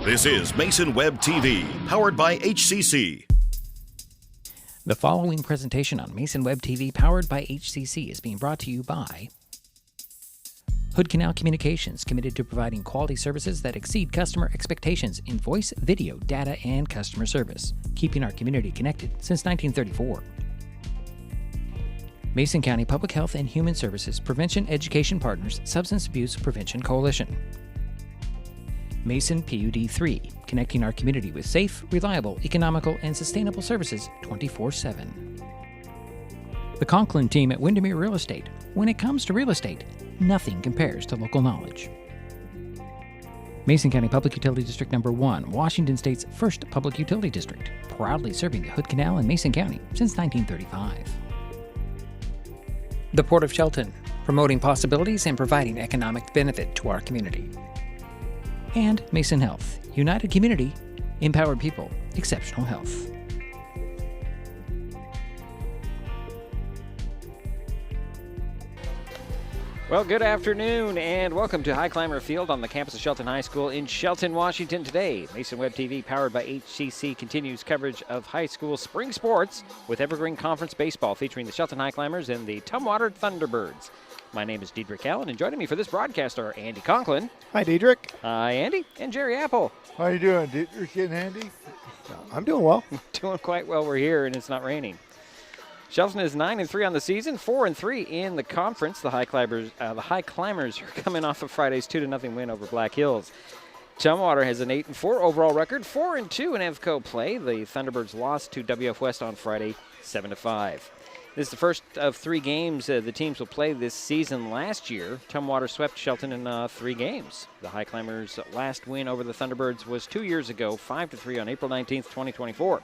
This is Mason Web TV, powered by HCC. The following presentation on Mason Web TV, powered by HCC, is being brought to you by Hood Canal Communications, committed to providing quality services that exceed customer expectations in voice, video, data, and customer service, keeping our community connected since 1934. Mason County Public Health and Human Services Prevention Education Partners Substance Abuse Prevention Coalition. Mason PUD 3, connecting our community with safe, reliable, economical, and sustainable services 24/7. The Conklin team at Windermere Real Estate. When it comes to real estate, nothing compares to local knowledge. Mason County Public Utility District Number 1, Washington State's first public utility district, proudly serving the Hood Canal in Mason County since 1935. The Port of Shelton, promoting possibilities and providing economic benefit to our community. And Mason Health, united community, empowered people, exceptional health. Well, good afternoon and welcome to Highclimber Field on the campus of Shelton High School in Shelton, Washington today. Mason Web TV, powered by HCC, continues coverage of high school spring sports with Evergreen Conference Baseball featuring the Shelton Highclimbers and the Tumwater Thunderbirds. My name is Diedrich Allen, and joining me for this broadcast are Andy Conklin. Hi, Diedrich. Hi, Andy. And Jerry Apple. How you doing, Diedrich and Andy? I'm doing well. Doing quite well. We're here, and it's not raining. Shelton is 9-3 on the season, 4-3 in the conference. The Highclimbers are coming off of Friday's 2-0 win over Black Hills. Tumwater has an 8-4 overall record, 4-2 in EVCO play. The Thunderbirds lost to WF West on Friday, 7-5. This is the first of 3 games the teams will play this season. Last year, Tumwater swept Shelton in 3 games. The Highclimbers' last win over the Thunderbirds was 2 years ago, 5-3 on April 19th, 2024.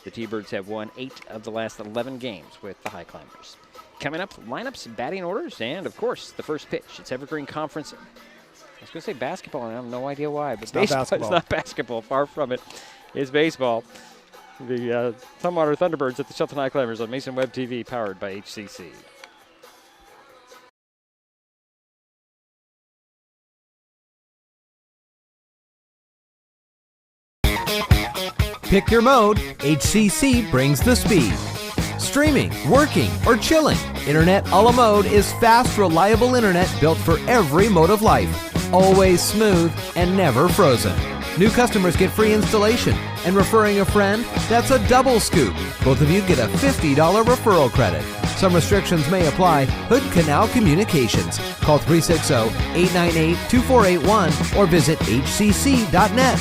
The T-Birds have won 8 of the last 11 games with the Highclimbers. Coming up, lineups, batting orders, and, of course, the first pitch. It's Evergreen Conference. I was going to say basketball, and I have no idea why. But baseball, it's not basketball. Far from it. It's baseball. The Tumwater Thunderbirds at the Shelton Highclimbers on Mason Web TV, powered by HCC. Pick your mode, HCC brings the speed. Streaming, working, or chilling, Internet a la mode is fast, reliable internet built for every mode of life. Always smooth and never frozen. New customers get free installation, and referring a friend, that's a double scoop. Both of you get a $50 referral credit. Some restrictions may apply. Hood Canal Communications. Call 360-898-2481 or visit hcc.net.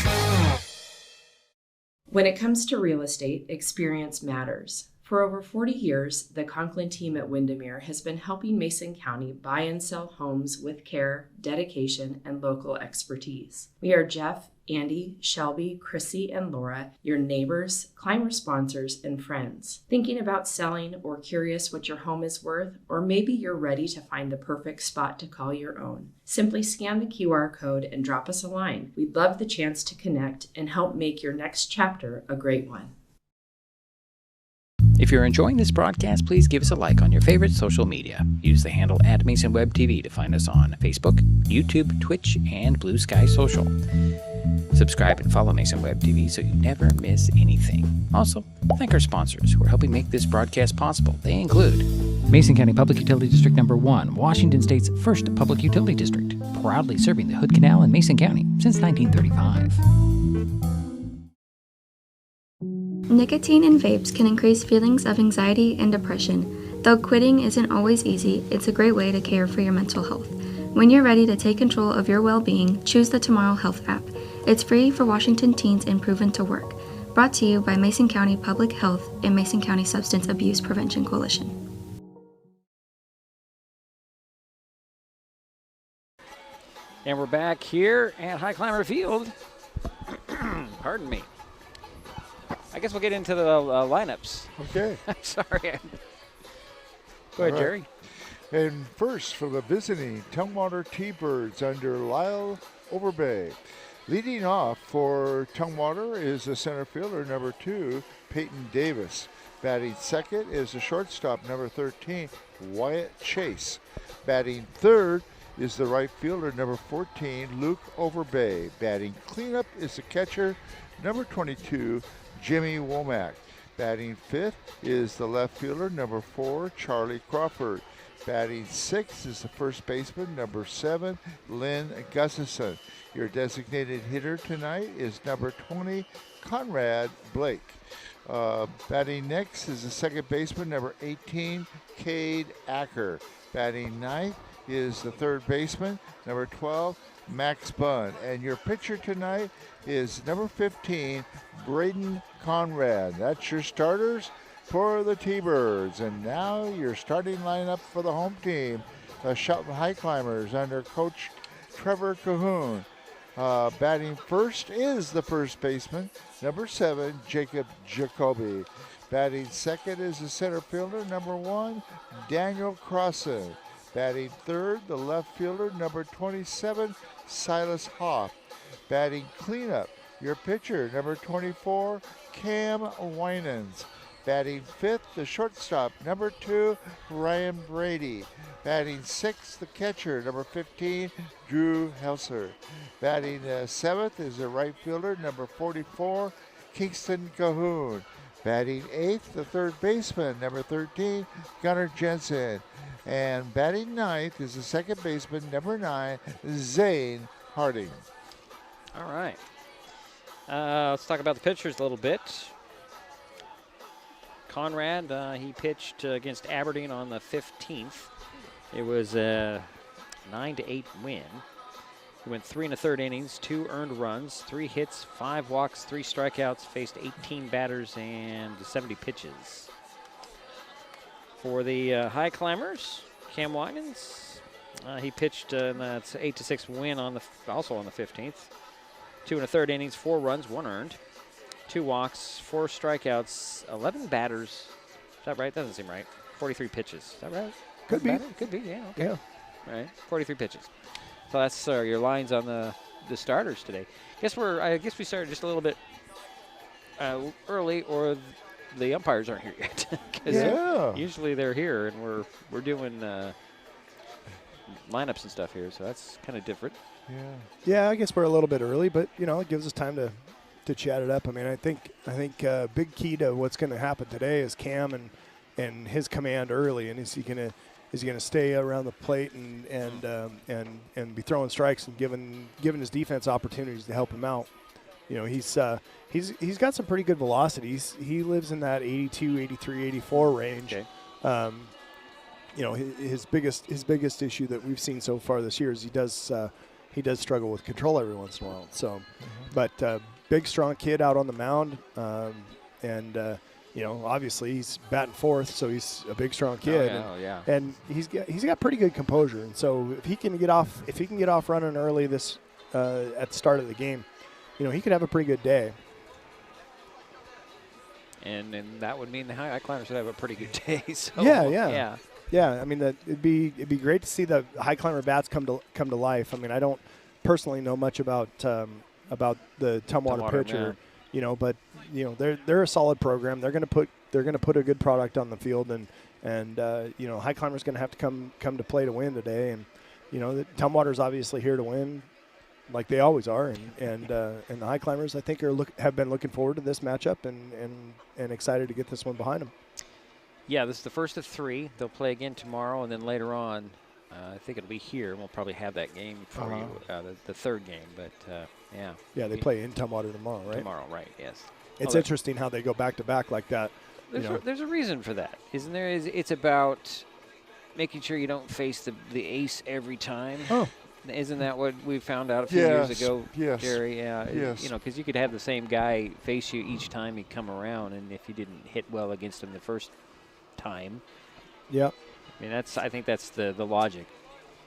When it comes to real estate, experience matters. For over 40 years, the Conklin team at Windermere has been helping Mason County buy and sell homes with care, dedication, and local expertise. We are Jeff, Andy, Shelby, Chrissy, and Laura, your neighbors, climber sponsors, and friends. Thinking about selling or curious what your home is worth, or maybe you're ready to find the perfect spot to call your own. Simply scan the QR code and drop us a line. We'd love the chance to connect and help make your next chapter a great one. If you're enjoying this broadcast, please give us a like on your favorite social media. Use the handle @MasonWebTV to find us on Facebook, YouTube, Twitch, and Blue Sky Social. Subscribe and follow Mason Web TV so you never miss anything. Also, thank our sponsors who are helping make this broadcast possible. They include Mason County Public Utility District Number 1, Washington State's first public utility district, proudly serving the Hood Canal in Mason County since 1935. Nicotine in vapes can increase feelings of anxiety and depression. Though quitting isn't always easy, it's a great way to care for your mental health. When you're ready to take control of your well-being, choose the Tomorrow Health app. It's free for Washington teens and proven to work. Brought to you by Mason County Public Health and Mason County Substance Abuse Prevention Coalition. And we're back here at Highclimber Field. Pardon me. I guess we'll get into the lineups. Okay. I'm sorry. Go ahead, Jerry. And first, for the visiting Tumwater T-Birds under Lyle Overbay. Leading off for Tumwater is the center fielder, number 2, Peyton Davis. Batting second is the shortstop, number 13, Wyatt Chase. Batting third is the right fielder, number 14, Luke Overbay. Batting cleanup is the catcher, number 22, Jimmy Womack. Batting fifth is the left fielder, number 4, Charlie Crawford. Batting sixth is the first baseman, number 7, Lynn Gustafson. Your designated hitter tonight is number 20, Conrad Blake. Batting next is the second baseman, number 18, Cade Acker. Batting ninth is the third baseman, number 12, Max Bunn. And your pitcher tonight is number 15, Braden Conrad. That's your starters for the T-Birds. And now your starting lineup for the home team, the Shelton Highclimbers under Coach Trevor Cahoon. Batting first is the first baseman, number 7, Jacob Jacoby. Batting second is the center fielder, number 1, Daniel Crossan. Batting third, the left fielder, number 27, Silas Hoff. Batting cleanup, your pitcher, number 24, Cam Winans. Batting fifth, the shortstop, number 2, Ryan Brady. Batting sixth, the catcher, number 15, Drew Helser. Batting seventh is the right fielder, number 44, Kingston Cahoon. Batting eighth, the third baseman, number 13, Gunnar Jensen. And batting ninth is the second baseman, number 9, Zane Harding. All right. Let's talk about the pitchers a little bit. Conrad, he pitched against Aberdeen on the 15th. It was a 9-8 win. He went 3 1/3 innings, 2 earned runs, 3 hits, 5 walks, 3 strikeouts, faced 18 batters and 70 pitches. For the High Climbers, Cam Winans, he pitched that's 8-6 win also on the 15th. 2 1/3 innings, 4 runs, 1 earned. 2 walks, 4 strikeouts, 11 batters. Is that right? That doesn't seem right. 43 pitches. Is that right? Could be. Could be, yeah. Okay. Yeah. All right, 43 pitches. So that's your lines on the starters today. I guess we started just a little bit early, or the umpires aren't here yet. Because usually they're here, and we're doing lineups and stuff here, so that's kind of different. Yeah, I guess we're a little bit early, but it gives us time to chat it up. I mean, I think big key to what's going to happen today is Cam and his command early, and is he going to stay around the plate and be throwing strikes and giving his defense opportunities to help him out. He's got some pretty good velocities. He lives in that 82, 83, 84 range. Okay. His biggest issue that we've seen so far this year is he does struggle with control every once in a while. So, but big strong kid out on the mound, and obviously he's batting fourth, so he's a big strong kid. And he's got pretty good composure. And so if he can get off running early this at the start of the game, he could have a pretty good day. And that would mean the High Climbers would have a pretty good day. So Yeah, I mean it'd be great to see the High Climber bats come to life. I mean, I don't personally know much about the Tumwater pitcher, but they're a solid program. They're going to put a good product on the field, and High Climber's going to have to come to play to win today. And the Tumwater's obviously here to win, like they always are, and the High Climbers, I think, have been looking forward to this matchup and excited to get this one behind them. Yeah, this is the first of 3. They'll play again tomorrow, and then later on, I think it'll be here. We'll probably have that game for you, the third game. But yeah. Yeah, they play in Tumwater tomorrow, right? Tomorrow, right? Yes. It's interesting how they go back to back like that. There's a reason for that, isn't there? It's about making sure you don't face the ace every time. Oh. Isn't that what we found out a few years ago, yes. Jerry? Yeah. Yes. Because you could have the same guy face you each time he'd come around, and if you didn't hit well against him the first time. Yeah. I mean, I think that's the logic.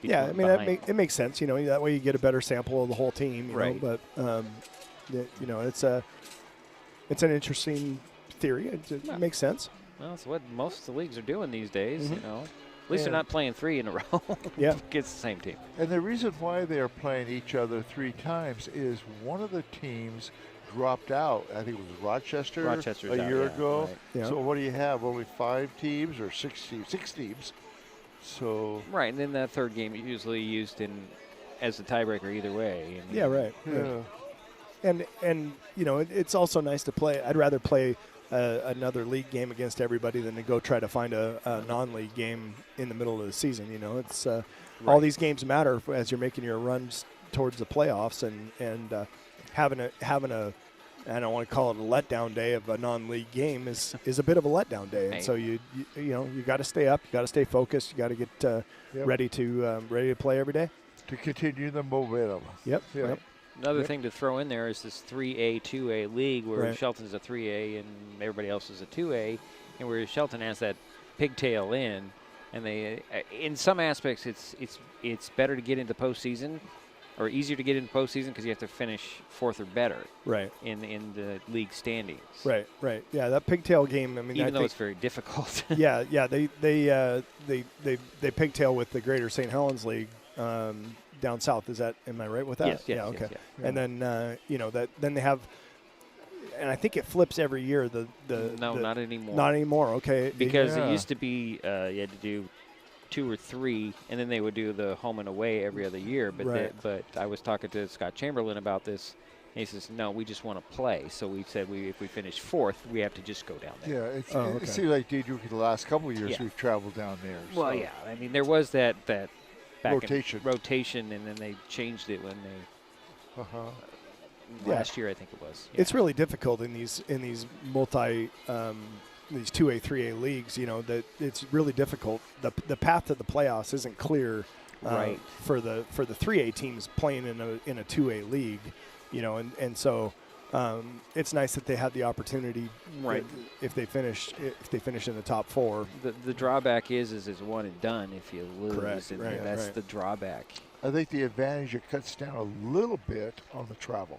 Yeah, I mean, it makes sense. That way you get a better sample of the whole team. Right. But it's an interesting theory. It makes sense. Well, it's what most of the leagues are doing these days. Mm-hmm. At least they're not playing 3 in a row. Yeah. Against the same team. And the reason why they are playing each other 3 times is one of the teams dropped out. I think it was Rochester a year ago. Right. Yeah. So what do you have? Only 5 teams or 6 teams? 6 teams So Right, and then that third game usually used as the tiebreaker either way. Yeah, right. yeah. And it's also nice to play. I'd rather play another league game against everybody than to go try to find a non-league game in the middle of the season. It's all these games matter as you're making your runs towards the playoffs, and having a I don't want to call it a letdown day of a non-league game is a bit of a letdown day. And so you got to stay up, you got to stay focused, you got to get ready to play every day to continue the momentum. Yep. Another thing to throw in there is this 3A, 2A league where Right. Shelton's a 3A and everybody else is a 2A, and where Shelton has that pigtail in, and they, in some aspects, it's better to get into postseason, or easier to get into postseason because you have to finish fourth or better. Right. In the league standings. Right. Yeah, that pigtail game. I mean, even though it's very difficult. Yeah. They pigtail with the Greater St. Helens League. Down south, am I right with that? Yes, yeah, okay. Yes. And then then they have, and I think it flips every year. Not anymore. Not anymore. Okay. Because it used to be you had to do 2 or 3, and then they would do the home and away every other year. But but I was talking to Scott Chamberlain about this, and he says, no, we just want to play. So we said if we finish 4th, we have to just go down there. Yeah, it seems like the last couple of years we've traveled down there. Well, yeah. I mean, there was that rotation, and then they changed it when they last year, I think it was. Yeah. It's really difficult in these multi these 2A, 3A leagues. That it's really difficult. The path to the playoffs isn't clear for the 3A teams playing in a 2A league. And so it's nice that they had the opportunity. Right. If they finish in the top 4. The drawback is it's one and done if you lose. Correct. And Right. that's the drawback. I think the advantage, it cuts down a little bit on the travel.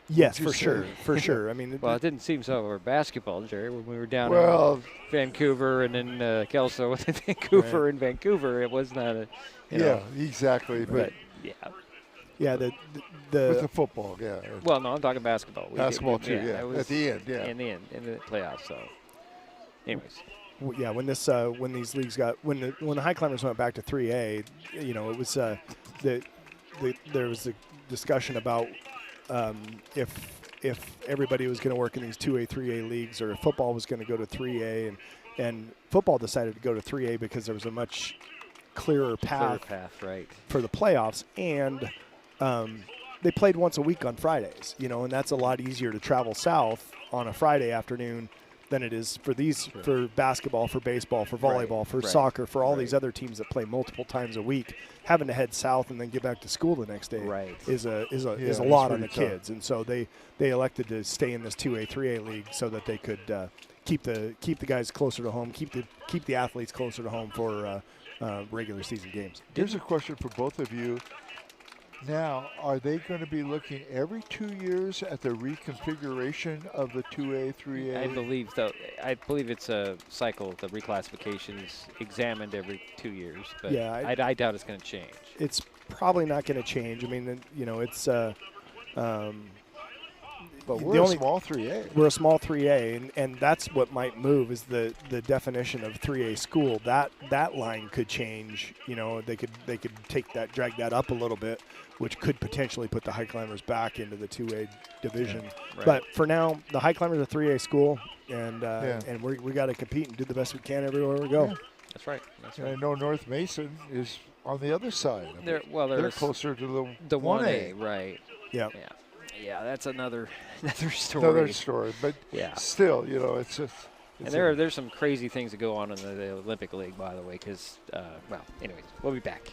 Yes, for sure. I mean, well, it didn't seem so for basketball, Jerry, when we were down in Vancouver and then Kelso with Vancouver and Vancouver. It was not exactly. But yeah, the with the football, Well, no, I'm talking basketball. Basketball too, at the end, in the end, in the playoffs. So, anyways. Yeah, when these leagues when the Highclimbers went back to 3A, it was there was a discussion about if everybody was going to work in these 2A, 3A leagues, or if football was going to go to 3A, and football decided to go to 3A because there was a much clearer path for the playoffs, and they played once a week on Fridays, and that's a lot easier to travel south on a Friday afternoon than it is for basketball, for baseball, for volleyball, for soccer, for all these other teams that play multiple times a week. Having to head south and then get back to school the next day is a lot on the kids, and so they elected to stay in this 2A, 3A league so that they could keep the guys closer to home, keep the athletes closer to home for regular season games. Here's a question for both of you. Now, are they going to be looking every 2 years at the reconfiguration of the 2A, 3A? I believe so. I believe it's a cycle. The reclassification is examined every 2 years. But I doubt it's going to change. It's probably not going to change. I mean, it's. But we're a small 3A. We're a small 3A, and that's what might move is the definition of 3A school. That line could change. They could drag that up a little bit, which could potentially put the Highclimbers back into the 2A division. But for now, the Highclimbers are a 3A school, and we got to compete and do the best we can everywhere we go. Yeah. That's right. I know North Mason is on the other side. They're closer to the 1A, right? Yeah. Yeah, that's another story. Another story, but still, it's just. And there's some crazy things that go on in the Olympic League, by the way, because, anyways, we'll be back.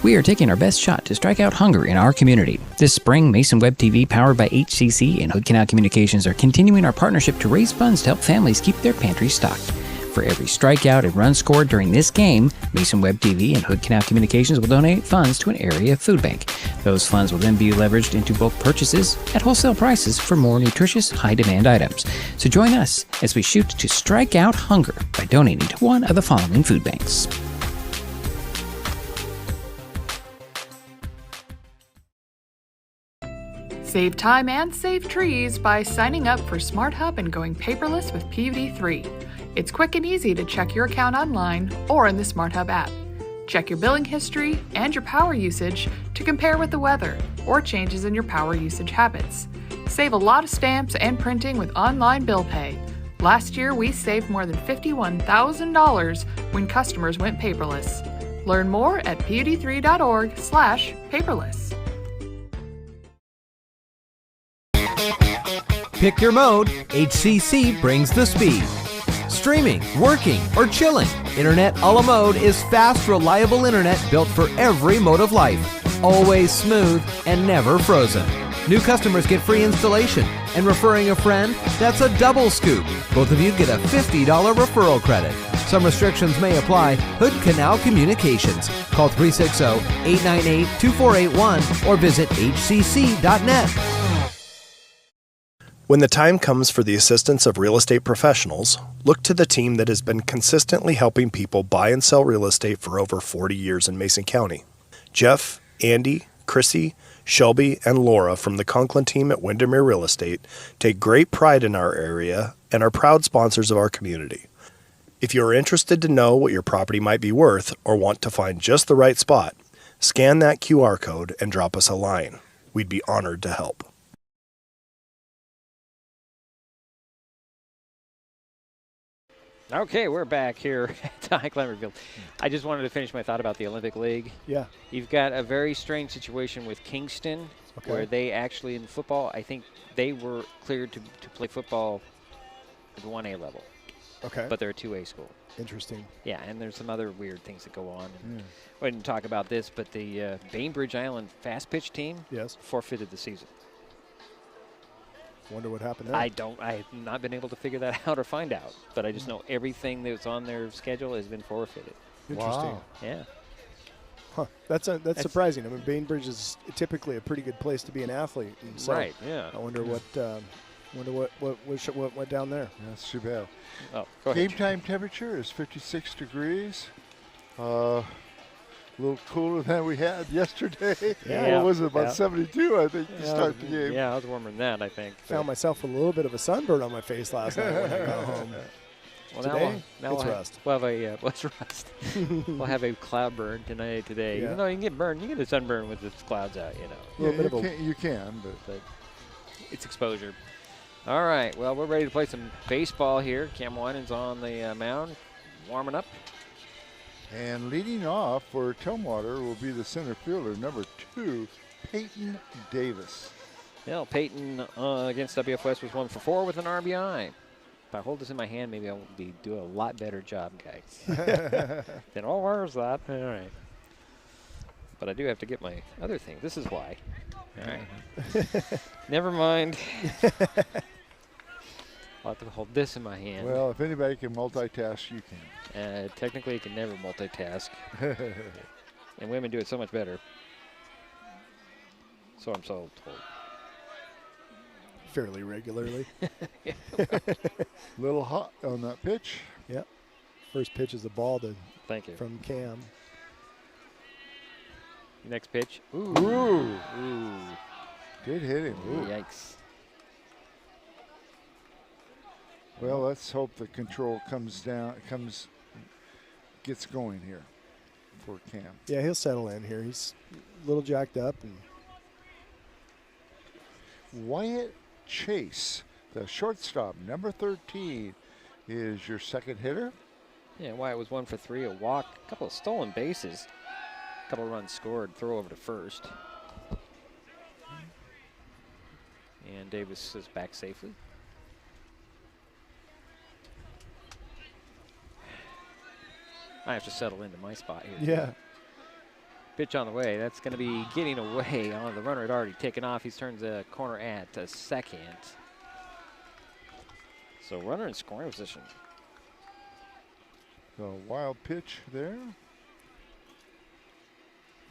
We are taking our best shot to strike out hunger in our community. This spring, Mason Web TV, powered by HCC and Hood Canal Communications, are continuing our partnership to raise funds to help families keep their pantries stocked. For every strikeout and run scored during this game, Mason Web TV and Hood Canal Communications will donate funds to an area food bank. Those funds will then be leveraged into bulk purchases at wholesale prices for more nutritious, high-demand items. So join us as we shoot to strike out hunger by donating to one of the following food banks. Save time and save trees by signing up for Smart Hub and going paperless with PUD3. It's quick and easy to check your account online or in the Smart Hub app. Check your billing history and your power usage to compare with the weather or changes in your power usage habits. Save a lot of stamps and printing with online bill pay. Last year, we saved more than $51,000 when customers went paperless. Learn more at pud3.org/paperless. Pick your mode, HCC brings the speed. Streaming, working, or chilling, Internet a la mode is fast, reliable internet built for every mode of life. Always smooth and never frozen. New customers get free installation, and referring a friend, that's a double scoop. Both of you get a $50 referral credit. Some restrictions may apply. Hood Canal Communications. Call 360-898-2481 or visit hcc.net. When the time comes for the assistance of real estate professionals, look to the team that has been consistently helping people buy and sell real estate for over 40 years in Mason County. Jeff, Andy, Chrissy, Shelby, and Laura from the Conklin team at Windermere Real Estate take great pride in our area and are proud sponsors of our community. If you are interested to know what your property might be worth or want to find just the right spot, scan that QR code and drop us a line. We'd be honored to help. Okay, we're back here at Highclimber Field. I just wanted to finish my thought about the Olympic League. Yeah. You've got a very strange situation with Kingston, where they actually, in football, I think they were cleared to play football at the 1A level. Okay. But they're a 2A school. Interesting. Yeah, and there's some other weird things that go on. We didn't talk about this, but the Bainbridge Island fast pitch team forfeited the season. Wonder what happened there. I have not been able to figure that out or find out, but I just know everything that's on their schedule has been forfeited. Interesting. Wow. Yeah. Huh. That's surprising. I mean, Bainbridge is typically a pretty good place to be an athlete. And so right. Yeah. I wonder what went down there. That's too bad. Oh, go ahead. Game time temperature is 56 degrees. A little cooler than we had yesterday. Yeah. What was it, about 72, I think, to start the game. Yeah, I was warmer than that, I think. Found myself with a little bit of a sunburn on my face last night when I got home. Well, today, now it's rust. We'll have a it's rust. We'll have a cloud burn today. Yeah. Even though you can get burned, you get a sunburn with the clouds out. You know. A little bit you can, but it's exposure. All right. Well, we're ready to play some baseball here. Cam Winans on the mound, warming up. And leading off for Tumwater will be the center fielder, number 2, Peyton Davis. Yeah, Peyton against WF West was 1 for 4 with an RBI. If I hold this in my hand, maybe I'll be doing a lot better job, guys. Then, where's that? All right. But I do have to get my other thing. This is why. All right. Never mind. I'll have to hold this in my hand. Well, if anybody can multitask, you can. Technically, you can never multitask. And women do it so much better. So I'm so told. fairly regularly. Little hot on that pitch. Yep. First pitch is the ball to Thank you. from Cam. Next pitch. Ooh. Ooh. Ooh. Good hitting. Ooh. Yikes. Well, let's hope the control gets going here for Cam. Yeah, he'll settle in here. He's a little jacked up. And Wyatt Chase, the shortstop, number 13, is your second hitter. Yeah, Wyatt was 1 for 3, a walk, a couple of stolen bases, a couple of runs scored, throw over to first. And Davis is back safely. I have to settle into my spot here. yeah, Pitch on the way. That's going to be getting away. On the runner had already taken off. He turns the corner at second. So runner in scoring position. The wild pitch there.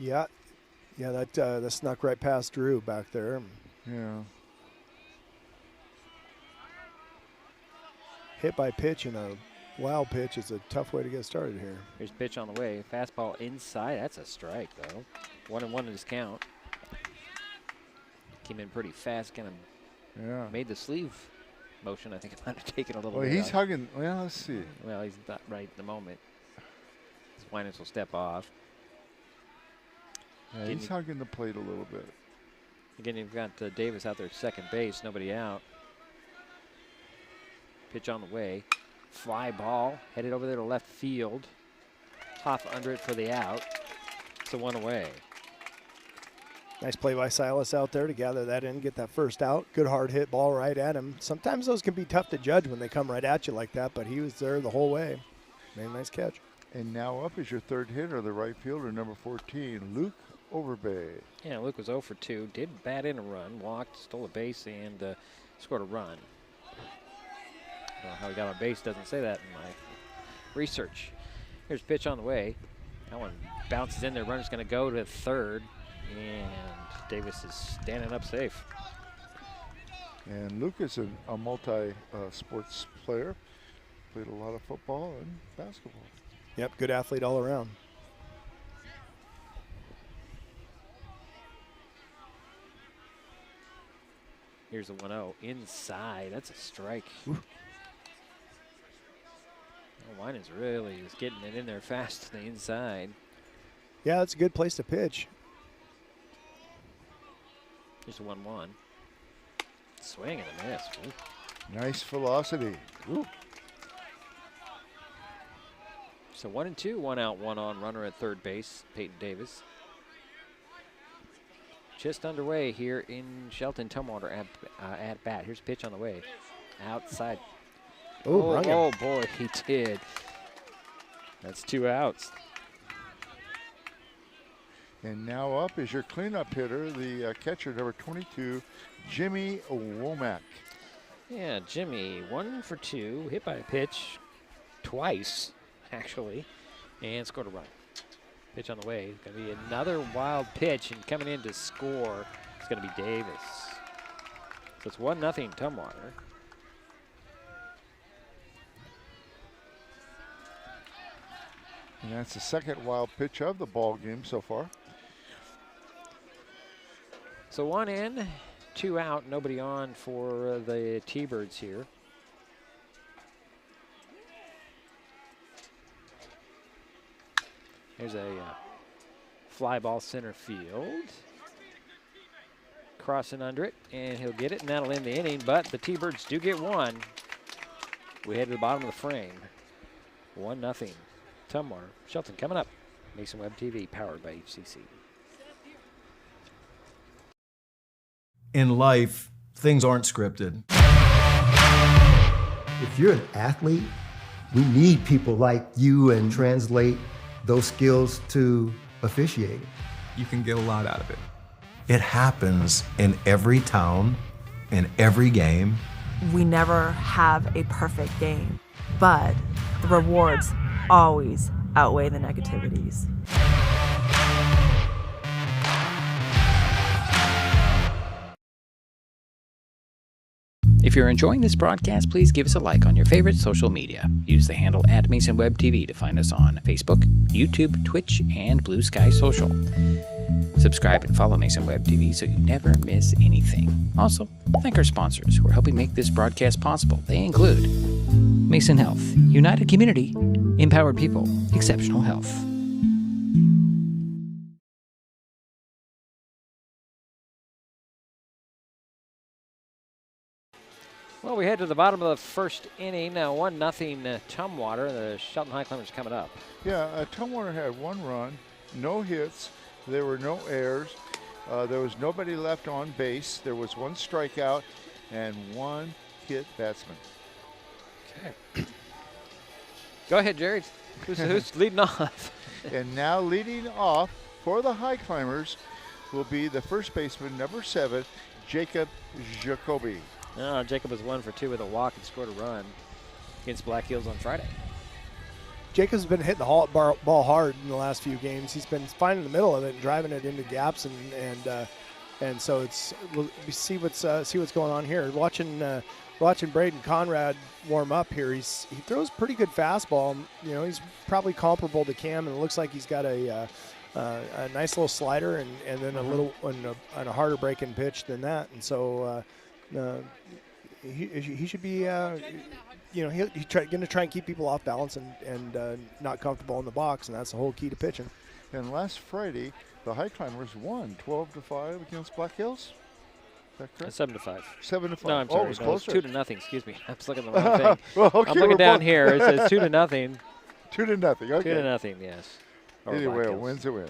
yeah, that snuck right past Drew back there. Yeah. Hit by pitch and a wild pitch is a tough way to get started here. Here's pitch on the way. Fastball inside. That's a strike, though. 1-1 in his count. Came in pretty fast, kind of made the sleeve motion. I think it might have taken a little bit. Well, he's hugging. Well, let's see. Well, he's not right at the moment. His Winans will step off. Yeah, he's hugging the plate a little bit. Again, you've got Davis out there at second base, nobody out. Pitch on the way. Fly ball headed over there to left field. Hoff under it for the out. It's a 1 away. Nice play by Silas out there to gather that in, get that first out. Good hard hit ball right at him. Sometimes those can be tough to judge when they come right at you like that, but he was there the whole way. Made a nice catch. And now up is your third hitter, the right fielder, number 14, Luke Overbay. Yeah, Luke was 0 for 2. Did bat in a run, walked, stole a base, and scored a run. Well, how he got on base doesn't say that in my research. Here's pitch on the way. That one bounces in there. Runner's going to go to third, and Davis is standing up safe. And Luke is a multi-sports player. Played a lot of football and basketball. Yep, good athlete all around. Here's a 1-0 inside. That's a strike. Winans really is getting it in there fast to the inside. Yeah, that's a good place to pitch. Here's a 1-1. Swing and a miss. Ooh. Nice velocity. Ooh. So 1-2, 1 out, 1 on. Runner at third base, Peyton Davis. Just underway here in Shelton. Tumwater at bat. Here's a pitch on the way. Outside. Oh boy, he did. That's 2 outs. And now up is your cleanup hitter, the catcher, number 22, Jimmy Womack. Yeah, Jimmy, 1 for 2, hit by a pitch twice, actually, and scored a run. Pitch on the way. It's going to be another wild pitch, and coming in to score is going to be Davis. So it's 1-0 Tumwater. And that's the second wild pitch of the ball game so far. So 1 in, 2 out, nobody on for the T-Birds here. Here's a fly ball center field. Crossing under it, and he'll get it, and that'll end the inning, but the T-Birds do get 1. We head to the bottom of the frame. 1-0. Tumwater. Shelton coming up. Mason Web TV, powered by HCC. In life, things aren't scripted. If you're an athlete, we need people like you and translate those skills to officiating. You can get a lot out of it. It happens in every town, in every game. We never have a perfect game, but the rewards always outweigh the negativities. If you're enjoying this broadcast, please give us a like on your favorite social media. Use the handle @MasonWebTV to find us on Facebook, YouTube, Twitch, and Blue Sky Social. Subscribe and follow Mason Web TV so you never miss anything. Also, thank our sponsors who are helping make this broadcast possible. They include Mason Health, United Community, Empowered People, Exceptional Health. Well, we head to the bottom of the first inning. Now 1-0 Tumwater. The Shelton Highclimbers coming up. Yeah, Tumwater had 1 run, no hits. There were no errors. There was nobody left on base. There was 1 strikeout and 1 hit batsman. Okay. Go ahead, Jerry. Who's leading off? And now leading off for the Highclimbers will be the first baseman, number 7, Jacob Jacoby. No, Jacob was 1 for 2 with a walk and scored a run against Black Hills on Friday. Jacob's been hitting the ball hard in the last few games. He's been finding the middle of it and driving it into gaps, and so we'll see what's going on here. Watching Braden Conrad warm up here, he throws pretty good fastball. You know, he's probably comparable to Cam, and it looks like he's got a a nice little slider and then a little and a harder breaking pitch than that. And so he should be, he's going to try and keep people off balance and not comfortable in the box, and that's the whole key to pitching. And last Friday, the Highclimbers won 12-5 against Black Hills. Is that correct? 7-5. 7-5. No, I'm sorry. Oh, it was closer. 2-0. Excuse me. I'm just looking at the wrong thing. Well, okay, I'm looking down here. It says 2-0. 2-0. Okay. 2-0. Yes. Or Either Black way, a Hills. win's a win.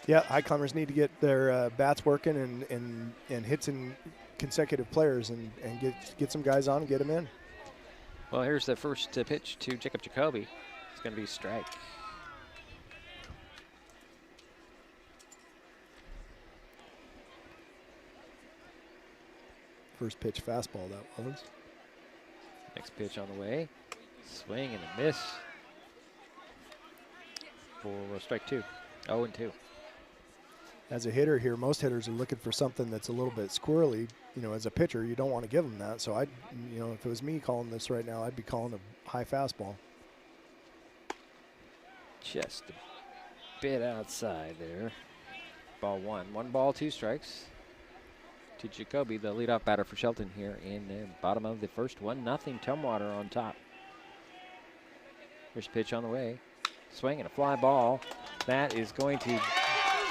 Yeah, Highclimbers need to get their bats working and hit some consecutive players and get some guys on and get them in. Well, here's the first pitch to Jacob Jacoby. It's going to be strike. First pitch fastball, that was. Next pitch on the way. Swing and a miss for strike 2. 0-2. As a hitter here, most hitters are looking for something that's a little bit squirrely. As a pitcher, you don't want to give them that. So if it was me calling this right now, I'd be calling a high fastball. Just a bit outside there. Ball 1. 1 ball, 2 strikes. To Jacoby, the leadoff batter for Shelton here in the bottom of the first. 1-0 Tumwater on top. Here's a pitch on the way. Swing and a fly ball. That is going to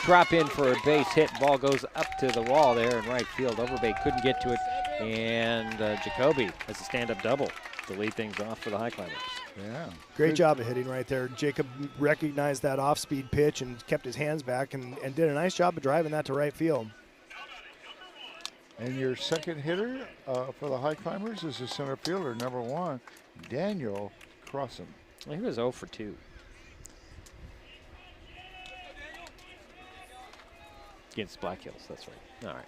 drop in for a base hit. Ball goes up to the wall there in right field. Overbay couldn't get to it. And Jacoby has a stand-up double to lead things off for the Highclimbers. Yeah. Great job of hitting right there. Jacob recognized that off-speed pitch and kept his hands back and did a nice job of driving that to right field. And your second hitter for the Highclimbers is the center fielder, number 1, Daniel Crossan. Well, he was 0 for 2. Against Black Hills, that's right. All right.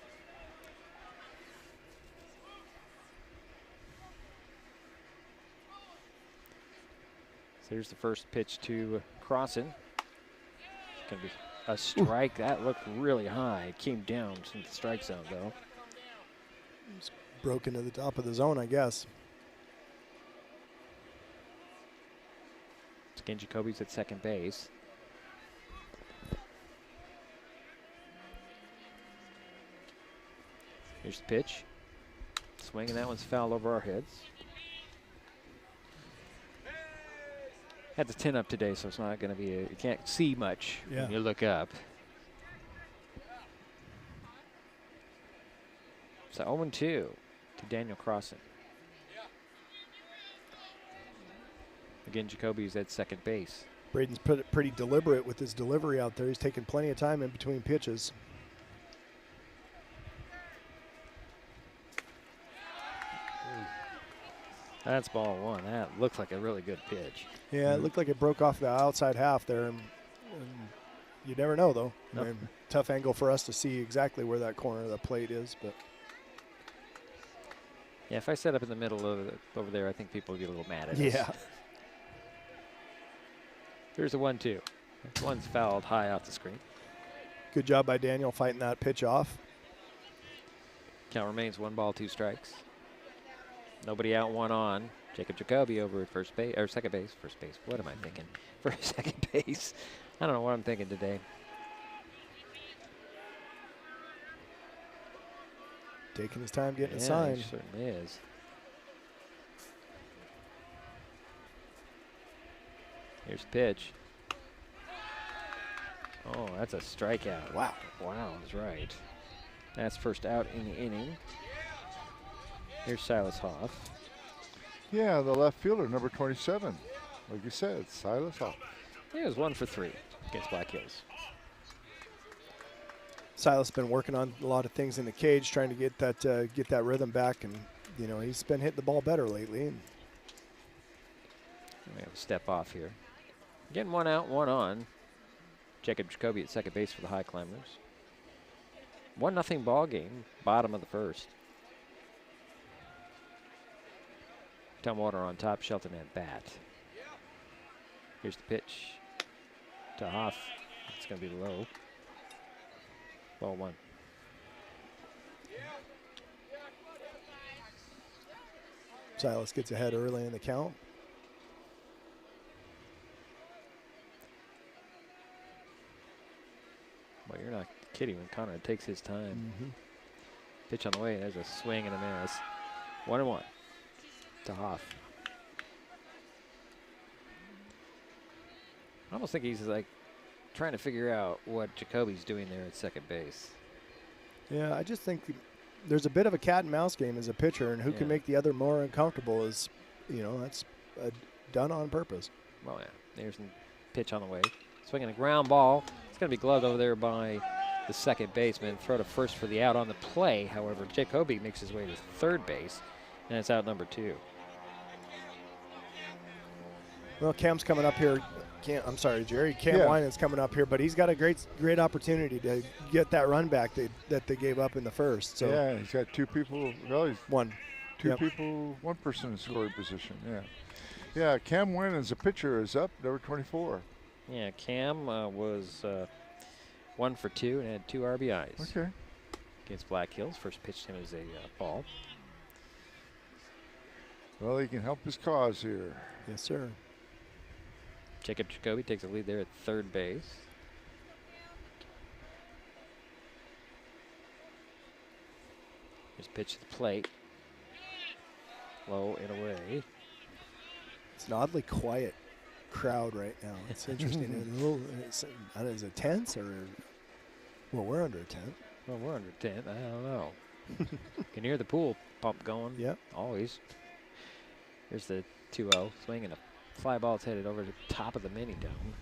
So here's the first pitch to Crossan. It's going to be a strike. That looked really high. It came down to the strike zone, though. It's broken to the top of the zone, I guess. Again, Jacoby's at second base. Here's the pitch. Swing, and that one's foul over our heads. Had the 10 up today, so it's not going to be you can't see much when you look up. So 0-2 to Daniel Crossan. Again, Jacoby's at second base. Braden's pretty deliberate with his delivery out there. He's taking plenty of time in between pitches. That's ball 1. That looks like a really good pitch. Yeah, it looked like it broke off the outside half there. And you never know, though. Nope. I mean, tough angle for us to see exactly where that corner of the plate is. But yeah, if I set up in the middle of it over there, I think people would get a little mad at us. yeah. Here's a 1-2. One's fouled high off the screen. Good job by Daniel fighting that pitch off. Count remains 1 ball, 2 strikes. Nobody out, 1 on. Jacob Jacoby over at first base, or second base, first base. What am I thinking? For second base. I don't know what I'm thinking today. Taking his time getting it Yeah, signed. he certainly is. Here's the pitch. Oh, that's a strikeout. Wow. Wow, that's right. That's first out in the inning. Here's Silas Hoff. Yeah, the left fielder, number 27. Like you said, Silas Hoff. He was 1 for 3 against Black Hills. Silas has been working on a lot of things in the cage, trying to get that rhythm back, and he's been hitting the ball better lately. We have a step off here. Again, 1 out, 1 on. Jacob Jacoby at second base for the Highclimbers. 1-0 ball game, bottom of the first. Tumwater on top, Shelton at bat. Here's the pitch to Hoff. It's going to be low. Ball 1. Silas gets ahead early in the count. Kitty when Conrad takes his time. Pitch on the way. There's a swing and a miss. 1-1 to Hoff. I almost think he's like trying to figure out what Jacoby's doing there at second base. Yeah, I just think there's a bit of a cat and mouse game as a pitcher, and who can make the other more uncomfortable is, that's done on purpose. Well, yeah. There's a pitch on the way. Swinging a ground ball. It's going to be gloved over there by the second baseman. Throw to first for the out on the play. However, Jacoby makes his way to third base, and it's out number 2. Well, Cam's coming up here. I'm sorry, Jerry. Cam Winans coming up here, but he's got a great opportunity to get that run back that they gave up in the first. So yeah, he's got 2 people. Well, he's two Yep. people, 1 person in scoring position. Yeah. Cam Winans, the pitcher, is up, number 24. Yeah, Cam was 1 for 2 and had 2 RBIs. Okay. Against Black Hills. First pitched him as a ball. Well, he can help his cause here. Yes, sir. Jacob Jacoby takes a lead there at third base. Here's pitch to the plate. Low and away. It's an oddly quiet crowd right now. It's interesting. Is it tense or? Well, we're under a tent. Well, we're under 10. I don't know. Can hear the pool pump going. Yep. Always. Here's the 2-0. Swing and a fly ball's headed over the top of the mini dome.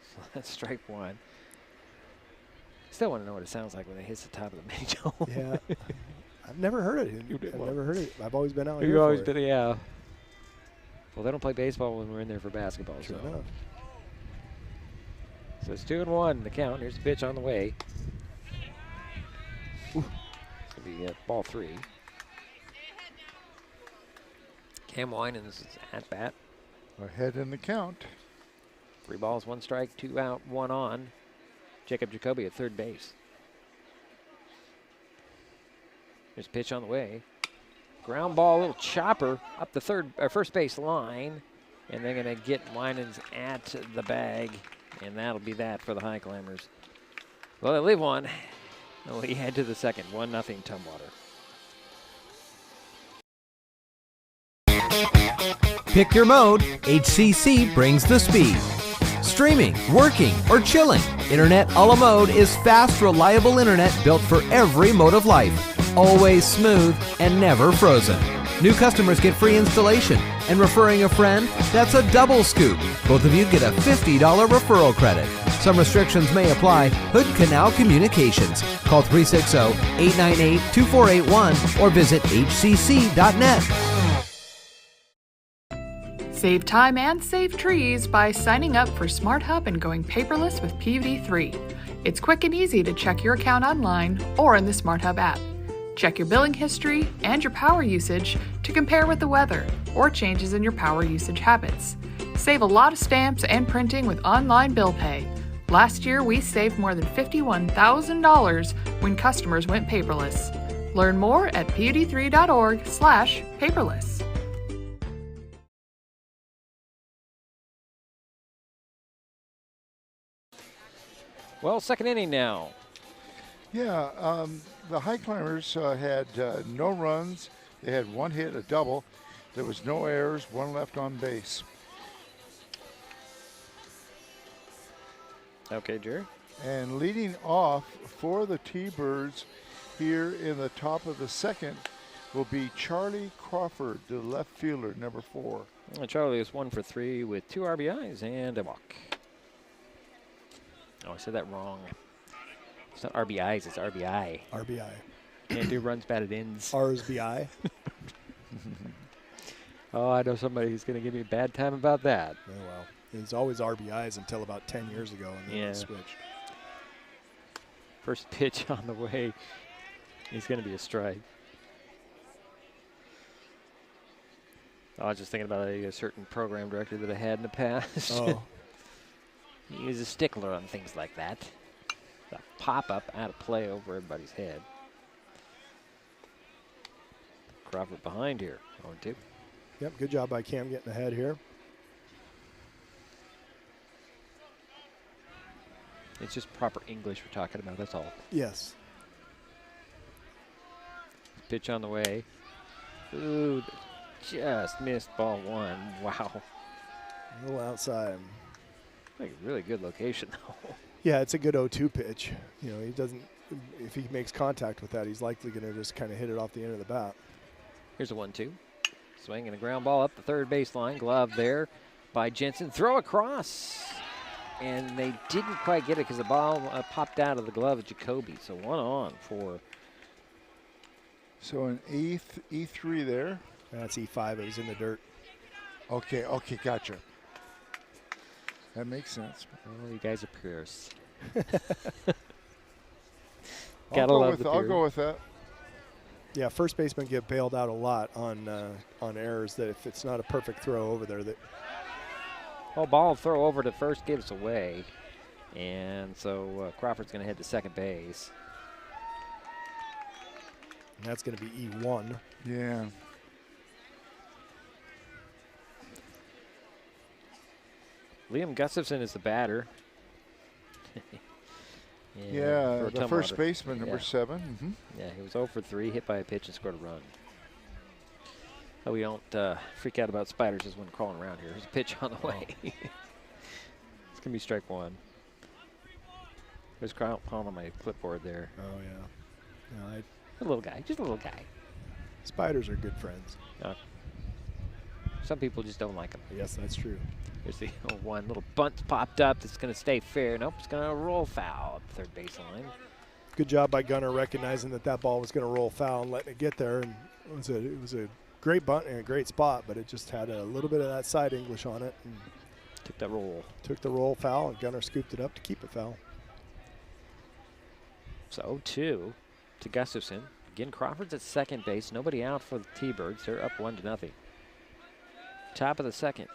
So that's strike 1. Still want to know what it sounds like when it hits the top of the mini dome. Yeah. I've never heard it. I've never heard it. I've always been out here. You've always for been, yeah. Well, they don't play baseball when we're in there for basketball. True so. enough. So it's 2-1 the count. Here's the pitch on the way. Ooh. It's going to be ball 3. Cam Winans is at bat. Ahead in the count. 3 balls, 1 strike, 2 out, 1 on. Jacob Jacoby at third base. There's a pitch on the way. Ground ball, little chopper up the first base line. And they're going to get Winans at the bag. And that'll be that for the Highclimbers. Well, they leave one. They'll head to the second. 1-0 Tumwater. Pick your mode. HCC brings the speed. Streaming, working, or chilling, Internet a la mode is fast, reliable internet built for every mode of life. Always smooth and never frozen. New customers get free installation, and referring a friend, that's a double scoop. Both of you get a $50 referral credit. Some restrictions may apply. Hood Canal Communications. Call 360-898-2481 or visit hcc.net. Save time and save trees by signing up for Smart Hub and going paperless with PVD3. It's quick and easy to check your account online or in the Smart Hub app. Check your billing history and your power usage to compare with the weather or changes in your power usage habits. Save a lot of stamps and printing with online bill pay. Last year, we saved more than $51,000 when customers went paperless. Learn more at pud3.org/paperless. Well, second inning now. Yeah, the Highclimbers had no runs. They had 1 hit, a double. There was no errors, 1 left on base. Okay, Jerry. And leading off for the T-Birds here in the top of the second will be Charlie Crawford, the left fielder, number 4. Well, Charlie is 1 for 3 with 2 RBIs and a walk. Oh, I said that wrong. It's not RBIs, it's RBI. RBI. Can't do runs batted ins. RSBI. Oh, I know somebody who's going to give me a bad time about that. Oh, well. It was always RBIs until about 10 years ago, and then it switched. First pitch on the way. He's going to be a strike. I was just thinking about a certain program director that I had in the past. Oh. He was a stickler on things like that. The pop-up out of play over everybody's head. Crawford behind here. 0-2. Yep, good job by Cam getting ahead here. It's just proper English we're talking about, that's all. Yes. Pitch on the way. Ooh, just missed ball one. Wow. A little outside. Like a really good location, though. Yeah, it's a good 0-2 pitch. You know, he doesn't, if he makes contact with that, he's likely going to just kind of hit it off the end of the bat. Here's a 1-2. Swing and a ground ball up the third baseline. Glove there by Jensen. Throw across. And they didn't quite get it because the ball popped out of the glove of Jacoby. So 1 on for. So an E3 there. That's E5. It was in the dirt. Okay, gotcha. That makes sense. Oh, you guys are purists. I'll go with that. Yeah, first basemen get bailed out a lot on errors that if it's not a perfect throw over there. Well, ball throw over to first gives away. And so Crawford's going to head to second base. And that's going to be E1. Yeah. Liam Gustafson is the batter. Yeah, the first baseman, number 7. Mm-hmm. Yeah, he was 0 for 3, hit by a pitch and scored a run. So we don't freak out about spiders as when crawling around here. There's a pitch on the way. It's going to be strike 1. There's calling on my clipboard there. Oh, yeah. No, a little guy, just a little guy. Spiders are good friends. Some people just don't like them. Yes, that's true. There's the one little bunt popped up that's going to stay fair. Nope, it's going to roll foul at the third baseline. Good job by Gunnar recognizing that ball was going to roll foul and letting it get there. And it was a great bunt and a great spot, but it just had a little bit of that side English on it. And took that roll. Took the roll foul, and Gunnar scooped it up to keep it foul. So 0-2 to Gustafson. Again, Crawford's at second base. Nobody out for the T-Birds. They're up 1-0. Top of the second.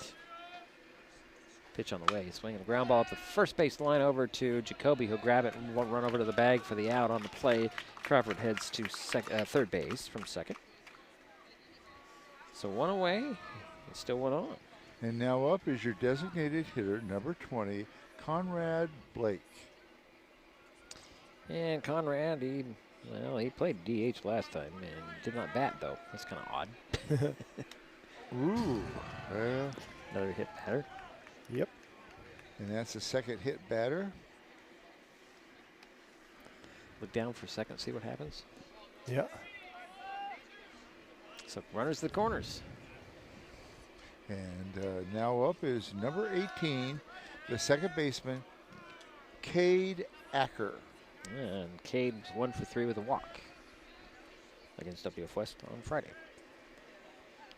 Pitch on the way. Swinging a ground ball up the first base line over to Jacoby. He'll grab it and run over to the bag for the out on the play. Crawford heads to third base from second. So 1 away. It's still 1 on. And now up is your designated hitter, number 20, Conrad Blake. And Conrad, he played DH last time and did not bat, though. That's kind of odd. Ooh. Another hit batter. Yep. And that's the second hit batter. Look down for a second, see what happens. Yeah. So runners to the corners. And now up is number 18, the second baseman, Cade Acker. And Cade's 1 for 3 with a walk against WF West on Friday.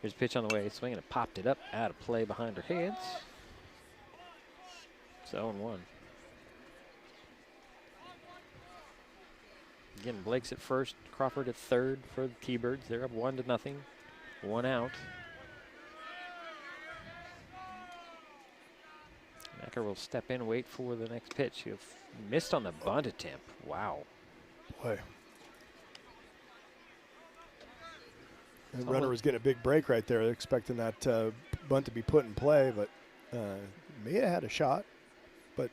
Here's a pitch on the way, swinging it, popped it up, out of play behind her heads. It's 0-1. Again, Blake's at first, Crawford at third for the T-Birds. They're up 1-0, 1 out. Acker will step in and wait for the next pitch. He missed on the bunt attempt. Wow. Boy. The runner was getting a big break right there. They're expecting that bunt to be put in play, but may have had a shot, but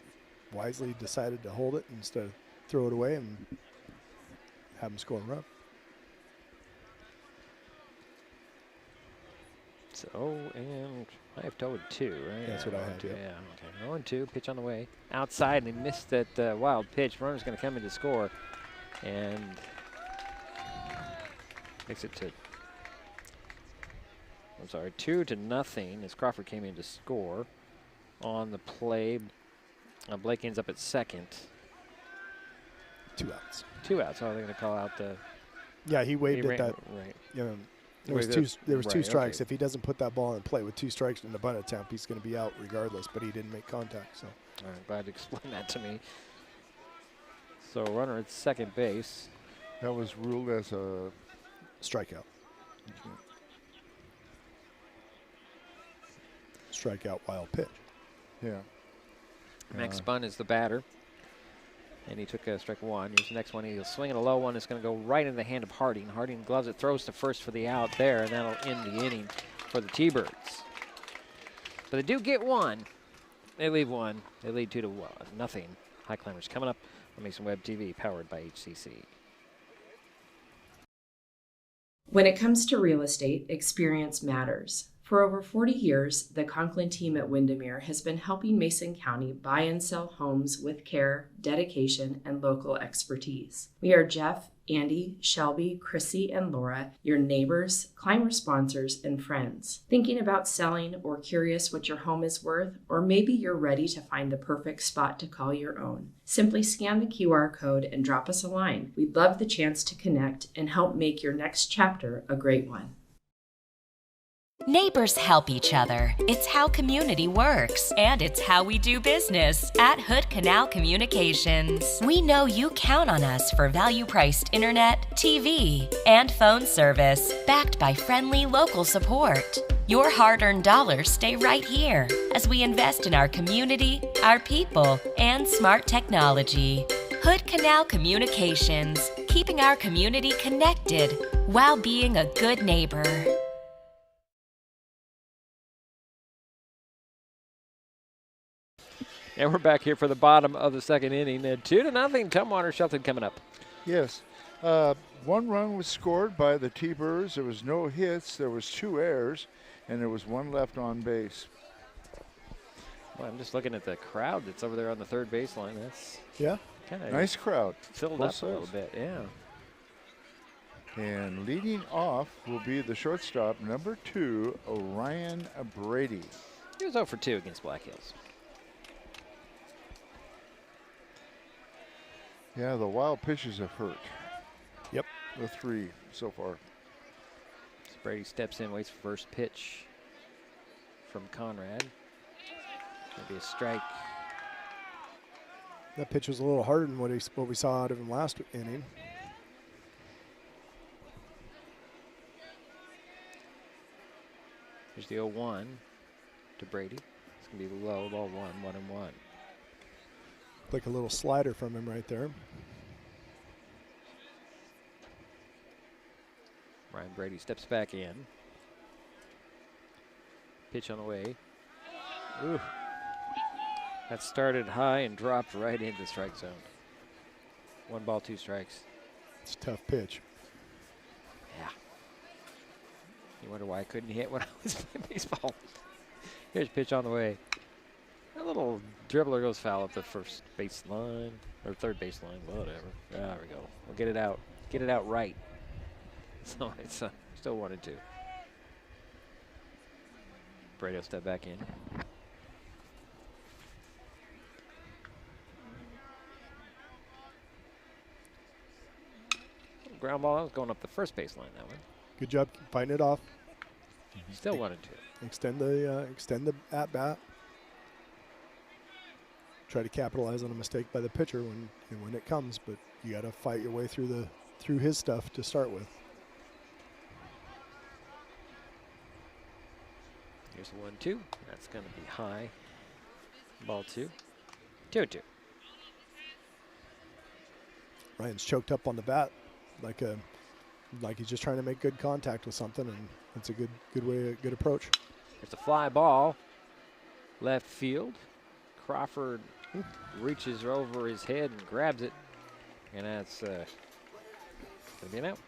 wisely decided to hold it instead of throw it away and have him score a run. So, and I have told 2, right? That's what I had, yeah. Okay, 0-2, pitch on the way. Outside, and he missed that wild pitch. Runner's going to come in to score, and makes it 2-0 as Crawford came in to score on the play. Blake ends up at second. 2 outs. 2 outs. Oh, they're going to call out the. Yeah, he waved at that. Right. You know, there was two strikes. Okay. If he doesn't put that ball in play with 2 strikes in the bunt attempt, he's going to be out regardless. But he didn't make contact. So. All right, glad to explain that to me. So runner at second base. That was ruled as a strikeout. Okay. Strikeout, wild pitch. Yeah. Max Bunn is the batter. And he took strike 1. Here's the next one. He'll swing at a low one. It's going to go right into the hand of Harding. Harding gloves it, throws to first for the out there, and that'll end the inning for the T-Birds. But they do get 1. They leave 1. They lead 2-0. Highclimbers coming up on Mason Web TV, powered by HCC. When it comes to real estate, experience matters. For over 40 years, the Conklin team at Windermere has been helping Mason County buy and sell homes with care, dedication, and local expertise. We are Jeff, Andy, Shelby, Chrissy, and Laura, your neighbors, climber sponsors, and friends. Thinking about selling or curious what your home is worth, or maybe you're ready to find the perfect spot to call your own. Simply scan the QR code and drop us a line. We'd love the chance to connect and help make your next chapter a great one. Neighbors help each other. It's how community works, and it's how we do business at Hood Canal Communications. We know you count on us for value-priced internet, TV, and phone service, backed by friendly local support. Your hard-earned dollars stay right here as we invest in our community, our people, and smart technology. Hood Canal Communications, keeping our community connected while being a good neighbor. And we're back here for the bottom of the second inning. 2-0, Tumwater Shelton coming up. Yes. One run was scored by the T-Birds. There was no hits. There was 2 errors, and there was 1 left on base. Well, I'm just looking at the crowd that's over there on the third baseline. That's kind of nice crowd. Filled up a little bit, yeah. And leading off will be the shortstop, number 2, Orion Brady. He was 0 for 2 against Black Hills. Yeah, the wild pitches have hurt. Yep. The 3 so far. So Brady steps in, waits for first pitch from Conrad. Maybe a strike. That pitch was a little harder than what we saw out of him last inning. Here's the 0-1 to Brady. It's going to be low, ball 1-1-1. Like a little slider from him right there. Ryan Brady steps back in. Pitch on the way. Ooh. That started high and dropped right into the strike zone. 1 ball, 2 strikes. It's a tough pitch. Yeah. You wonder why I couldn't hit when I was playing baseball. Here's pitch on the way. A little dribbler goes foul up the first base line, or third base line, whatever. There we go. We'll get it out. Get it out right. So it's still 1-2. Brady will step back in. Ground ball. That was going up the first base line, that one. Good job fighting it off. Still 1-2. Extend the at bat. Try to capitalize on a mistake by the pitcher when it comes, but you got to fight your way through his stuff to start with. Here's the 1-2. That's going to be high. Ball 2. 2-2. Ryan's choked up on the bat, like he's just trying to make good contact with something, and it's a good approach. It's a fly ball, left field. Crawford reaches over his head and grabs it, and that's going to be an out.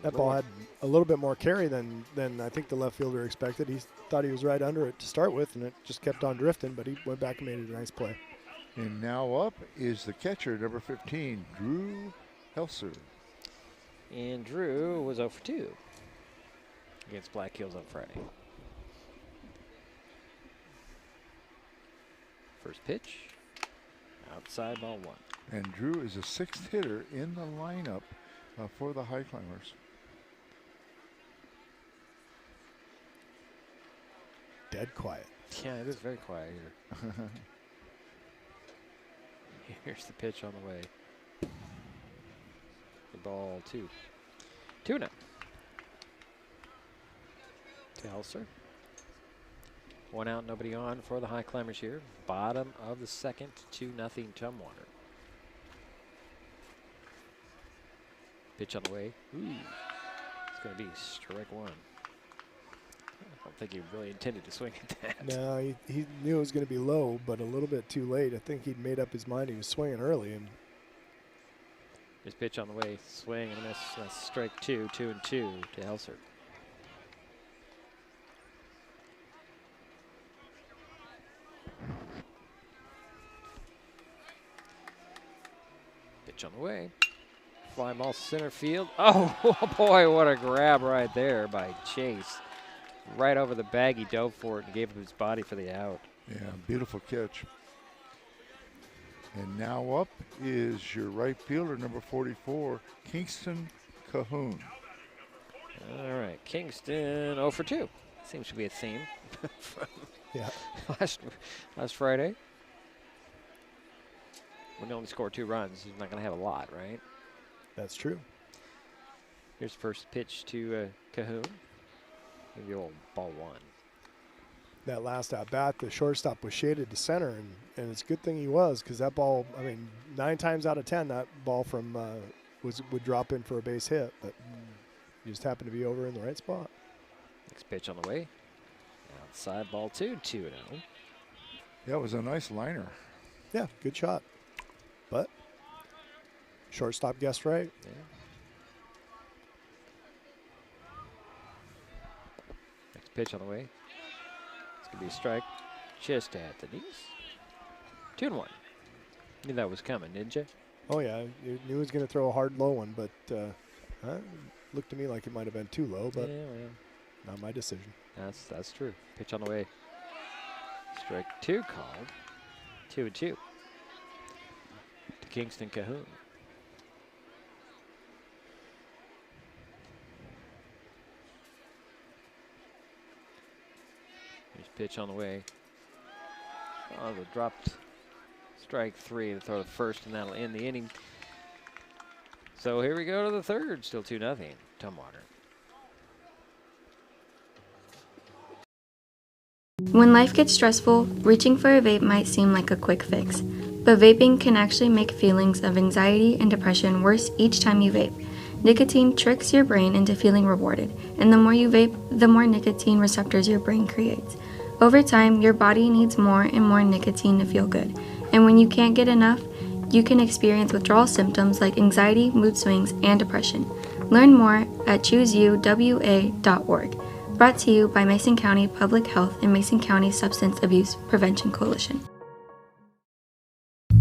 That ball had a little bit more carry than I think the left fielder expected. He thought he was right under it to start with, and it just kept on drifting, but he went back and made it a nice play. And now up is the catcher, number 15, Drew Helser. And Drew was 0 for 2 against Black Hills on Friday. First pitch, outside ball 1. And Drew is a 6th hitter in the lineup for the Highclimbers. Dead quiet. Yeah, it is very quiet here. Here's the pitch on the way. The ball 2. 2-0. To Helser. 1 out, nobody on for the Highclimbers here. Bottom of the second, 2-0 Tumwater. Pitch on the way. Ooh. It's going to be strike 1. think he really intended to swing at that. No, he knew it was going to be low, but a little bit too late. I think he'd made up his mind. He was swinging early. And his pitch on the way, swing and a miss. That's strike 2, 2-2 to Helser. Pitch on the way. Fly ball center field. Oh boy, what a grab right there by Chase. Right over the bag, he dove for it and gave up his body for the out. Yeah, beautiful catch. And now up is your right fielder, number 44, Kingston Cahoon. All right, Kingston 0 for 2. Seems to be a theme from last Friday. When they only score 2 runs, he's not going to have a lot, right? That's true. Here's the first pitch to Cahoon. Maybe old ball 1. That last at bat, the shortstop was shaded to center, and it's a good thing he was, because that ball, 9 times out of 10, that ball from would drop in for a base hit, but he just happened to be over in the right spot. Next pitch on the way. Outside ball 2, 2-0. Yeah, it was a nice liner. Yeah, good shot. But shortstop guessed right. Yeah. Next pitch on the way. It's going to be a strike just at the knees. 2-1. Knew that was coming, didn't you? Oh, yeah. You knew he was going to throw a hard low one, but looked to me like it might have been too low, but not my decision. That's true. Pitch on the way. Strike 2 called. 2-2. To Kingston Cahoon. Here's pitch on the way. Oh, the dropped strike 3 to throw the first, and that'll end the inning. So here we go to the third. Still 2-0. Tumwater. When life gets stressful, reaching for a vape might seem like a quick fix. But vaping can actually make feelings of anxiety and depression worse each time you vape. Nicotine tricks your brain into feeling rewarded, and the more you vape, the more nicotine receptors your brain creates. Over time, your body needs more and more nicotine to feel good, and when you can't get enough, you can experience withdrawal symptoms like anxiety, mood swings, and depression. Learn more at chooseyouwa.org. Brought to you by Mason County Public Health and Mason County Substance Abuse Prevention Coalition.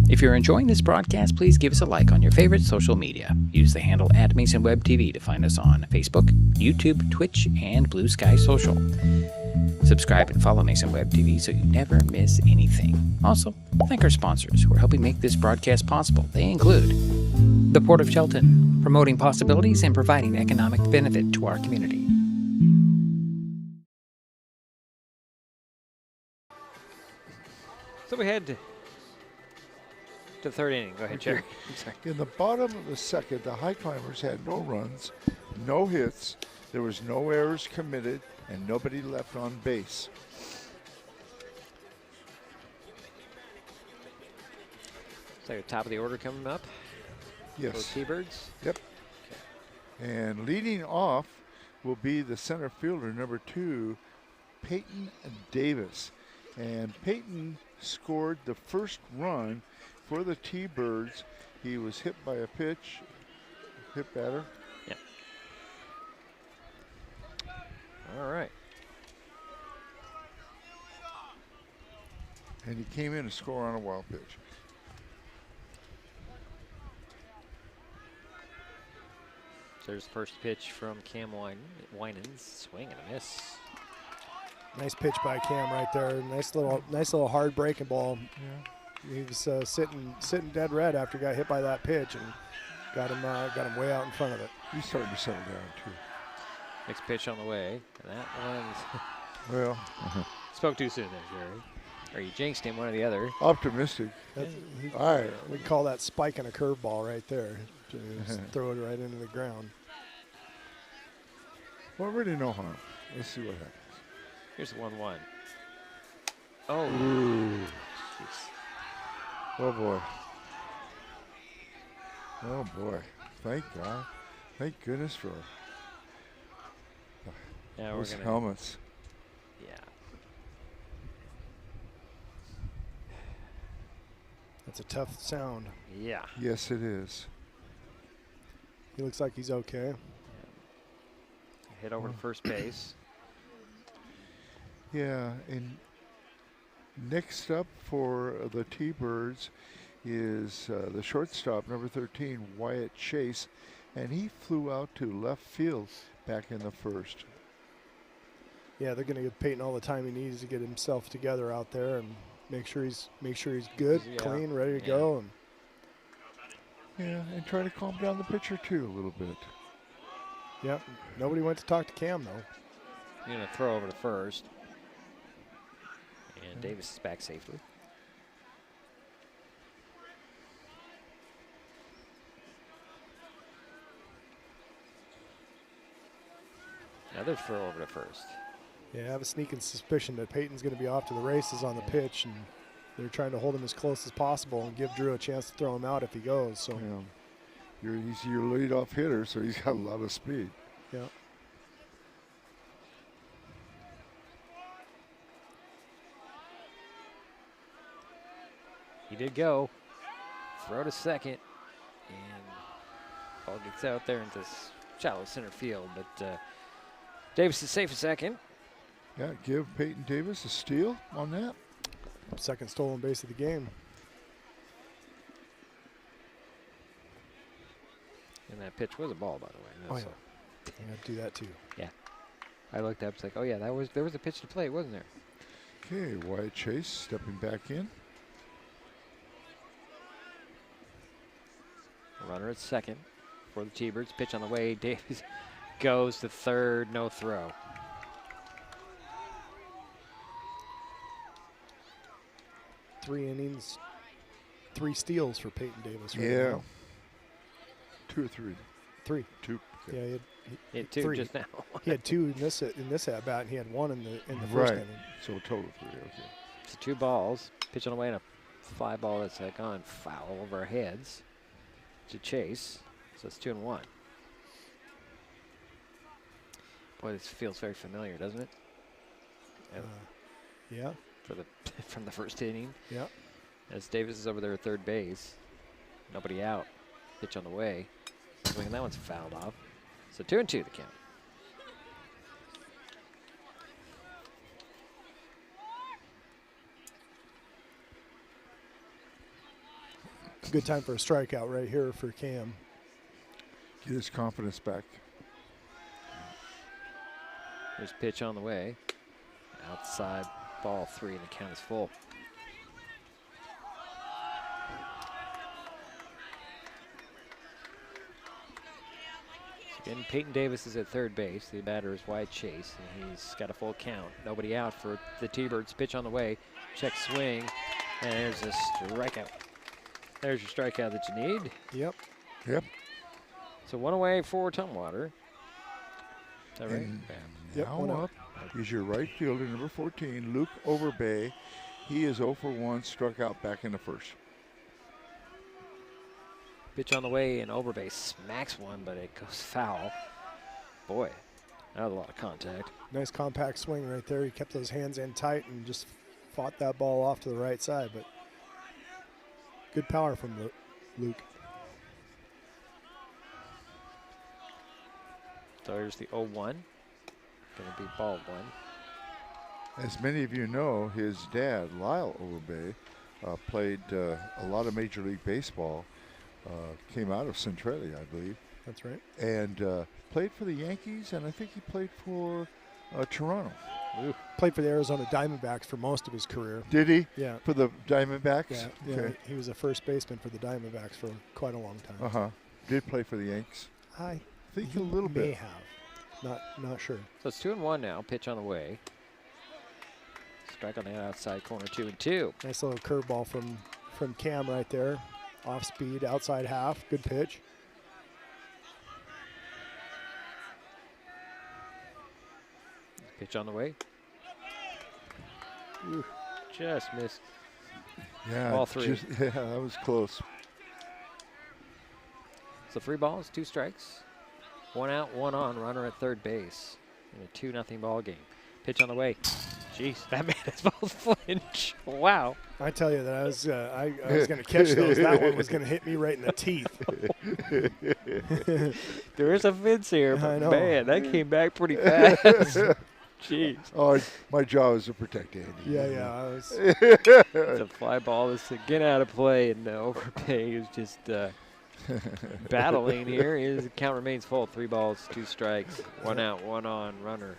If you're enjoying this broadcast, please give us a like on your favorite social media. Use the handle @MasonWebTV to find us on Facebook, YouTube, Twitch, and Blue Sky Social. Subscribe and follow Mason Web TV so you never miss anything. Also, thank our sponsors who are helping make this broadcast possible. They include the Port of Shelton, promoting possibilities and providing economic benefit to our community. So we head to the third inning. Go ahead, Jerry. In the bottom of the second, the Highclimbers had no runs, no hits, there was no errors committed, and nobody left on base. So top of the order coming up. Yes. For T-Birds. Yep. Okay. And leading off will be the center fielder, number 2, Peyton Davis. And Peyton scored the first run for the T-Birds. He was hit by a pitch. Hit batter. Yeah. All right. And he came in to score on a wild pitch. There's the first pitch from Cam Winans. Swing and a miss. Nice pitch by Cam right there. Nice little hard breaking ball. Yeah. He was sitting dead red after he got hit by that pitch, and got him way out in front of it. He's starting to settle down too. Next pitch on the way. And that one's well, spoke too soon there, Jerry. Or you jinxed him, one or the other. Optimistic. All right. We call that spiking a curveball right there. Just throw it right into the ground. Well, really no harm. Let's see what happens. Here's the 1-1. Oh. Ooh. Oh, boy. Oh, boy. Thank God. Thank goodness for those helmets. That's a tough sound. Yeah. Yes, it is. He looks like he's okay. Hit over to first base. Yeah, and next up for the T-Birds is the shortstop, number 13, Wyatt Chase, and he flew out to left field back in the first. Yeah, they're going to give Peyton all the time he needs to get himself together out there and make sure he's good, clean, ready to go. And try to calm down the pitcher too a little bit. Yep. Nobody went to talk to Cam though. You're going to throw over to first. And Davis is back safely. Another throw over to first. Yeah, I have a sneaking suspicion that Peyton's going to be off to the races on the pitch, and they're trying to hold him as close as possible and give Drew a chance to throw him out if he goes. So he's your leadoff hitter, so he's got a lot of speed. Yeah. He did go. Throw to second. And ball gets out there into shallow center field. But Davis is safe a second. Yeah, give Peyton Davis a steal on that. Second stolen base of the game. And that pitch was a ball, by the way. Oh, yeah. I'm going to do that too. Yeah. I looked up, it's like, oh, yeah, there was a pitch to play, wasn't there? Okay, Wyatt Chase stepping back in. Runner at second for the T-Birds. Pitch on the way. Davis goes to third. No throw. Three innings, 3 steals for Peyton Davis right now. 2 or 3? 3. 2. Okay. Yeah, he had 2 3. just now. He had 2 in this at bat, and he had 1 in the first Right. inning. So a total of 3. Okay. So 2 balls. Pitch on the way and a fly ball that's gone foul over our heads to Chase. So it's 2-1. Boy, this feels very familiar, doesn't it? Yeah. From the first inning. Yeah. As Davis is over there at third base. Nobody out. Pitch on the way. Swing, and that one's fouled off. So 2-2 the count. Good time for a strikeout right here for Cam. Get his confidence back. There's pitch on the way. Outside ball 3 and the count is full. So again, Peyton Davis is at third base. The batter is Wyatt Chase, and he's got a full count. Nobody out for the T-Birds. Pitch on the way. Check swing, and there's a strikeout. There's your strikeout that you need. Yep. So 1 away for Tumwater. Is that right? And Yep, now 1 up is your right fielder, number 14, Luke Overbay. He is 0 for 1, struck out back in the first. Pitch on the way, and Overbay smacks one, but it goes foul. Boy, that was a lot of contact. Nice compact swing right there. He kept those hands in tight and just fought that ball off to the right side, but good power from Luke. So there's the 0-1. Going to be ball 1. As many of you know, his dad, Lyle Overbay, played a lot of Major League Baseball. Came out of Centralia, I believe. That's right. And played for the Yankees, and I think he played for Toronto. Ooh. Played for the Arizona Diamondbacks for most of his career. Did he? Yeah. For the Diamondbacks? Yeah. Okay. He was a first baseman for the Diamondbacks for quite a long time. Uh-huh. Did play for the Yankees? I think a little may bit. have. Not sure. So it's 2-1 now. Pitch on the way. Strike on the outside corner, 2-2. Nice little curveball from Cam right there. Off speed, outside half. Good pitch. Pitch on the way. Ooh, just missed. Yeah. All 3. Yeah, that was close. So 3 balls, 2 strikes. 1 out, 1 on. Runner at third base in a 2-0 ball game. Pitch on the way. Jeez, that made us both flinch. Wow. I tell you that I was going to catch those. That one was going to hit me right in the teeth. There is a fence here, but I know. man, that came back pretty fast. Jeez. Oh, my job is to protect Andy. Yeah. I was. The fly ball is to get out of play, and Overpay is just battling here. His count remains full. 3 balls, 2 strikes, 1 out, 1 on, runner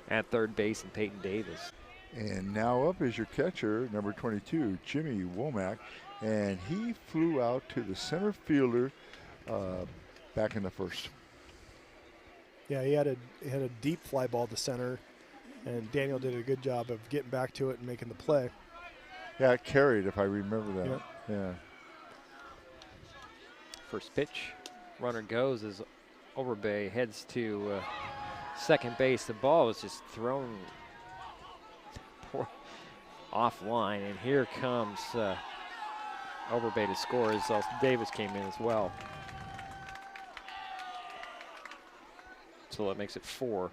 at third base, and Peyton Davis. And now up is your catcher, number 22, Jimmy Womack, and he flew out to the center fielder back in the first. Yeah, he had a deep fly ball to center, and Daniel did a good job of getting back to it and making the play. Yeah, it carried, if I remember that. Yep. Yeah. First pitch, runner goes as Overbay heads to second base. The ball was just thrown offline, and here comes Overbay to score as Davis came in as well. So that makes it 4-0.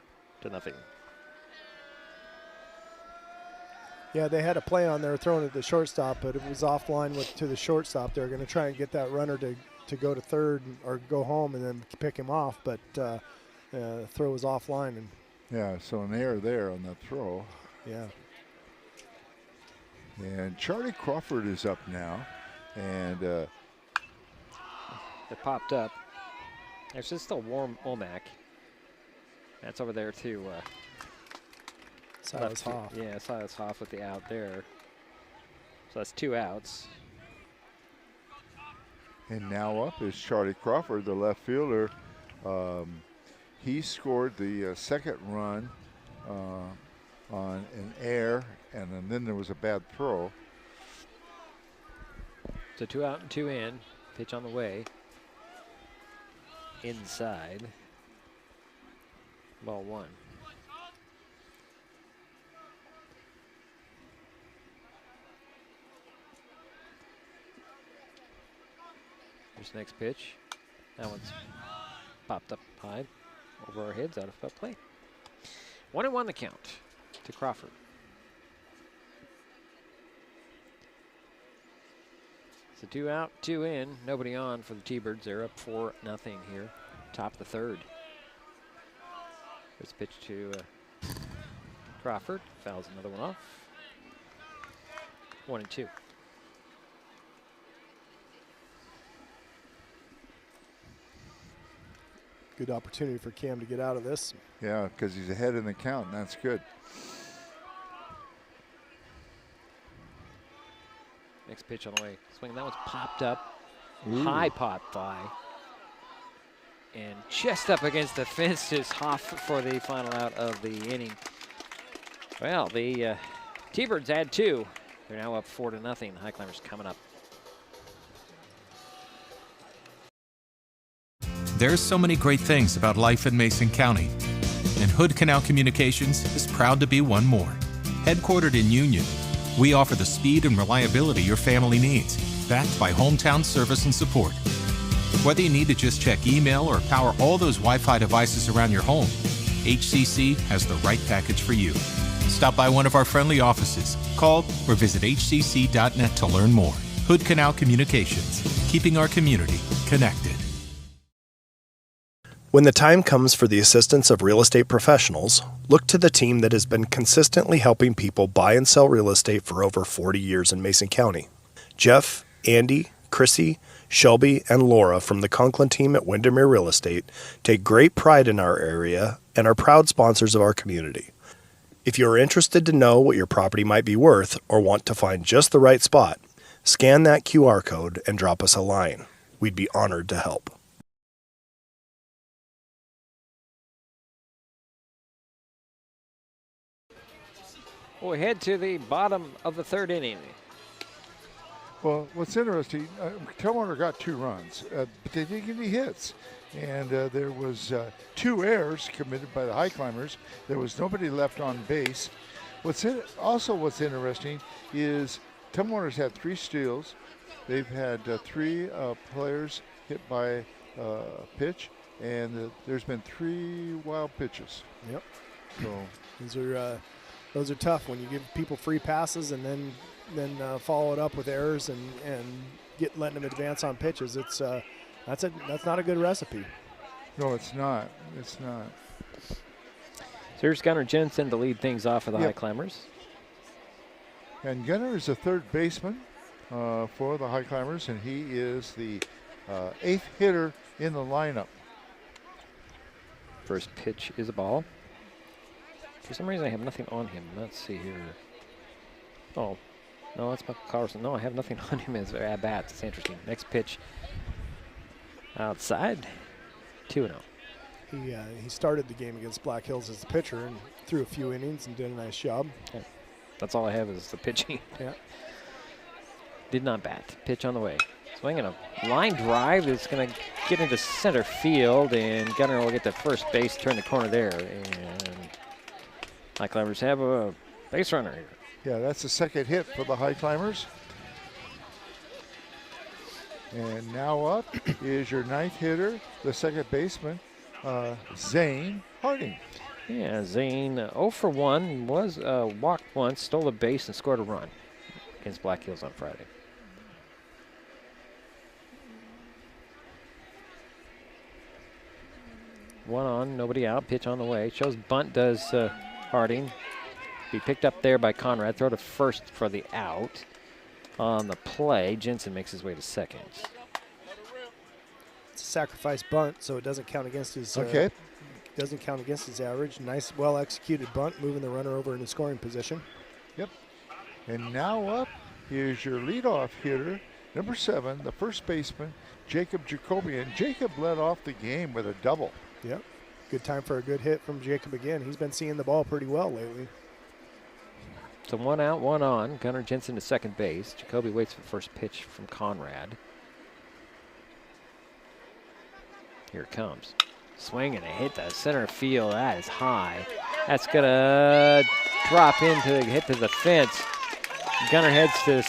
Yeah, they had a play on there throwing at the shortstop, but it was offline to the shortstop. They're going to try and get that runner to go to third or go home and then pick him off, but the throw was offline. And yeah, so an error there on that throw. Yeah. And Charlie Crawford is up now, and it popped up. There's just still warm Womack. That's over there too. Silas Hoff. Yeah, Silas Hoff with the out there. So that's 2 outs. And now up is Charlie Crawford, the left fielder. He scored the second run on an error, and then there was a bad throw. So 2 out and 2 in. Pitch on the way. Inside. Ball 1. Here's the next pitch. That one's popped up high over our heads out of play. 1-1 the count to Crawford. So 2 out, 2 in. Nobody on for the T-Birds. They're up 4-0 here. Top of the third. Here's a pitch to Crawford. Fouls another one off. 1-2. Good opportunity for Cam to get out of this. Yeah, because he's ahead in the count, and that's good. Next pitch on the way. Swing. That one's popped up. Ooh. High pop fly. And just up against the fence is Hoff for the final out of the inning. Well, the T-Birds add 2. They're now up 4-0. Highclimbers coming up. There's so many great things about life in Mason County, and Hood Canal Communications is proud to be one more. Headquartered in Union, we offer the speed and reliability your family needs, backed by hometown service and support. Whether you need to just check email or power all those Wi-Fi devices around your home, HCC has the right package for you. Stop by one of our friendly offices, call, or visit hcc.net to learn more. Hood Canal Communications, keeping our community connected. When the time comes for the assistance of real estate professionals, look to the team that has been consistently helping people buy and sell real estate for over 40 years in Mason County. Jeff, Andy, Chrissy, Shelby, and Laura from the Conklin team at Windermere Real Estate take great pride in our area and are proud sponsors of our community. If you are interested to know what your property might be worth or want to find just the right spot, scan that QR code and drop us a line. We'd be honored to help. We'll head to the bottom of the third inning. Well, what's interesting, Tumwater got 2 runs, but they didn't get any hits. And there was 2 errors committed by the Highclimbers. There was nobody left on base. What's interesting is Tumwater's had 3 steals. They've had 3 players hit by pitch, and there's been 3 wild pitches. Yep. So these are those are tough when you give people free passes and then follow it up with errors and letting them advance on pitches. It's that's not a good recipe. No, it's not. It's not. So here's Gunnar Jensen to lead things off for the Highclimbers. And Gunnar is the third baseman for the Highclimbers, and he is the 8th hitter in the lineup. First pitch is a ball. For some reason, I have nothing on him. Let's see here. Oh, no, that's Michael Carlson. No, I have nothing on him as at bats. It's interesting. Next pitch outside, 2-0. He started the game against Black Hills as the pitcher and threw a few innings and did a nice job. Yeah. That's all I have is the pitching. Yeah. Did not bat. Pitch on the way. Swinging a line drive that's going to get into center field, and Gunnar will get to first base, turn the corner there, and Highclimbers have a base runner here. Yeah, that's the second hit for the Highclimbers. And now up is your 9th hitter, the second baseman, Zane Harding. Yeah, Zane 0 for 1, was walked once, stole a base, and scored a run against Black Hills on Friday. One on, nobody out, pitch on the way. Shows bunt, does Harding. Be picked up there by Conrad. Throw to first for the out. On the play, Jensen makes his way to second. It's a sacrifice bunt, so it doesn't count against his. Doesn't count against his average. Nice, well-executed bunt, moving the runner over into scoring position. Yep. And now up is your leadoff hitter, number 7, the first baseman, Jacob Jacoby. And Jacob led off the game with a double. Yep. Good time for a good hit from Jacob again. He's been seeing the ball pretty well lately. So 1 out, 1 on. Gunnar Jensen to second base. Jacoby waits for first pitch from Conrad. Here it comes. Swing and a hit to center field. That is high. That's going to drop hit to the fence. Gunnar heads to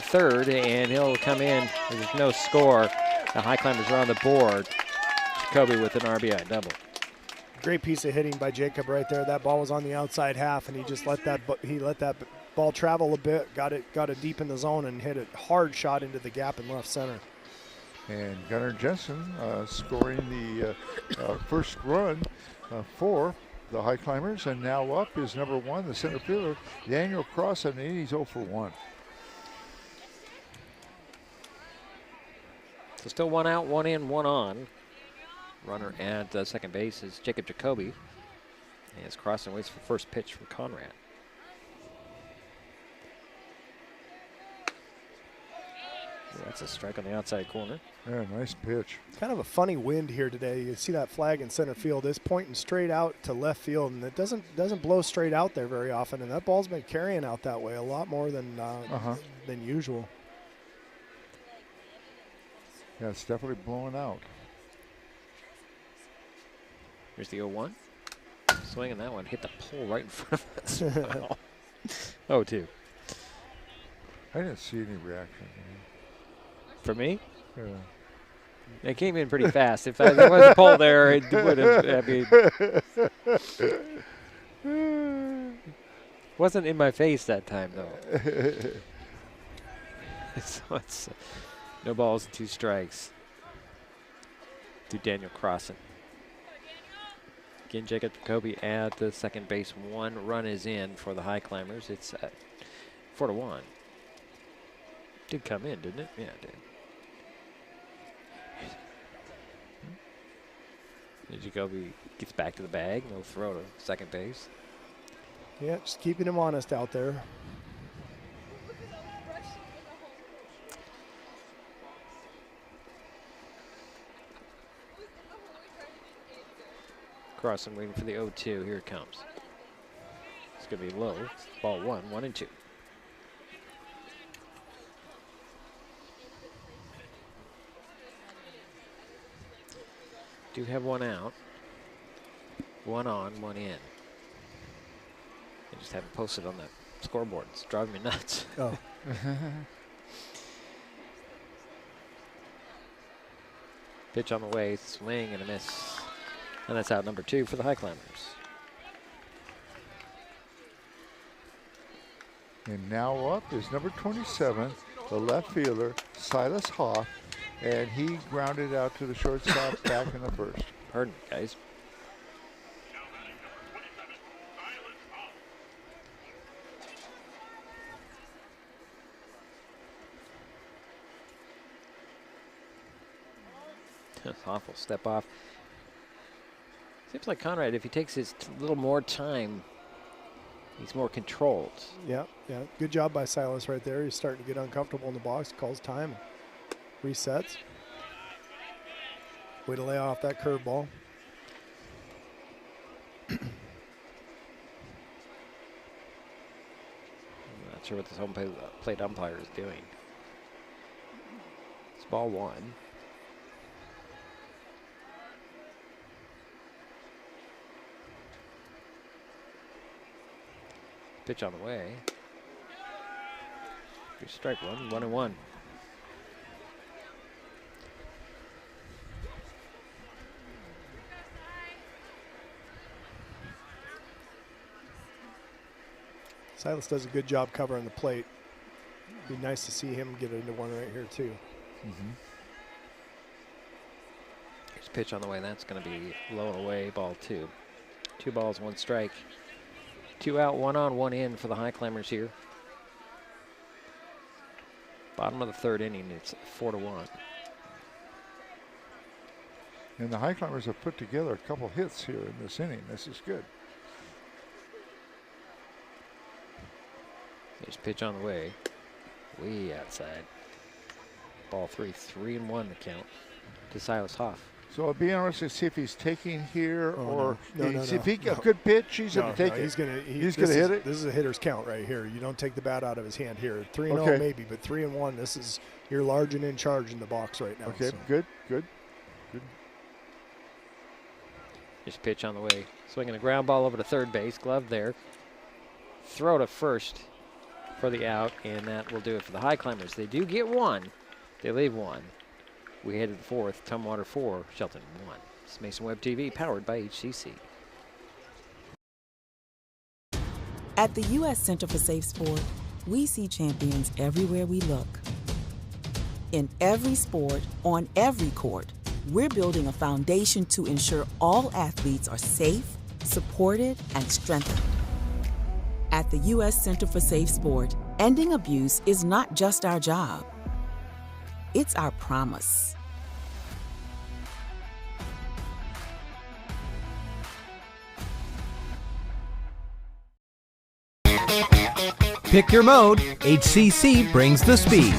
third, and he'll come in. There's no score. The Highclimbers are on the board. Jacoby with an RBI double. Great piece of hitting by Jacob right there. That ball was on the outside half, and he just let that ball travel a bit, got it deep in the zone, and hit a hard shot into the gap in left center. And Gunnar Jensen scoring the first run for the Highclimbers. And now up is number 1, the center fielder, Daniel Cross, and he's 0 for 1. So still 1 out, 1 in, 1 on. Runner at second base is Jacob Jacoby. As Crossan waits for first pitch from Conrad. That's a strike on the outside corner. Yeah, nice pitch. Kind of a funny wind here today. You see that flag in center field. It's pointing straight out to left field, and it doesn't blow straight out there very often. And that ball's been carrying out that way a lot more than usual. Yeah, it's definitely blowing out. Here's the 0-1. Swinging that one, hit the pole right in front of us. Wow. 0-2. I didn't see any reaction. For me? Yeah. It came in pretty fast. If there was a pole there, it would have. Wasn't in my face that time, though. So it's no balls, 2 strikes to Daniel Crossan. Again, Jacob Jacoby at the second base. 1 run is in for the Highclimbers. It's 4-1. Did come in, didn't it? Yeah, it did. Jacoby gets back to the bag. No throw to second base. Yeah, just keeping him honest out there. Crossan waiting for the 0-2. Here it comes. It's going to be low. Ball 1, 1-2. Do have 1 out. 1 on, 1 in. I just haven't posted on the scoreboard. It's driving me nuts. Oh. Pitch on the way, swing and a miss. And that's out number 2 for the Highclimbers. And now up is number 27, the left fielder, Silas Hoff, and he grounded out to the shortstop back in the first. Pardon me, guys. That's awful. Step off. Seems like Conrad, if he takes his little more time, he's more controlled. Yeah. Good job by Silas right there. He's starting to get uncomfortable in the box. Calls time. Resets. Way to lay off that curveball. I'm not sure what this home plate umpire is doing. It's ball 1. Pitch on the way. Strike 1, 1-1. Silas does a good job covering the plate. Be nice to see him get into one right here too. Here's a pitch on the way. That's going to be low and away, ball 2. 2 balls, 1 strike. 2 out, 1 on, 1 in for the Highclimbers here. Bottom of the 3rd inning, it's 4-1. And the Highclimbers have put together a couple hits here in this inning. This is good. There's a pitch on the way. Way outside. Ball 3, 3-1 the count to Silas Hoff. So it'll be interesting to see if he's taking here or no. if he a good pitch, he's going to take it. He's going to hit it. This is a hitter's count right here. You don't take the bat out of his hand here. 3-0 Okay. maybe, but 3-1. This is you're large and in charge in the box right now. Okay, so. good. Just pitch on the way. Swinging a ground ball over to third base. Glove there. Throw to first for the out, and that will do it for the Highclimbers. They do get 1. They leave 1. We head to the 4th. Tumwater 4, Shelton 1. It's Mason Web TV, powered by HCC. At the U.S. Center for Safe Sport, we see champions everywhere we look. In every sport, on every court, we're building a foundation to ensure all athletes are safe, supported, and strengthened. At the U.S. Center for Safe Sport, ending abuse is not just our job. It's our promise. Pick your mode, HCC brings the speed.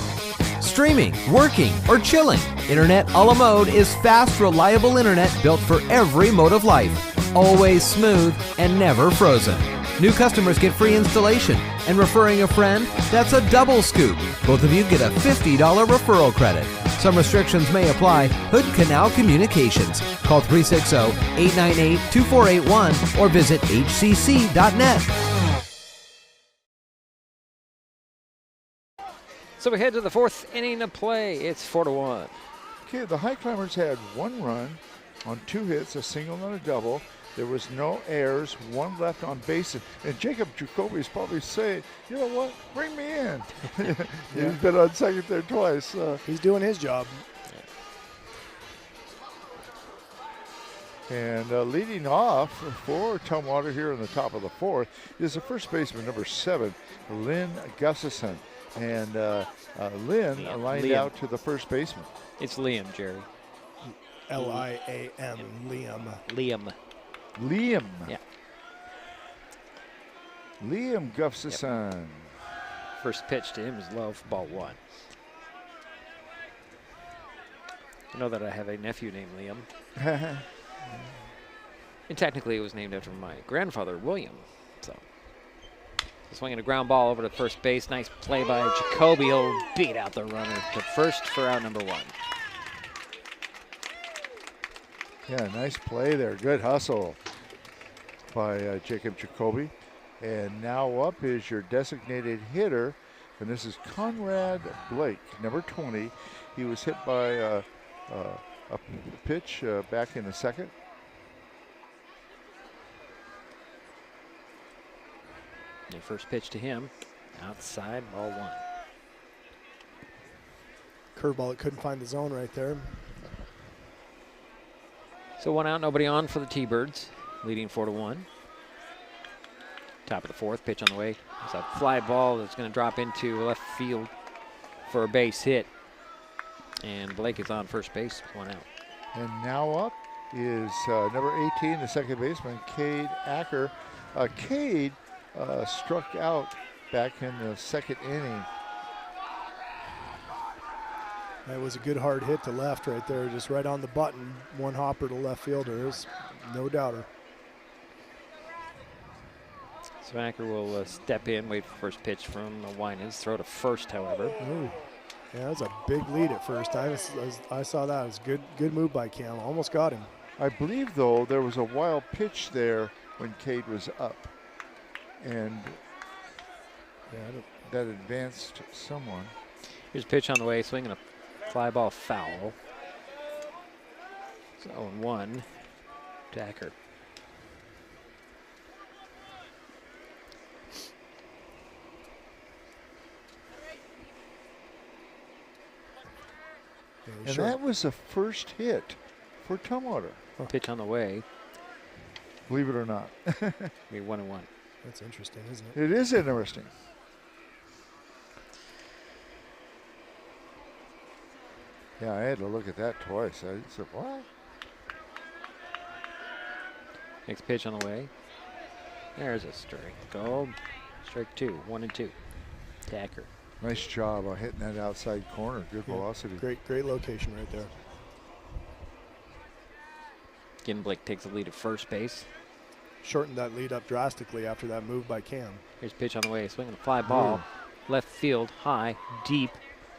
Streaming, working, or chilling, Internet a la mode is fast, reliable internet built for every mode of life. Always smooth and never frozen. New customers get free installation, and referring a friend, that's a double scoop. Both of you get a $50 referral credit. Some restrictions may apply. Hood Canal Communications. Call 360-898-2481 or visit hcc.net. So we head to the 4th inning of play. It's 4-1. Okay, the Highclimbers had 1 run on 2 hits, a single and a double. There was no errors, 1 left on base. And Jacob Jacoby is probably saying, you know what, bring me in. He's been on second there twice. He's doing his job. And leading off for Tumwater here in the top of the 4th is the first baseman, number 7, Lynn Gustafson. And Lynn lined out to the first baseman. It's Liam, Jerry. L-I-A-M, Liam. Liam. Yeah. Liam Gustafson. Yep. First pitch to him is low for ball 1. You know that I have a nephew named Liam. And technically it was named after my grandfather, William. So swinging a ground ball over to first base. Nice play by Jacoby. He'll beat out the runner to first for out number 1. Yeah, nice play there. Good hustle by Jacob Jacoby. And now up is your designated hitter, and this is Conrad Blake, number 20. He was hit by a pitch back in the 2nd. The first pitch to him, Outside, ball 1. Curveball that couldn't find the zone right there. So 1 out, nobody on for the T-Birds, leading 4-1. Top of the 4th, pitch on the way. It's a fly ball that's going to drop into left field for a base hit. And Blake is on first base, 1 out. And now up is number 18, the second baseman, Cade Acker. Cade struck out back in the 2nd inning. That was a good hard hit to left right there, just right on the button. 1 hopper to left fielder. There's no doubter. So Acker will step in, wait for first pitch from Winans. Throw to first, however. Ooh. Yeah, that was a big lead at first. I saw that. It was a good move by Cam. Almost got him. I believe, though, there was a wild pitch there when Cade was up. And that advanced someone. Here's a pitch on the way, swinging a fly ball foul. It's 0-1 to Acker. And that was the first hit for Tumwater. Pitch on the way. Believe it or not. Be 1-1. That's interesting, isn't it? It is interesting. Yeah, I had to look at that twice. I said, what? Next pitch on the way. There's a strike. Go. Strike 2. 1-2. To Acker. Nice job on hitting that outside corner. Good velocity. Great location right there. Again, Blake takes the lead at first base. Shortened that lead up drastically after that move by Cam. Here's a pitch on the way. Swinging a fly ball. Left field, high, deep.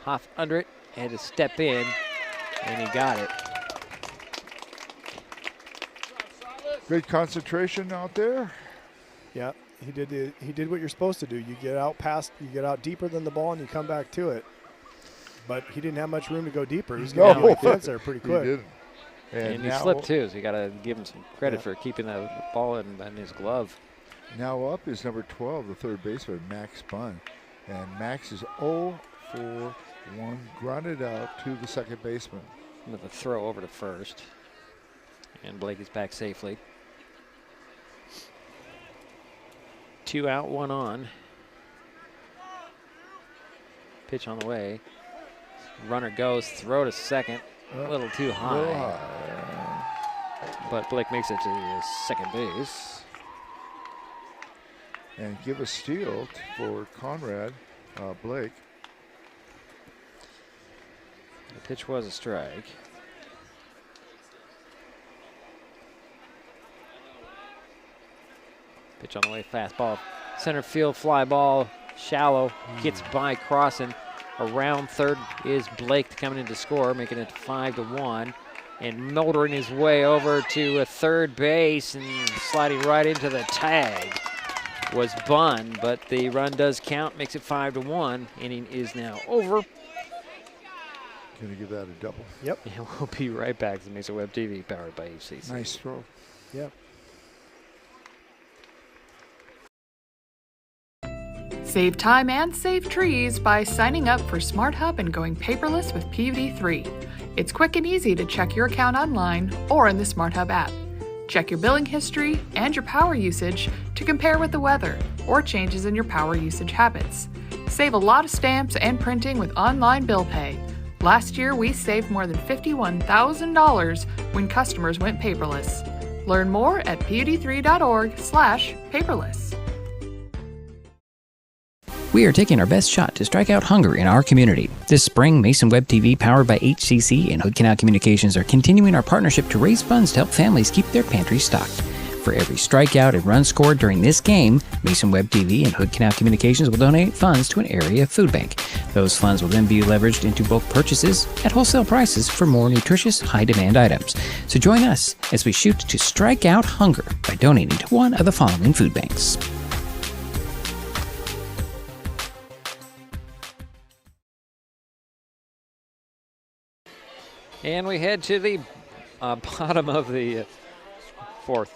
Hoff under it. Had to step in, and he got it. Good concentration out there. Yeah, he did what you're supposed to do. You get out deeper than the ball, and you come back to it. But he didn't have much room to go deeper. He's going to the fence there pretty quick. He didn't. And he slipped too, so you got to give him some credit for keeping the ball in his glove. Now up is number 12, the third baseman, Max Bunn. And Max is 0 for 1, grounded out to the second baseman. With a throw over to first. And Blake is back safely. 2 out, 1 on. Pitch on the way. Runner goes, throw to second. A little too high. But Blake makes it to second base. And give a steal for Conrad Blake. The pitch was a strike. Pitch on the way, fastball. Center field fly ball, shallow, gets by crossing. Around third is Blake coming in to score, making it 5-1. And motoring his way over to a third base and sliding right into the tag was Bunn, but the run does count, makes it 5-1. Inning is now over. Going to give that a double. Yep. And we'll be right back to Mesa Web TV, powered by HCC. Nice throw. Yep. Save time and save trees by signing up for Smart Hub and going paperless with PVD3. It's quick and easy to check your account online or in the Smart Hub app. Check your billing history and your power usage to compare with the weather or changes in your power usage habits. Save a lot of stamps and printing with online bill pay. Last year, we saved more than $51,000 when customers went paperless. Learn more at pud3.org/paperless. We are taking our best shot to strike out hunger in our community. This spring, Mason Web TV, powered by HCC and Hood Canal Communications, are continuing our partnership to raise funds to help families keep their pantries stocked. For every strikeout and run scored during this game, Mason Web TV and Hood Canal Communications will donate funds to an area food bank. Those funds will then be leveraged into bulk purchases at wholesale prices for more nutritious, high-demand items. So join us as we shoot to strike out hunger by donating to one of the following food banks. And we head to the bottom of the fourth.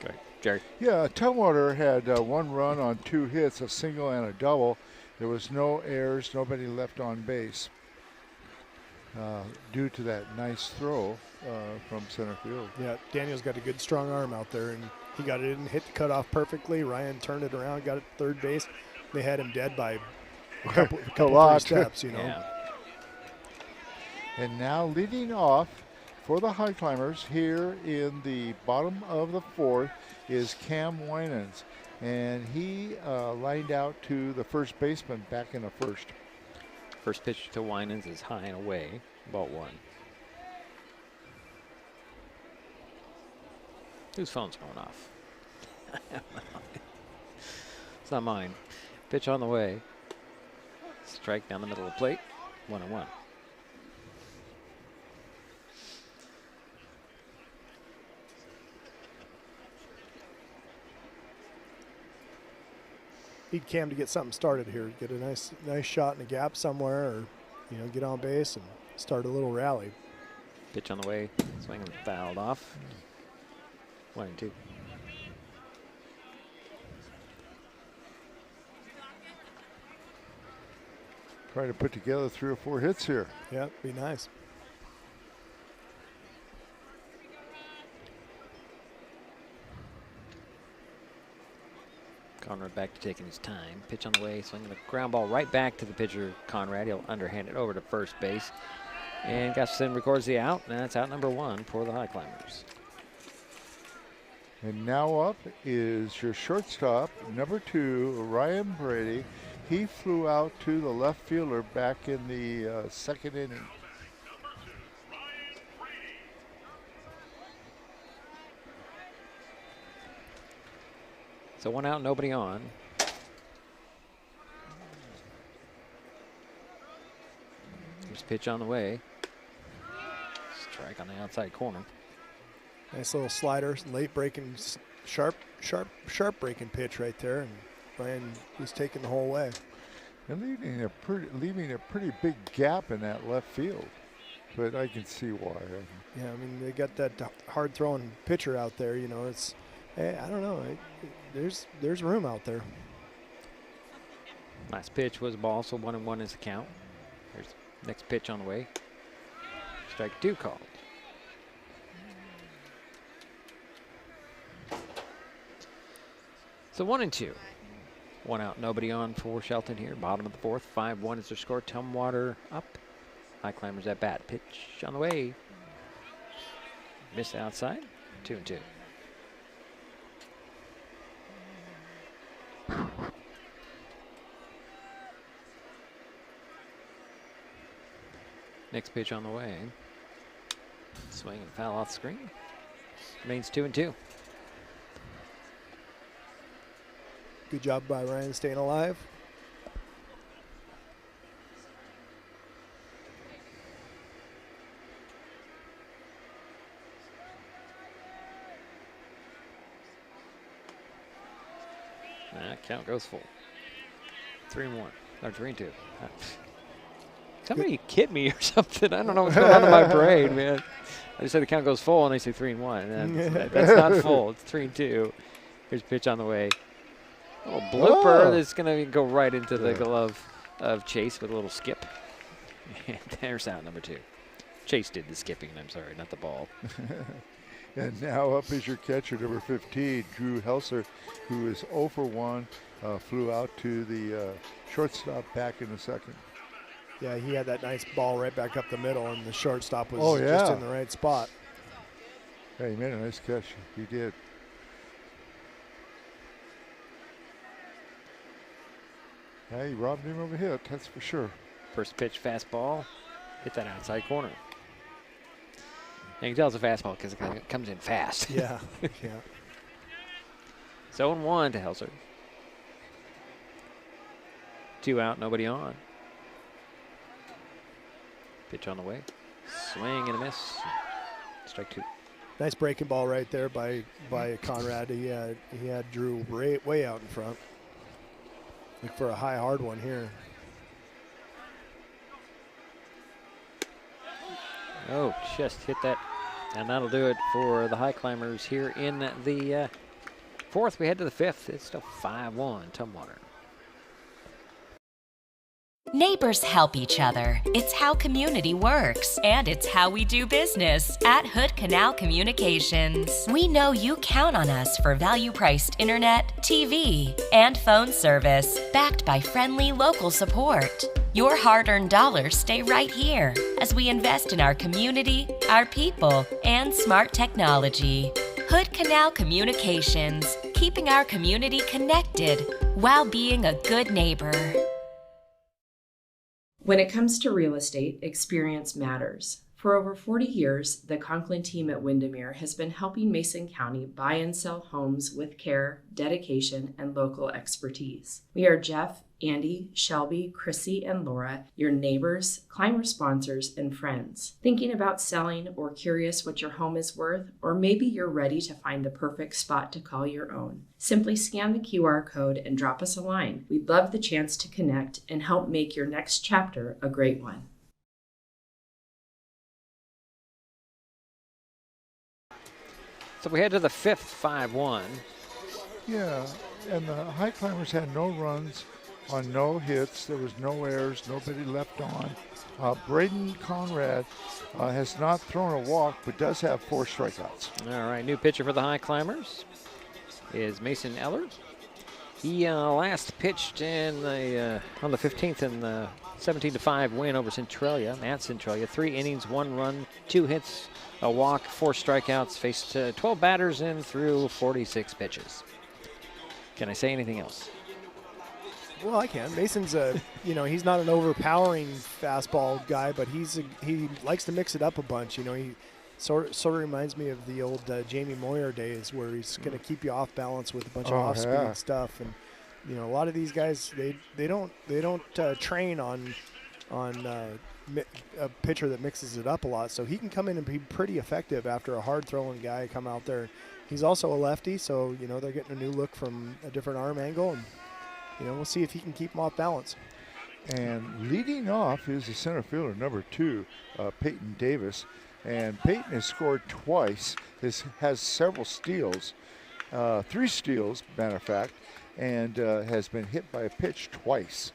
Okay. Jerry. Yeah, Tumwater had 1 run on 2 hits, a single and a double. There was no errors, nobody left on base due to that nice throw from center field. Yeah, Daniel's got a good strong arm out there, and he got it in, hit the cutoff perfectly. Ryan turned it around, got it to third base. They had him dead by a couple three steps, you know. Yeah. And now leading off for the Highclimbers here in the bottom of the 4th is Cam Winans. And he lined out to the first baseman back in the 1st. First pitch to Winans is high and away, ball 1. Whose phone's going off? It's not mine. Pitch on the way. Strike down the middle of the plate. 1-1. Need Cam to get something started here. Get a nice shot in the gap somewhere, or get on base and start a little rally. Pitch on the way. Swing and fouled off. 1-2. Trying to put together 3 or 4 hits here. Yeah, be nice. Conrad back to taking his time. Pitch on the way, swinging the ground ball right back to the pitcher, Conrad. He'll underhand it over to first base. And Gustafson records the out, and that's out number 1 for the Highclimbers. And now up is your shortstop, number 2, Ryan Brady. He flew out to the left fielder back in the 2nd inning. So 1 out, nobody on. Here's pitch on the way. Strike on the outside corner. Nice little slider, late breaking, sharp breaking pitch right there, and Ryan was taking the whole way. And leaving a pretty big gap in that left field, but I can see why. Yeah, I mean, they got that hard throwing pitcher out there. It's, I don't know. There's room out there. Nice pitch was a ball, so 1-1 is the count. Here's next pitch on the way. Strike 2 called. So 1-2. 1 out, nobody on for Shelton here. Bottom of the 4th, 5-1 is their score. Tumwater up. Highclimbers at bat. Pitch on the way. Miss outside. 2-2. Next pitch on the way. Swing and foul off the screen. Remains 2-2. Good job by Ryan staying alive. That count goes full. 3-1. Or 3-2. Somebody kid me or something. I don't know what's going on in my brain, man. I just said the count goes full, and they say 3-1. That's not full. It's 3-2. Here's a pitch on the way. A little blooper that's going to go right into the glove of Chase with a little skip. And there's out number 2. Chase did the skipping, I'm sorry, not the ball. And now up is your catcher, number 15, Drew Helser, who is 0 for 1, flew out to the shortstop back in the 2nd. Yeah, he had that nice ball right back up the middle, and the shortstop was just in the right spot. Yeah, he made a nice catch. He did. Yeah, he robbed him of a hit, that's for sure. First pitch fastball, hit that outside corner. And you can tell it's a fastball because it comes in fast. Yeah, yeah. So 1 to Helser. 2 out, nobody on. Pitch on the way. Swing and a miss. Strike 2. Nice breaking ball right there by Conrad. He had Drew way out in front. Look for a high, hard one here. Oh, just hit that. And that'll do it for the Highclimbers here in the 4th, we head to the 5th. It's still 5-1 Tumwater. Neighbors help each other. It's how community works, and it's how we do business at Hood Canal Communications. We know you count on us for value-priced internet, TV, and phone service, backed by friendly local support. Your hard-earned dollars stay right here as we invest in our community, our people, and smart technology. Hood Canal Communications, keeping our community connected while being a good neighbor. When it comes to real estate, experience matters. For over 40 years, the Conklin team at Windermere has been helping Mason County buy and sell homes with care, dedication, and local expertise. We are Jeff, Andy, Shelby, Chrissy, and Laura, your neighbors, climber sponsors, and friends. Thinking about selling or curious what your home is worth, or maybe you're ready to find the perfect spot to call your own. Simply scan the QR code and drop us a line. We'd love the chance to connect and help make your next chapter a great one. So we head to the 5th, 5-1. Yeah, and the Highclimbers had no runs on no hits. There was no errors, nobody left on. Braden Conrad has not thrown a walk, but does have 4 strikeouts. All right, new pitcher for the Highclimbers is Mason Eller. He last pitched in the on the 15th in the 17-5 win over Centralia, at Centralia. 3 innings, 1 run, 2 hits, a walk, 4 strikeouts, faced 12 batters and threw 46 pitches. Can I say anything else? Well, I can. Mason's he's not an overpowering fastball guy, but he likes to mix it up a bunch. He sort of reminds me of the old Jamie Moyer days, where he's going to keep you off balance with a bunch of off-speed stuff. And a lot of these guys they don't train on a pitcher that mixes it up a lot, so he can come in and be pretty effective after a hard-throwing guy come out there. He's also a lefty, so they're getting a new look from a different arm angle, and we'll see if he can keep him off balance. And leading off is the center fielder, number 2, Peyton Davis. And Peyton has scored twice. Has several steals, 3 steals, matter of fact, and has been hit by a pitch twice.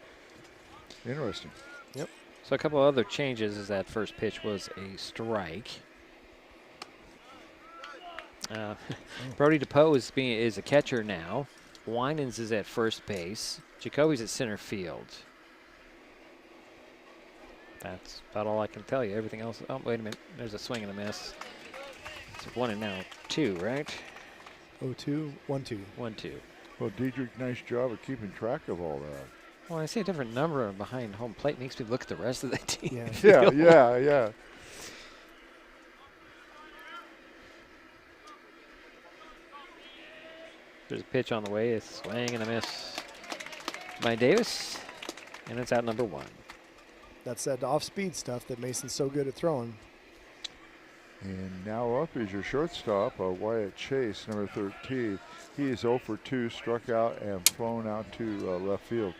Interesting. Yep. So a couple other changes is that first pitch was a strike. Brody DePoe is a catcher now. Winans is at first base. Jacoby's at center field. That's about all I can tell you. Everything else. Oh, wait a minute. There's a swing and a miss. It's 1-2, right? 0-2, 1-2. 1-2. Well, Diedrich, nice job of keeping track of all that. Well, I see a different number behind home plate. Makes me look at the rest of the team. Yeah. There's a pitch on the way. A swing and a miss by Davis, and it's out number 1. That's that off-speed stuff that Mason's so good at throwing. And now up is your shortstop, Wyatt Chase, number 13. He is 0 for 2, struck out and flown out to left field.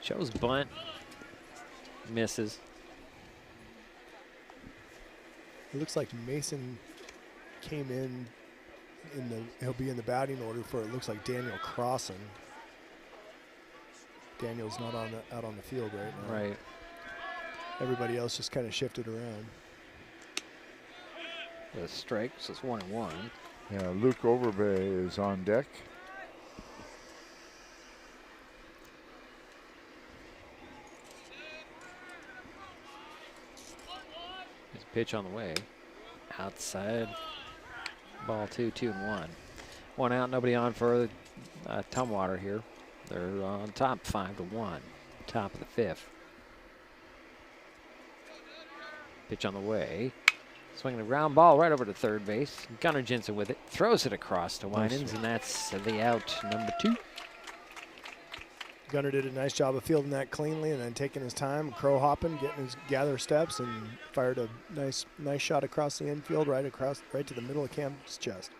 Shows bunt, misses. It looks like Mason came in he'll be in the batting order for, it looks like, Daniel Crossan. Daniel's not out on the field right now. Right. Everybody else just kind of shifted around. The strike, so it's 1-1. Yeah, Luke Overbay is on deck. There's a pitch on the way. Outside. Ball 2-1. 1 out, nobody on for Tumwater here. They're on top 5-1. Top of the 5th. Pitch on the way. Swinging a ground ball right over to third base. Gunnar Jensen with it. Throws it across to Winans, and that's the out number 2. Gunnar did a nice job of fielding that cleanly and then taking his time, crow hopping, getting his gather steps, and fired a nice shot across the infield, right to the middle of Cam's chest.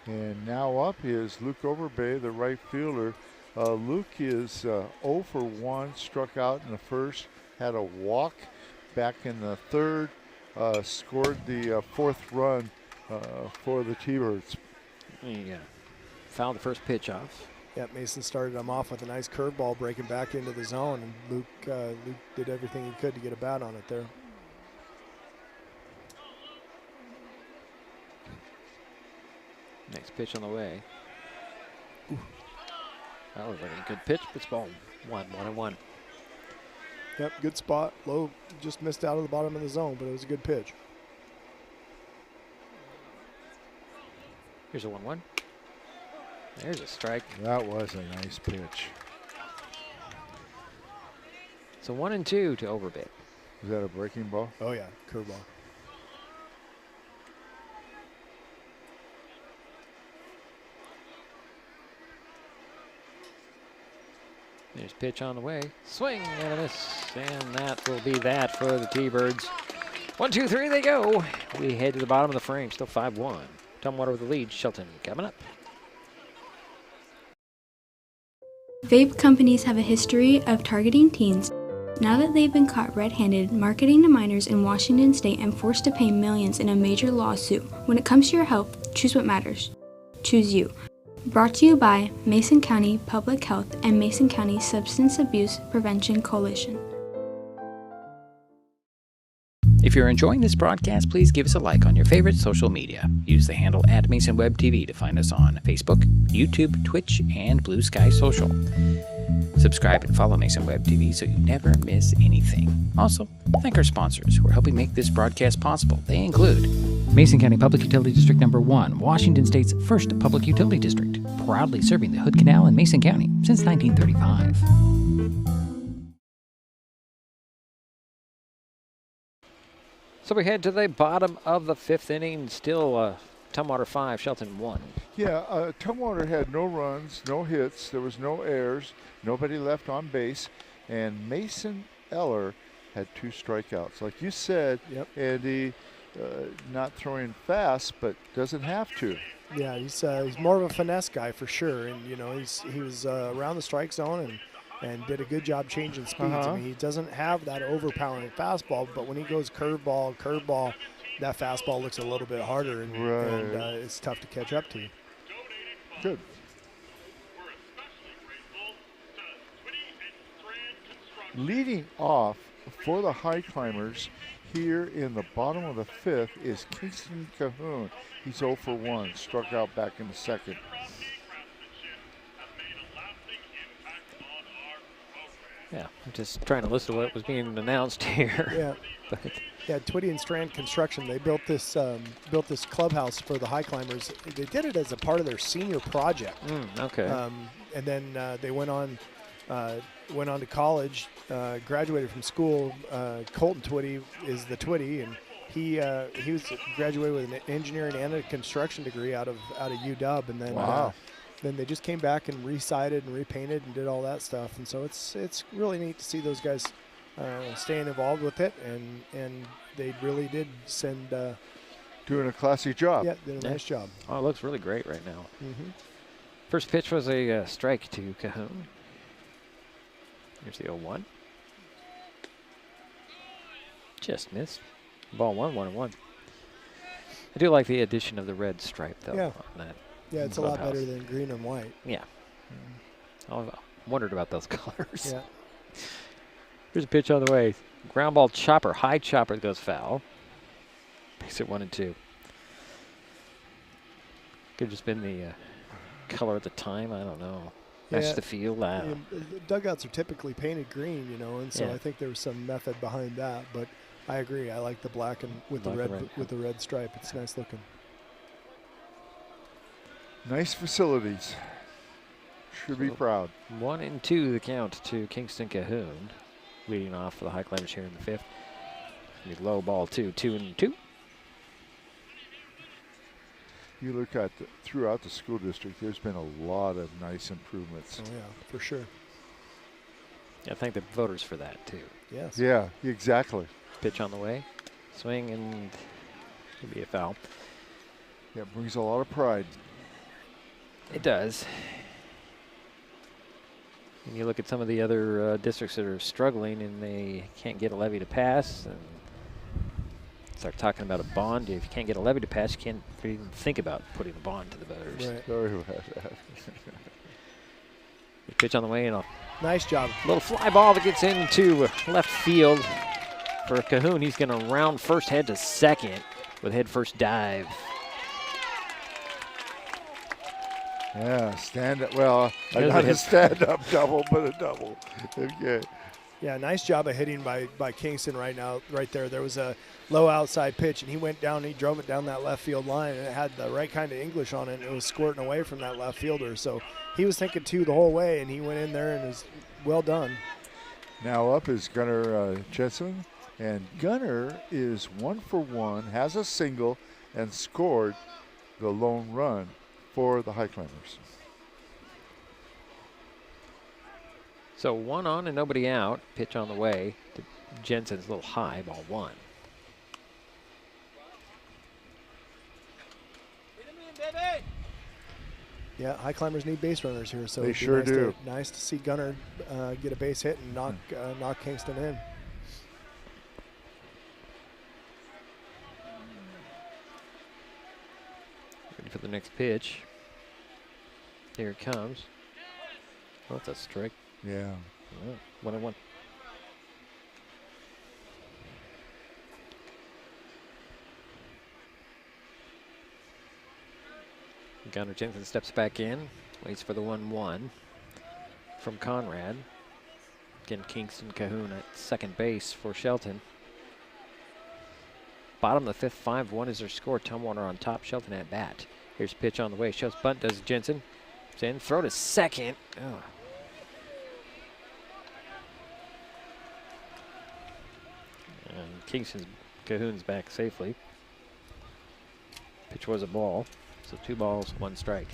And now up is Luke Overbay, the right fielder. Luke is 0 for 1, struck out in the first, had a walk, back in the third, scored the fourth run for the T-Birds. Yeah, fouled the first pitch off. Yeah, Mason started him off with a nice curveball breaking back into the zone, and Luke did everything he could to get a bat on it there. Next pitch on the way. Ooh. That was like a good pitch, but it's ball 1-1-1. Yep, good spot. Low just missed out of the bottom of the zone, but it was a good pitch. Here's a 1-1. There's a strike. That was a nice pitch. So 1-2 to Overbay. Is that a breaking ball? Oh yeah, curveball. There's pitch on the way. Swing and a miss. And that will be that for the T-Birds. 1, 2, 3, they go. We head to the bottom of the frame. Still 5-1. Tumwater with the lead. Shelton coming up. Vape companies have a history of targeting teens. Now that they've been caught red-handed marketing to minors in Washington state and forced to pay millions in a major lawsuit, when it comes to your health, choose what matters. Choose you. Brought to you by Mason County Public Health and Mason County Substance Abuse Prevention Coalition. If you're enjoying this broadcast, please give us a like on your favorite social media. Use the handle @MasonWebTV to find us on Facebook, YouTube, Twitch, and Blue Sky Social. Subscribe and follow Mason Web TV so you never miss anything. Also, thank our sponsors who are helping make this broadcast possible. They include Mason County Public Utility District Number 1, Washington State's first public utility district, proudly serving the Hood Canal in Mason County since 1935. So we head to the bottom of the fifth inning. Still Tumwater 5, Shelton 1. Yeah, Tumwater had no runs, no hits. There was no errors. Nobody left on base. And Mason Eller had 2 strikeouts. Like you said, yep. Andy, not throwing fast, but doesn't have to. Yeah, he's more of a finesse guy for sure. And, you know, he was around the strike zone and did a good job changing speeds. I mean, he doesn't have that overpowering fastball, but when he goes curveball, that fastball looks a little bit harder, and it's tough to catch up to. Good. Leading off for the Highclimbers here in the bottom of the fifth is Kingston Cahoon. He's 0 for 1, struck out back in the second. Yeah, I'm just trying to listen to what was being announced here. Yeah. Yeah, Twitty and Strand Construction, they built this clubhouse for the Highclimbers. They did it as a part of their senior project. Okay. And then they went on to college, graduated from school. Colton Twitty is the Twitty, and he was graduated with an engineering and a construction degree out of UW, and then then they just came back and re-sided and repainted and did all that stuff. And so it's really neat to see those guys staying involved with it, and they really did send doing a classy job. Yeah, did a nice job. Oh, it looks really great right now. Mm-hmm. First pitch was a strike to Cahoon. Here's the 0-1. Just missed. Ball 1-1-1. I do like the addition of the red stripe though. Yeah. On that. Yeah, it's a lot better than green and white. Yeah. I wondered about those colors. Yeah. Here's a pitch on the way. Ground ball chopper, high chopper goes foul. Makes it 1-2. Could have just been the color at the time. I don't know. That's the field. The dugouts are typically painted green, you know, and so I think there was some method behind that. But I agree. I like the black and with the red stripe. It's nice looking. Nice facilities. Should be proud. 1-2 the count to Kingston Cahoon, leading off for the Highclimbers here in the fifth. Low ball 2-2. You look at throughout the school district, there's been a lot of nice improvements. Oh yeah, for sure. I thank the voters for that too. Yes. Yeah, exactly. Pitch on the way, swing, and it'll be a foul. Yeah, brings a lot of pride. It does. And you look at some of the other districts that are struggling and they can't get a levy to pass. And start talking about a bond. If you can't get a levy to pass, you can't even think about putting a bond to the voters. Right. Sorry about that. The pitch on the way and a nice job. Little fly ball that gets into left field for Cahoon. He's going to round first, head to second with head first dive. Yeah, stand up. Well, not a stand-up double, but a double. Okay. Yeah, nice job of hitting by Kingston right there. There was a low outside pitch, and he went down, he drove it down that left field line, and it had the right kind of English on it, and it was squirting away from that left fielder. So he was thinking two the whole way, and he went in there and it was well done. Now up is Gunnar Jensen, and Gunnar is 1 for 1, has a single, and scored the lone run for the Highclimbers. So 1 on and nobody out. Pitch on the way to Jensen's a little high, ball 1. Yeah, Highclimbers need base runners here, so they sure do. Nice to see Gunnar get a base hit and knock Kingston in. Ready for the next pitch. Here it comes. Oh, that's a strike. Yeah. 1-1. Gunnar Jensen steps back in, waits for the 1-1 from Conrad. Again, Kingston Cahoon at second base for Shelton. Bottom of the 5th, 5-1 is their score. Tumwater on top, Shelton at bat. Here's pitch on the way. Shows bunt, does Jensen. It's in, throw to second. Oh. And Kingston Cahoon's back safely. Pitch was a ball. So 2 balls, 1 strike.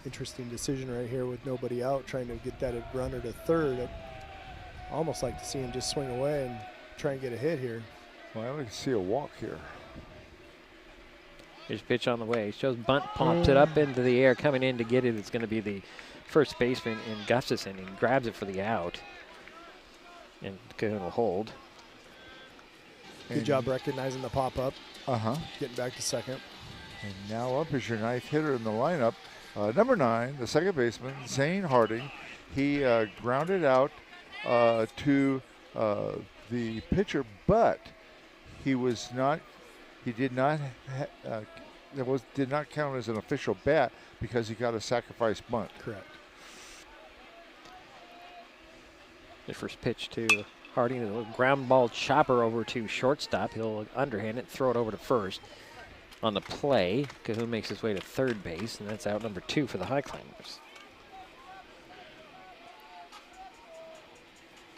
Interesting decision right here with nobody out, trying to get that runner to third. I'd almost like to see him just swing away and try and get a hit here. Well, I like to see a walk here. Here's pitch on the way. Shows bunt, pops it up into the air, coming in to get it. It's going to be the first baseman in Gustafson. He grabs it for the out. And Cahoon will hold. Good job recognizing the pop-up. Uh-huh. Getting back to second. And now up is your 9th hitter in the lineup. Number 9, the second baseman, Zane Harding. He grounded out to the pitcher, but he did not count as an official bat because he got a sacrifice bunt. Correct. The first pitch to Harding, a little ground ball chopper over to shortstop. He'll underhand it, throw it over to first. On the play, Cahoon makes his way to third base, and that's out number 2 for the Highclimbers.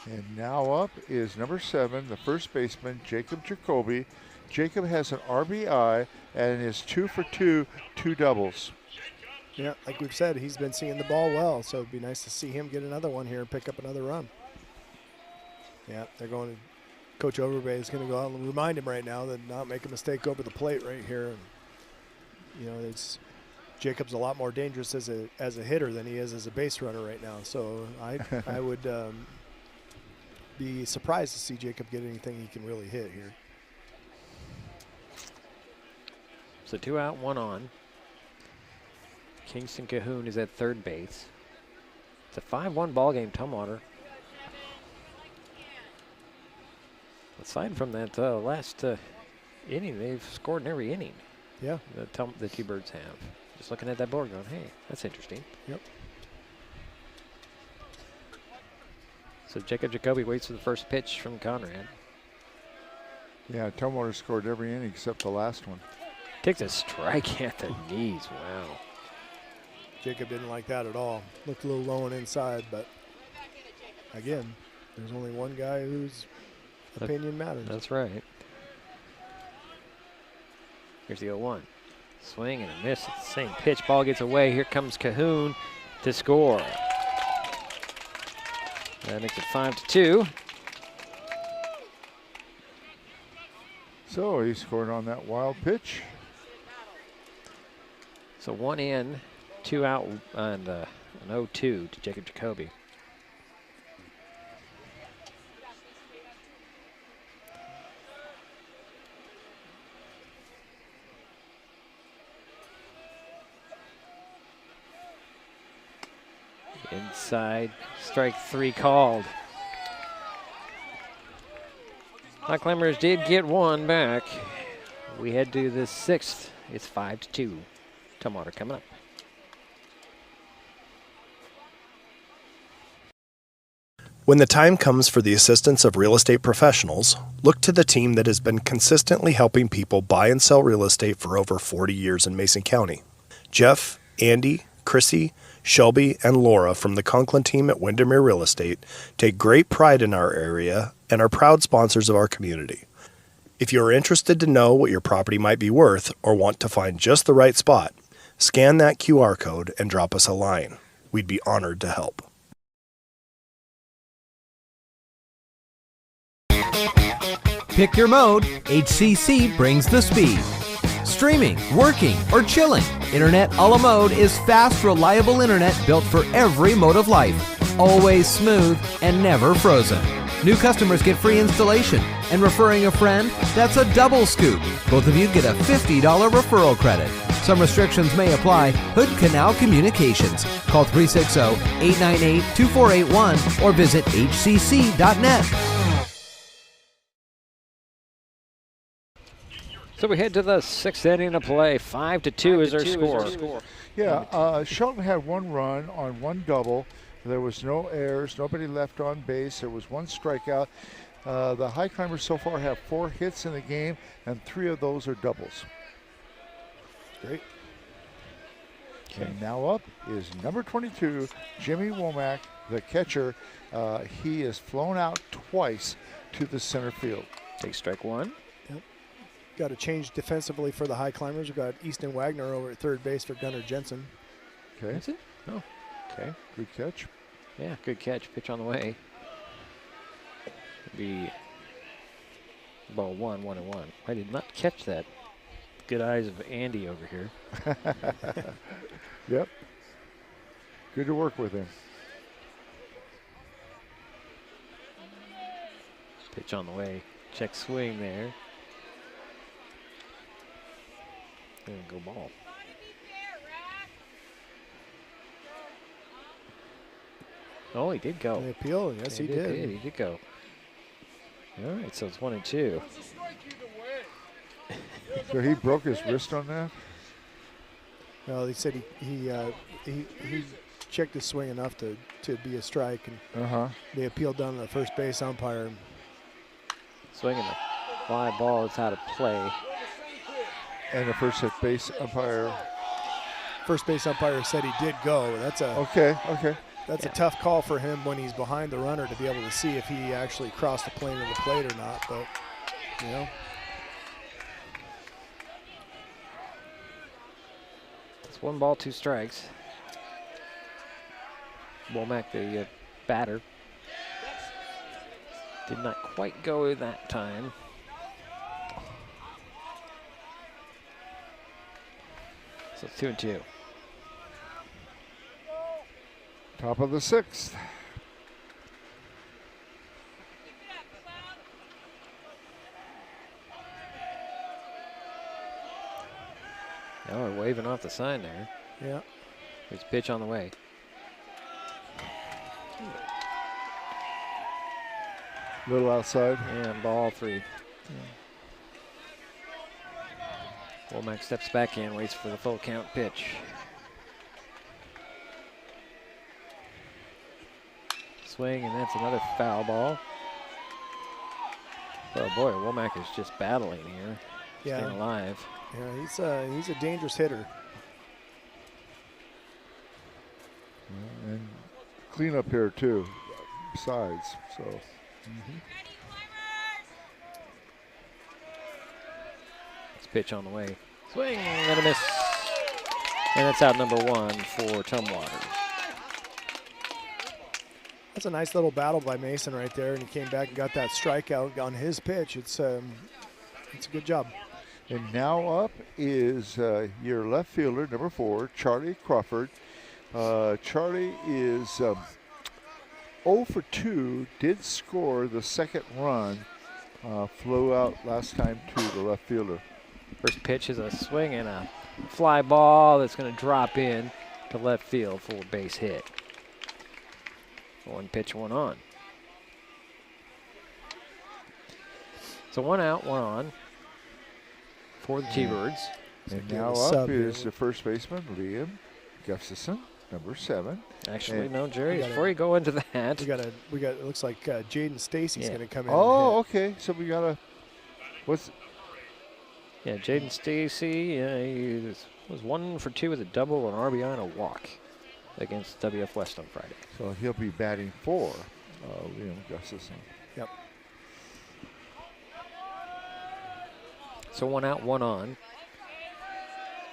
And now up is number 7, the first baseman, Jacob Jacoby. Jacob has an RBI and is 2 for 2, 2 doubles. Yeah, like we've said, he's been seeing the ball well, so it'd be nice to see him get another one here and pick up another run. Yeah, they're going to, Coach Overbay is going to go out and remind him right now that not make a mistake over the plate right here. And, you know, Jacob's a lot more dangerous as a hitter than he is as a base runner right now. So I would be surprised to see Jacob get anything he can really hit here. So 2 out, 1 on. Kingston Cahoon is at third base. It's a 5-1 ball game, Tumwater. Aside from that last inning, they've scored in every inning. Yeah. The T-Birds have. Just looking at that board going, hey, that's interesting. Yep. So Jacob Jacoby waits for the first pitch from Conrad. Yeah, Tumwater scored every inning except the last one. Takes a strike at the knees. Wow. Jacob didn't like that at all. Looked a little low and inside, but again, there's only one guy whose opinion matters. That's right. Here's the 0-1. Swing and a miss at the same pitch. Ball gets away. Here comes Cahoon to score. That makes it 5-2. So he scored on that wild pitch. So 1 in, 2 out, and an 0-2 to Jacob Jacoby. Inside, strike 3 called. Highclimbers did get 1 back. We head to the 6th. It's 5-2. Tumwater coming up. When the time comes for the assistance of real estate professionals, look to the team that has been consistently helping people buy and sell real estate for over 40 years in Mason County. Jeff, Andy, Chrissy, Shelby, and Laura from the Conklin team at Windermere Real Estate take great pride in our area and are proud sponsors of our community. If you are interested to know what your property might be worth or want to find just the right spot, scan that QR code and drop us a line. We'd be honored to help. Pick your mode, HCC brings the speed. Streaming, working, or chilling, Internet a la mode is fast, reliable internet built for every mode of life. Always smooth and never frozen. New customers get free installation, and referring a friend, that's a double scoop. Both of you get a $50 referral credit. Some restrictions may apply. Hood Canal Communications. Call 360-898-2481 or visit hcc.net. So we head to the 6th inning of play. 5-2 is our score. Yeah, Shelton had 1 run on 1 double. There was no errors, nobody left on base. There was 1 strikeout. The Highclimbers so far have 4 hits in the game, and 3 of those are doubles. Great. Okay. And now up is number 22, Jimmy Womack, the catcher. He is flown out twice to the center field. Take strike 1. Yep. Got to change defensively for the Highclimbers. We've got Easton Wagner over at third base for Gunnar Jensen. Okay. Is it? Oh. Okay. Good catch. Yeah, good catch. Pitch on the way. Be ball 1-1-1. I did not catch that. Good eyes of Andy over here. Yep. Good to work with him. Pitch on the way. Check swing there. And go ball. Oh, he did go. The appeal, yes, he did. He did go. All right, so it's 1-2. So he broke his wrist on that? Well, he said he checked his swing enough to be a strike, and the appeal done to the first base umpire. Swinging the fly ball is out of play. And the first base umpire said he did go. That's a okay. That's a tough call for him when he's behind the runner to be able to see if he actually crossed the plane of the plate or not. But you know, it's 1 ball, 2 strikes. Womack, the batter, did not quite go that time. So it's 2-2. Top of the 6th. Now we're waving off the sign there. Yeah. There's a pitch on the way. Little outside. And ball 3. Womack steps back in, waits for the full count pitch. Swing, and that's another foul ball. Oh boy, Womack is just battling here, staying alive. Yeah, he's a dangerous hitter. And clean up here too, besides. So. Pitch on the way. Swing and a miss. And that's out number 1 for Tumwater. That's a nice little battle by Mason right there, and he came back and got that strikeout on his pitch. It's a good job. And now up is your left fielder, number 4, Charlie Crawford. Charlie is 0 for 2, did score the second run, flew out last time to the left fielder. First pitch is a swing and a fly ball that's going to drop in to left field for a base hit. 1 pitch, 1 on. So 1 out, 1 on for the T-Birds. And now up is the first baseman, Liam Gustafson, number 7. Actually, no, Jerry, before you go into that. We got. It looks like Jaden Stacy's going to come in. Oh, okay. So we got Yeah, Jaden Stacy, he was 1 for 2 with a double, an RBI, and a walk against WF West on Friday. So he'll be batting for Liam Gustafson. Yep. So 1 out, 1 on.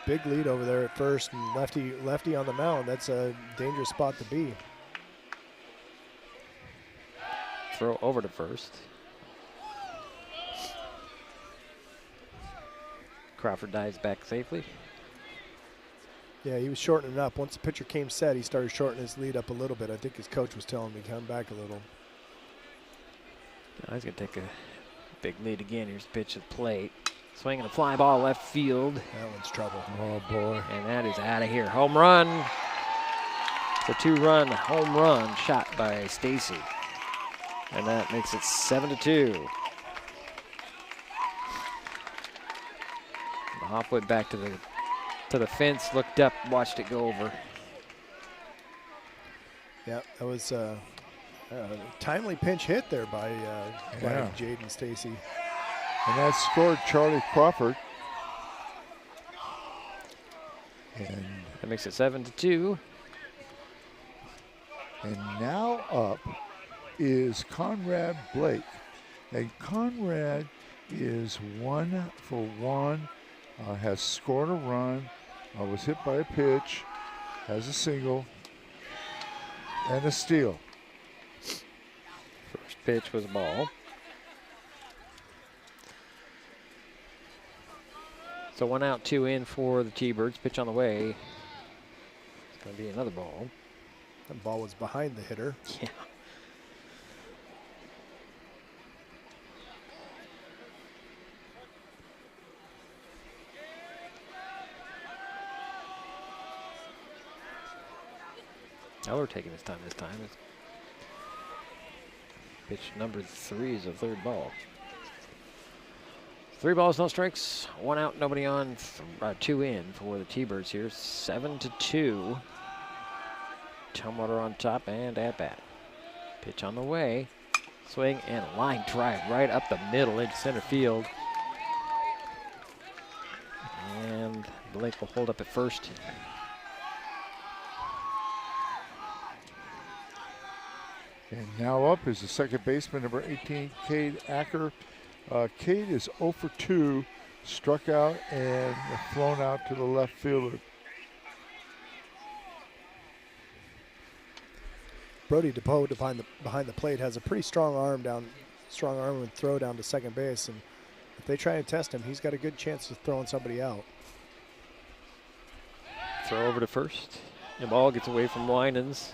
Big lead over there at first, and lefty on the mound. That's a dangerous spot to be. Throw over to first. Crawford dives back safely. Yeah, he was shortening up. Once the pitcher came set, he started shortening his lead up a little bit. I think his coach was telling him to come back a little. Now he's going to take a big lead again. Here's the pitch at the plate. Swinging a fly ball left field. That one's trouble. Oh, boy. And that is out of here. Home run. It's a 2-run home run shot by Stacy. And that makes it 7-2. Hoff went back to the fence, looked up, watched it go over. Yeah, that was a timely pinch hit there by Jaden Stacy. And that scored Charlie Crawford. And that makes it 7-2. And now up is Conrad Blake. And Conrad is 1 for 1. Has scored a run, was hit by a pitch, has a single, and a steal. First pitch was a ball. So 1 out, 2 in for the T-Birds. Pitch on the way. It's going to be another ball. That ball was behind the hitter. Yeah. Eller taking his time this time. It's pitch number 3 is a 3rd ball. 3 balls, no strikes, 1 out, nobody on, 2 in for the T-Birds here. 7-2. Tumwater on top and at bat. Pitch on the way. Swing and a line drive right up the middle into center field. And Blake will hold up at first. And now up is the second baseman, number 18, Cade Acker. Cade is 0 for 2, struck out and flown out to the left fielder. Brody DePoe behind the plate has a pretty strong arm and throw down to second base, and if they try and test him, he's got a good chance of throwing somebody out. Throw over to first. The ball gets away from Winans.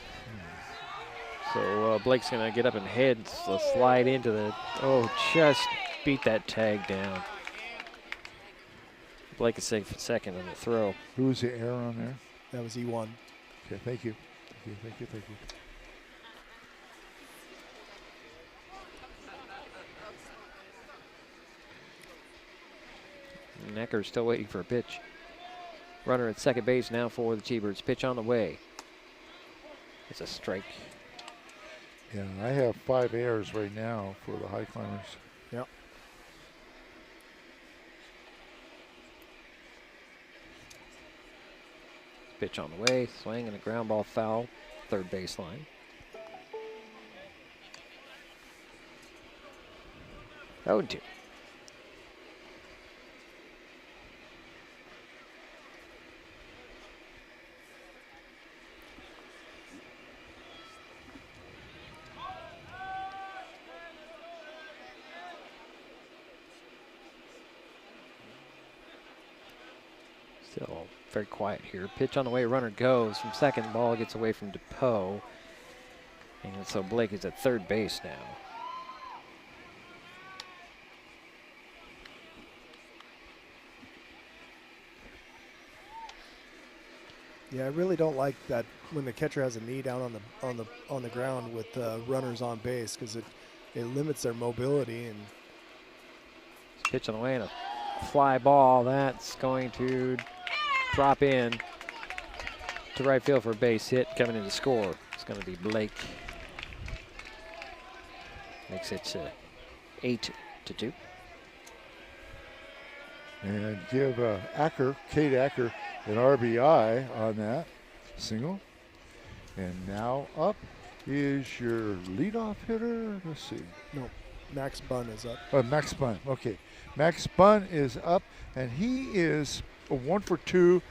So Blake's going to get up and head, so slide into the, just beat that tag down. Blake is safe at second on the throw. Who was the error on there? That was E1. Okay, thank you. Thank you. Necker's still waiting for a pitch. Runner at second base now for the T-Birds. Pitch on the way. It's a strike. Yeah, I have 5 errors right now for the Highclimbers. Yep. Pitch on the way, swing and a ground ball foul, 3rd baseline. Oh, 2. Still very quiet here. Pitch on the way, runner goes from second. Ball gets away from DePoe. And so Blake is at third base now. Yeah, I really don't like that when the catcher has a knee down on the ground with runners on base, because it limits their mobility. And pitch on the way and a fly ball that's going to drop in to right field for a base hit. Coming in to score, it's going to be Blake. Makes it 8-2. And give Kate Acker, an RBI on that single. And now up is your leadoff hitter. Let's see. No, Max Bunn is up. Max Bunn. Okay, Max Bunn is up, and he is a 1 for 2.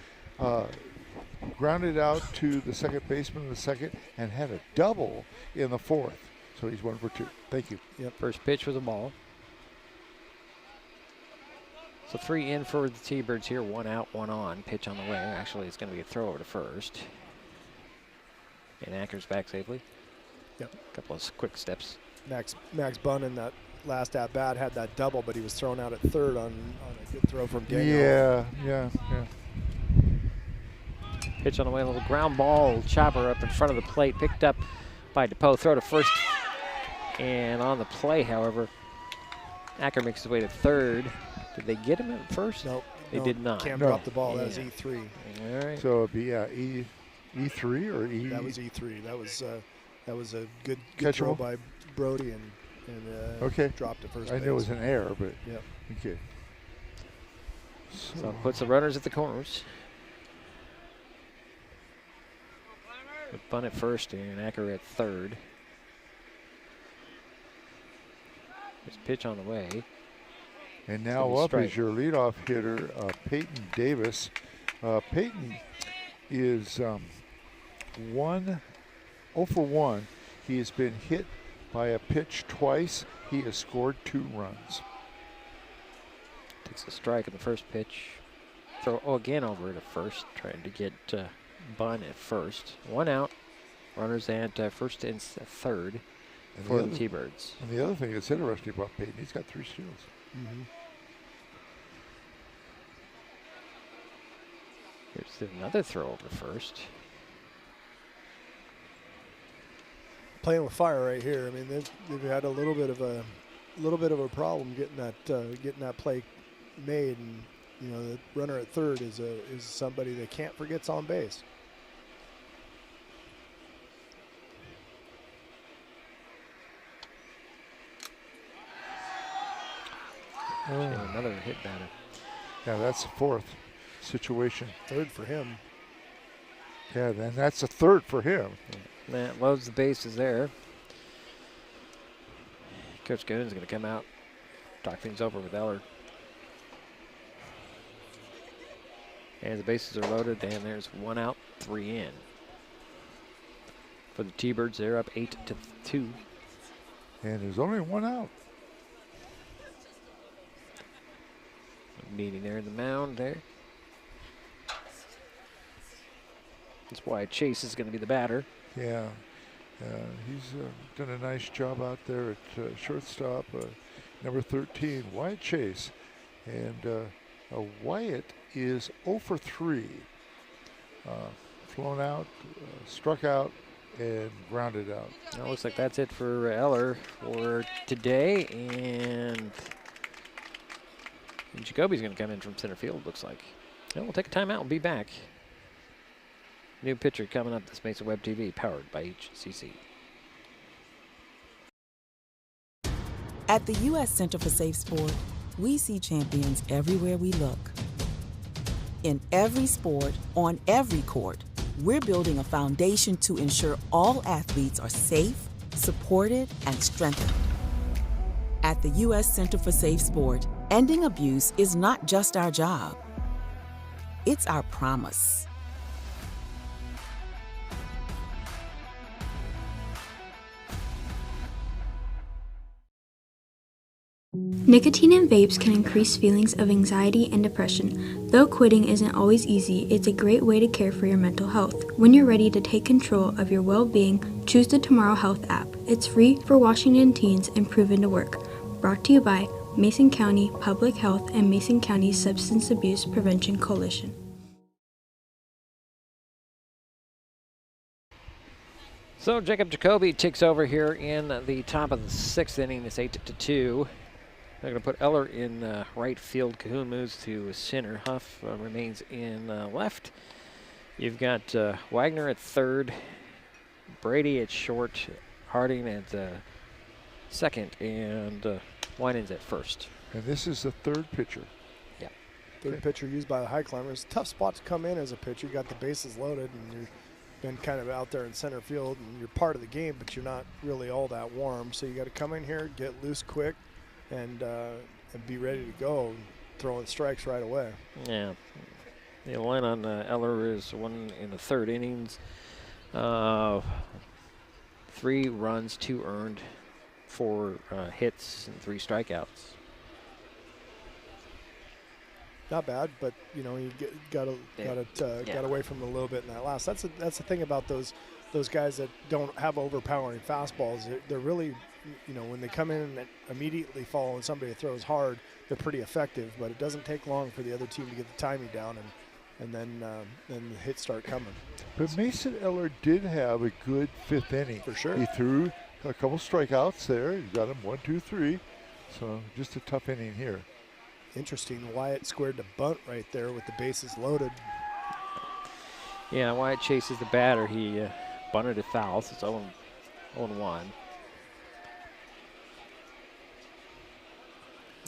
Grounded out to the second baseman in the second, and had a double in the fourth. So he's 1 for 2. Thank you. Yep. First pitch was a ball. So 3 in for the T-Birds here. 1 out, 1 on. Pitch on the way. Actually, it's going to be a throw over to first. And Acker's back safely. Yep. A couple of quick steps. Max Bunn in that last at bat had that double, but he was thrown out at third on a good throw from Daniel. Yeah. Pitch on the way, a little ground ball chopper up in front of the plate, picked up by DePoe. Throw to first, and on the play, however, Acker makes his way to third. Did they get him at first? Nope. They did not. Cam dropped the ball. That was E3. All right. So it'd be E3 or E. That was E3. That was a good Catch throw roll? by Brody and okay. Dropped at first I base. knew it was an error, but yep. Okay. So it puts the runners at the corners. With Bunn at first and Acker at third. There's a pitch on the way. And now up is your leadoff hitter, Peyton Davis. Peyton is 0 for 1. He has been hit by a pitch twice. He has scored 2 runs. Takes a strike in the first pitch. Throw again over to first, trying to get Bunn at first. 1 out. Runners at first and third for the T-Birds. And the other thing that's interesting about Peyton, he's got 3 steals. Mm-hmm. Here's another throw over first. Playing with fire right here. I mean, they've had a little bit of a problem getting that play made, and you know the runner at third is somebody they can't forget's on base. Another hit batter. Yeah, that's the 4th situation. 3rd for him. Yeah, then that's a 3rd for him. That loads the bases there. Coach Gooden's going to come out, talk things over with Eller. And the bases are loaded, and there's 1 out, 3 in. For the T-Birds, they're up 8-2. And there's only 1 out. Meeting there in the mound there. That's why Chase is going to be the batter. Yeah, he's done a nice job out there at shortstop, number 13, Wyatt Chase. And Wyatt is 0 for 3. Flown out, struck out, and grounded out. Well, looks like that's it for Eller for today. And Jacoby's going to come in from center field, looks like. Well, we'll take a timeout and be back. New pitcher coming up this Mesa Web TV, powered by HCC. At the U.S. Center for Safe Sport, we see champions everywhere we look. In every sport, on every court, we're building a foundation to ensure all athletes are safe, supported, and strengthened. At the U.S. Center for Safe Sport, ending abuse is not just our job. It's our promise. Nicotine in vapes can increase feelings of anxiety and depression. Though quitting isn't always easy, it's a great way to care for your mental health. When you're ready to take control of your well-being, choose the Tomorrow Health app. It's free for Washington teens and proven to work. Brought to you by Mason County Public Health and Mason County Substance Abuse Prevention Coalition. So Jacob Jacoby takes over here in the top of the 6th inning. It's 8-2. They're going to put Eller in right field. Cahoon moves to center. Huff remains in left. You've got Wagner at third, Brady at short, Harding at second, and Winans at first. And this is the third pitcher. Yeah. Third pitcher used by the Highclimbers. Tough spot to come in as a pitcher. You got the bases loaded, and you've been kind of out there in center field, and you're part of the game, but you're not really all that warm. So you got to come in here, get loose quick, and be ready to go, throwing strikes right away. Yeah. The line on Eller is 1 in the 3rd innings. 3 runs, 2 earned, 4 hits, and 3 strikeouts. Not bad, but you know you got away from him a little bit in that last. That's the thing about those guys that don't have overpowering fastballs. They're really, you know, when they come in and immediately following somebody that throws hard, they're pretty effective. But it doesn't take long for the other team to get the timing down, and then the hits start coming. But Mason Eller did have a good 5th inning. For sure. He threw a couple strikeouts there. He got him 1, 2, 3. So just a tough inning here. Interesting. Wyatt squared the bunt right there with the bases loaded. Yeah, Wyatt chases the batter. He bunted it foul, so it's 0-1.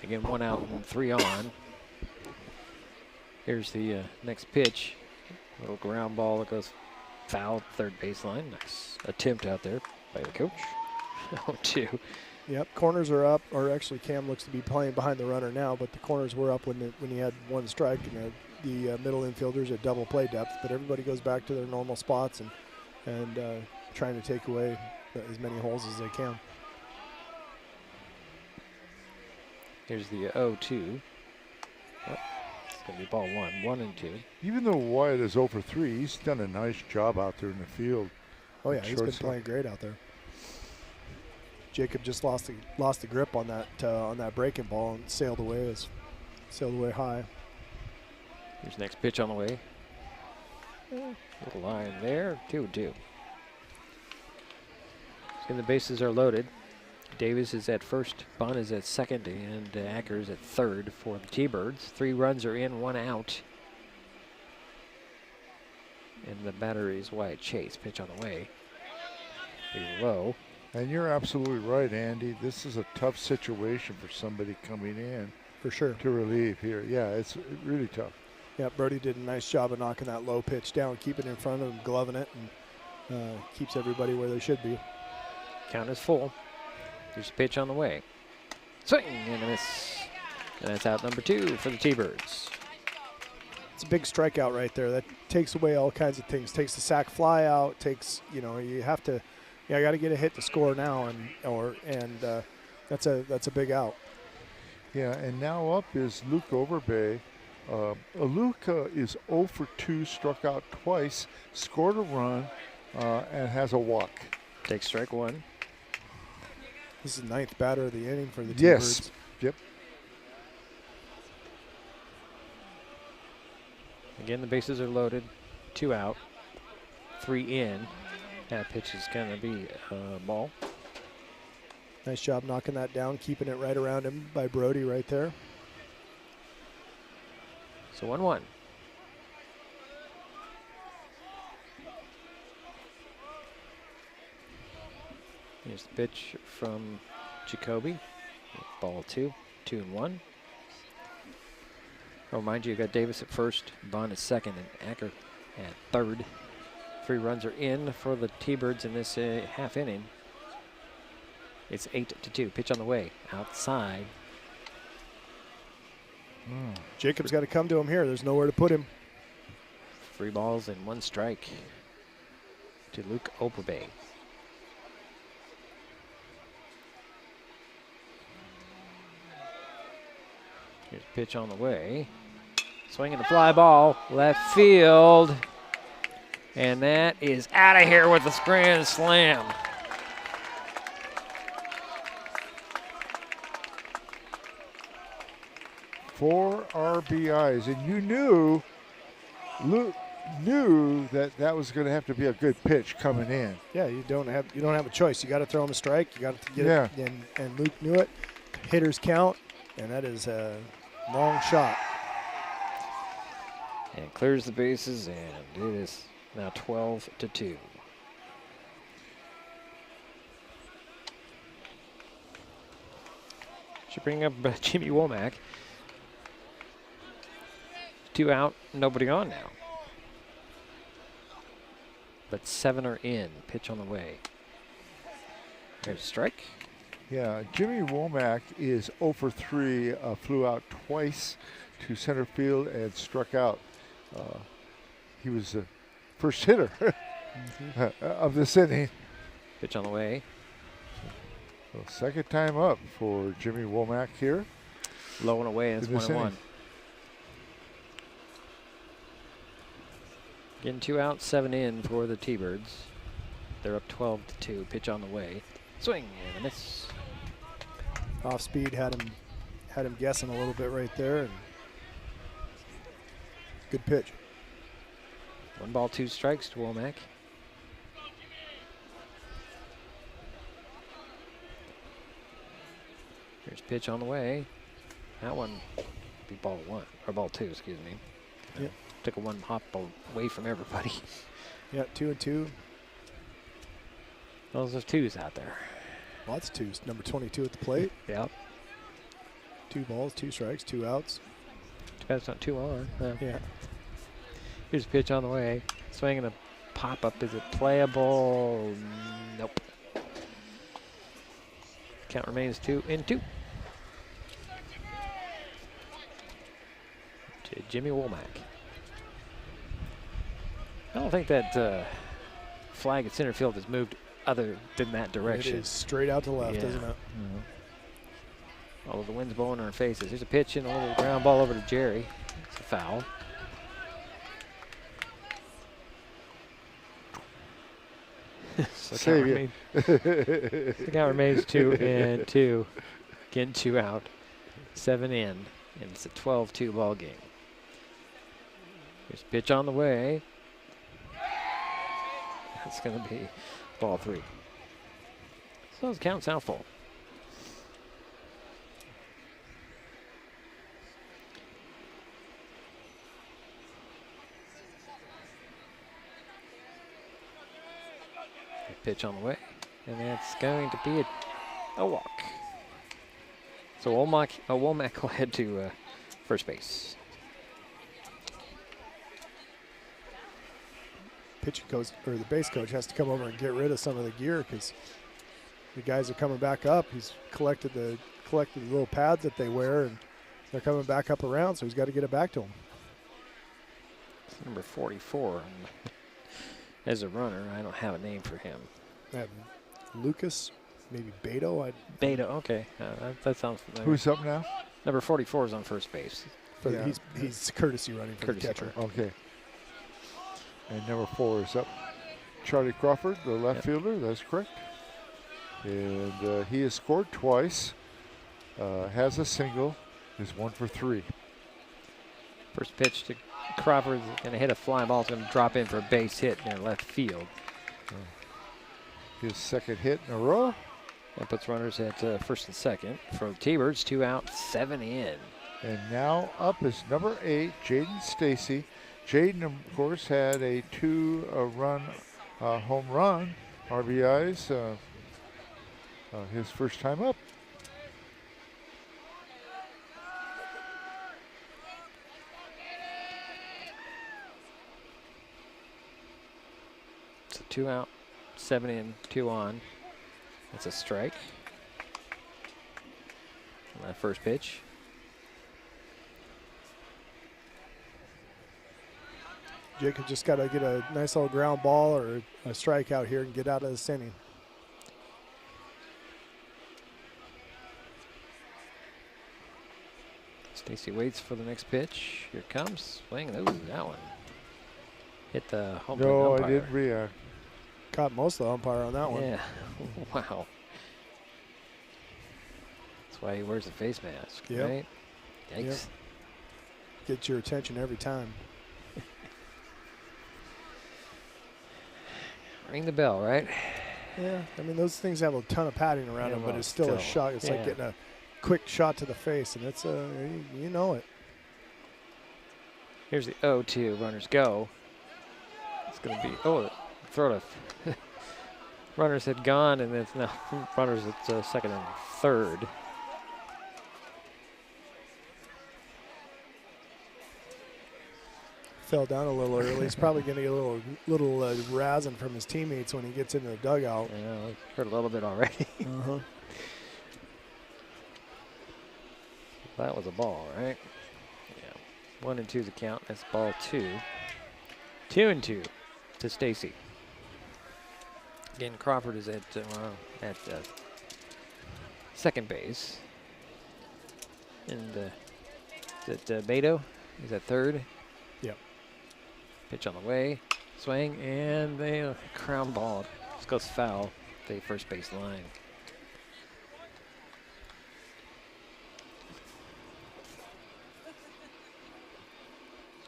Again, 1 out and 3 on. Here's the next pitch. Little ground ball that goes foul, third baseline. Nice attempt out there by the coach. 0-2. Yep, corners are up, or actually Cam looks to be playing behind the runner now, but the corners were up when he had 1 strike, and the middle infielders at double play depth, but everybody goes back to their normal spots and trying to take away as many holes as they can. Here's the 0-2. Oh, it's going to be ball 1 and 2. Even though Wyatt is over 3, he's done a nice job out there in the field. Oh yeah, he's been playing great out there. Jacob just lost the grip on that breaking ball and sailed away high. Here's the next pitch on the way. Little line there, 2-2. And the bases are loaded. Davis is at first, Bunn is at second, and Acker is at third for the T-Birds. 3 runs are in, 1 out. And the batter is Wyatt Chase. Pitch on the way. Pretty low. And you're absolutely right, Andy. This is a tough situation for somebody coming in. For sure. To relieve here. Yeah, it's really tough. Yeah, Brody did a nice job of knocking that low pitch down, keeping it in front of him, gloving it, and keeps everybody where they should be. Count is full. There's a pitch on the way. Swing and a miss. And that's out number 2 for the T-Birds. It's a big strikeout right there. That takes away all kinds of things. Takes the sac fly out. Takes, you know, you have to. Yeah, I got to get a hit to score now, and that's a big out. Yeah, and now up is Luke Overbay. Luke is 0 for 2, struck out twice, scored a run, and has a walk. Takes strike 1. This is the 9th batter of the inning for the Yes. T-Birds. Yep. Again, the bases are loaded. 2 out, 3 in. That pitch is going to be a ball. Nice job knocking that down, keeping it right around him by Brody right there. So 1-1. Here's the pitch from Jacoby. Ball 2, 2-1. I'll remind you, you got Davis at first, Bond at second, and Acker at third. 3 runs are in for the T-Birds in this half inning. It's 8-2. Pitch on the way. Outside. Jacob's got to come to him here. There's nowhere to put him. 3 balls and 1 strike to Luke Overbay. Here's a pitch on the way. Swinging the fly ball, left field. And that is out of here with a grand slam. Four RBIs, and you knew that was going to have to be a good pitch coming in. Yeah, you don't have a choice. You got to throw him a strike. You got to get it, and Luke knew it. Hitters count, and that is a long shot. And clears the bases, and it is now 12-2. Should bring up Jimmy Womack. 2 out, nobody on now. But 7 are in. Pitch on the way. There's a strike. Yeah, Jimmy Womack is 0 for 3, flew out twice to center field and struck out. He was the first hitter of this inning. Pitch on the way. So second time up for Jimmy Womack here. Low and away, it's 1-1. Getting 2 out, 7 in for the T-Birds. They're up 12-2. Pitch on the way. Swing and a miss. Off speed had him guessing a little bit right there, and good pitch. 1 ball, 2 strikes to Womack. Here's pitch on the way. That one be ball 1 or ball 2, excuse me. Yep. Took a 1 hop away from everybody. Yeah, 2-2. Those are 2s out there. Lots of 2s. Number 22 at the plate. Yep. 2 balls, 2 strikes, 2 outs. Too bad it's not 2 on. Yeah. Here's a pitch on the way. Swinging a pop up. Is it playable? Nope. Count remains 2-2. To Jimmy Womack. I don't think that flag at center field has moved other than that direction. It is straight out to left, isn't it? Although the wind's blowing in our faces. Here's a pitch and a little ground ball over to Jerry. It's a foul. So the count remains 2-2. Again, 2 out, 7 in, and it's a 12-2 ball game. Here's a pitch on the way. That's going to be ball 3. So those counts out full. Pitch on the way, and that's going to be a walk. So Womack will head to first base. Pitching coach or the base coach has to come over and get rid of some of the gear because the guys are coming back up. He's collected the little pads that they wear, and they're coming back up around, so he's got to get it back to them. It's number 44. As a runner, I don't have a name for him. Lucas, maybe Beto. Beto, okay. That sounds familiar. Who's up now? Number 44 is on first base. Yeah. He's courtesy running for the catcher. Okay. And number 4 is up. Charlie Crawford, the left fielder. That's correct. And he has scored twice. Has a single. Is 1 for 3. First pitch to Crawford's going to hit a fly ball. It's going to drop in for a base hit near left field. His second hit in a row. That puts runners at first and second. For the T-Birds, 2 out, 7 in. And now up is number 8, Jaden Stacy. Jaden, of course, had a 2-run home run, RBIs, his first time up. So 2 out, 7 in, 2 on. That's a strike. And that first pitch. Jacob just got to get a nice little ground ball or a strikeout here and get out of this inning. Stacy waits for the next pitch. Here it comes. Swing. Ooh, that one. Hit the home plate No, umpire. I didn't react. Caught most of the umpire on that one. Yeah. Wow. That's why he wears a face mask, Yep. right? Yikes. Yep. Gets your attention every time. Ring the bell, right? Yeah, I mean, those things have a ton of padding around Yeah, them, well, but it's still a still, shot. It's like yeah. getting a quick shot to the face, and it's you know it. Here's the 0-2. Runners go. It's going to be, throw to. Runners had gone, and it's now runners at second and third. Fell down a little early. He's probably going to get a little razzing from his teammates when he gets into the dugout. Yeah, I've heard a little bit already. Uh-huh. That was a ball, right? Yeah. 1-2 the count. That's ball 2. 2-2 to Stacy. Again, Crawford is at second base. And is it Beto? He's at third. Yep. Pitch on the way. Swing, and they crown ball. This goes foul. The first base line.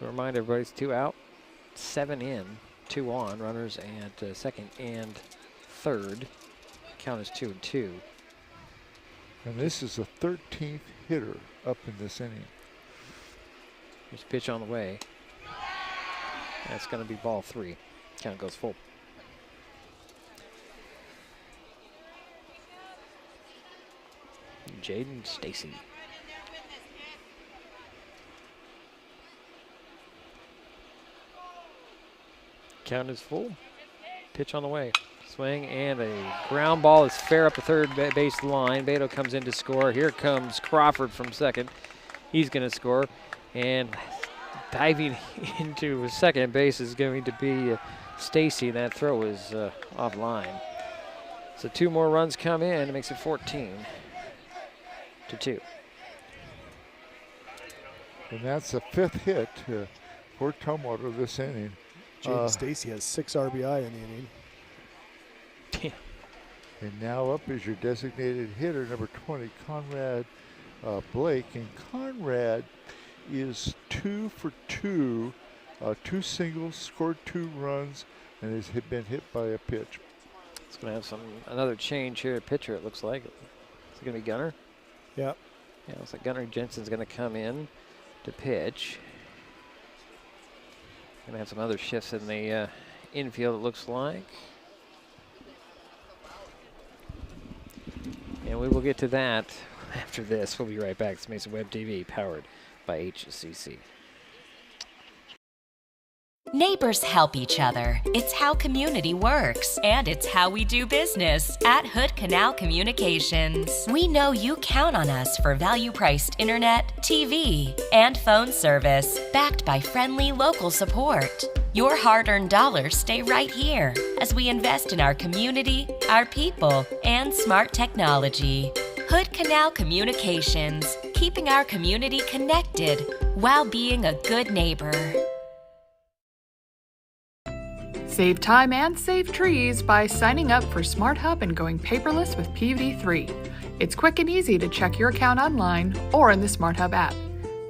So remind everybody, it's 2 out, 7 in, 2 on. Runners at second and third. Count is 2-2. And this is the 13th hitter up in this inning. Here's a pitch on the way. That's going to be ball 3. Count goes full. Jaden Stacy. Count is full. Pitch on the way. Swing and a ground ball is fair up the third base line. Beto comes in to score. Here comes Crawford from second. He's going to score. And diving into second base is going to be Stacy. That throw is offline. So 2 more runs come in. It makes it 14-2. And that's the 5th hit for Tumwater this inning. Jaden Stacy has 6 RBI in the inning. And now up is your designated hitter, number 20, Conrad Blake. And Conrad is 2 for 2, 2 singles, scored 2 runs, and has been hit by a pitch. It's going to have another change here at pitcher, it looks like. Is it going to be Gunnar? Yep. Yeah, it looks like Gunnar Jensen's going to come in to pitch. Going to have some other shifts in the infield, it looks like. And we will get to that after this. We'll be right back. It's Mason Web TV, powered by HCC. Neighbors help each other. It's how community works, and it's how we do business at Hood Canal Communications. We know you count on us for value-priced internet, TV, and phone service, backed by friendly local support. Your hard-earned dollars stay right here as we invest in our community, our people, and smart technology. Hood Canal Communications, keeping our community connected while being a good neighbor. Save time and save trees by signing up for Smart Hub and going paperless with PVD3. It's quick and easy to check your account online or in the Smart Hub app.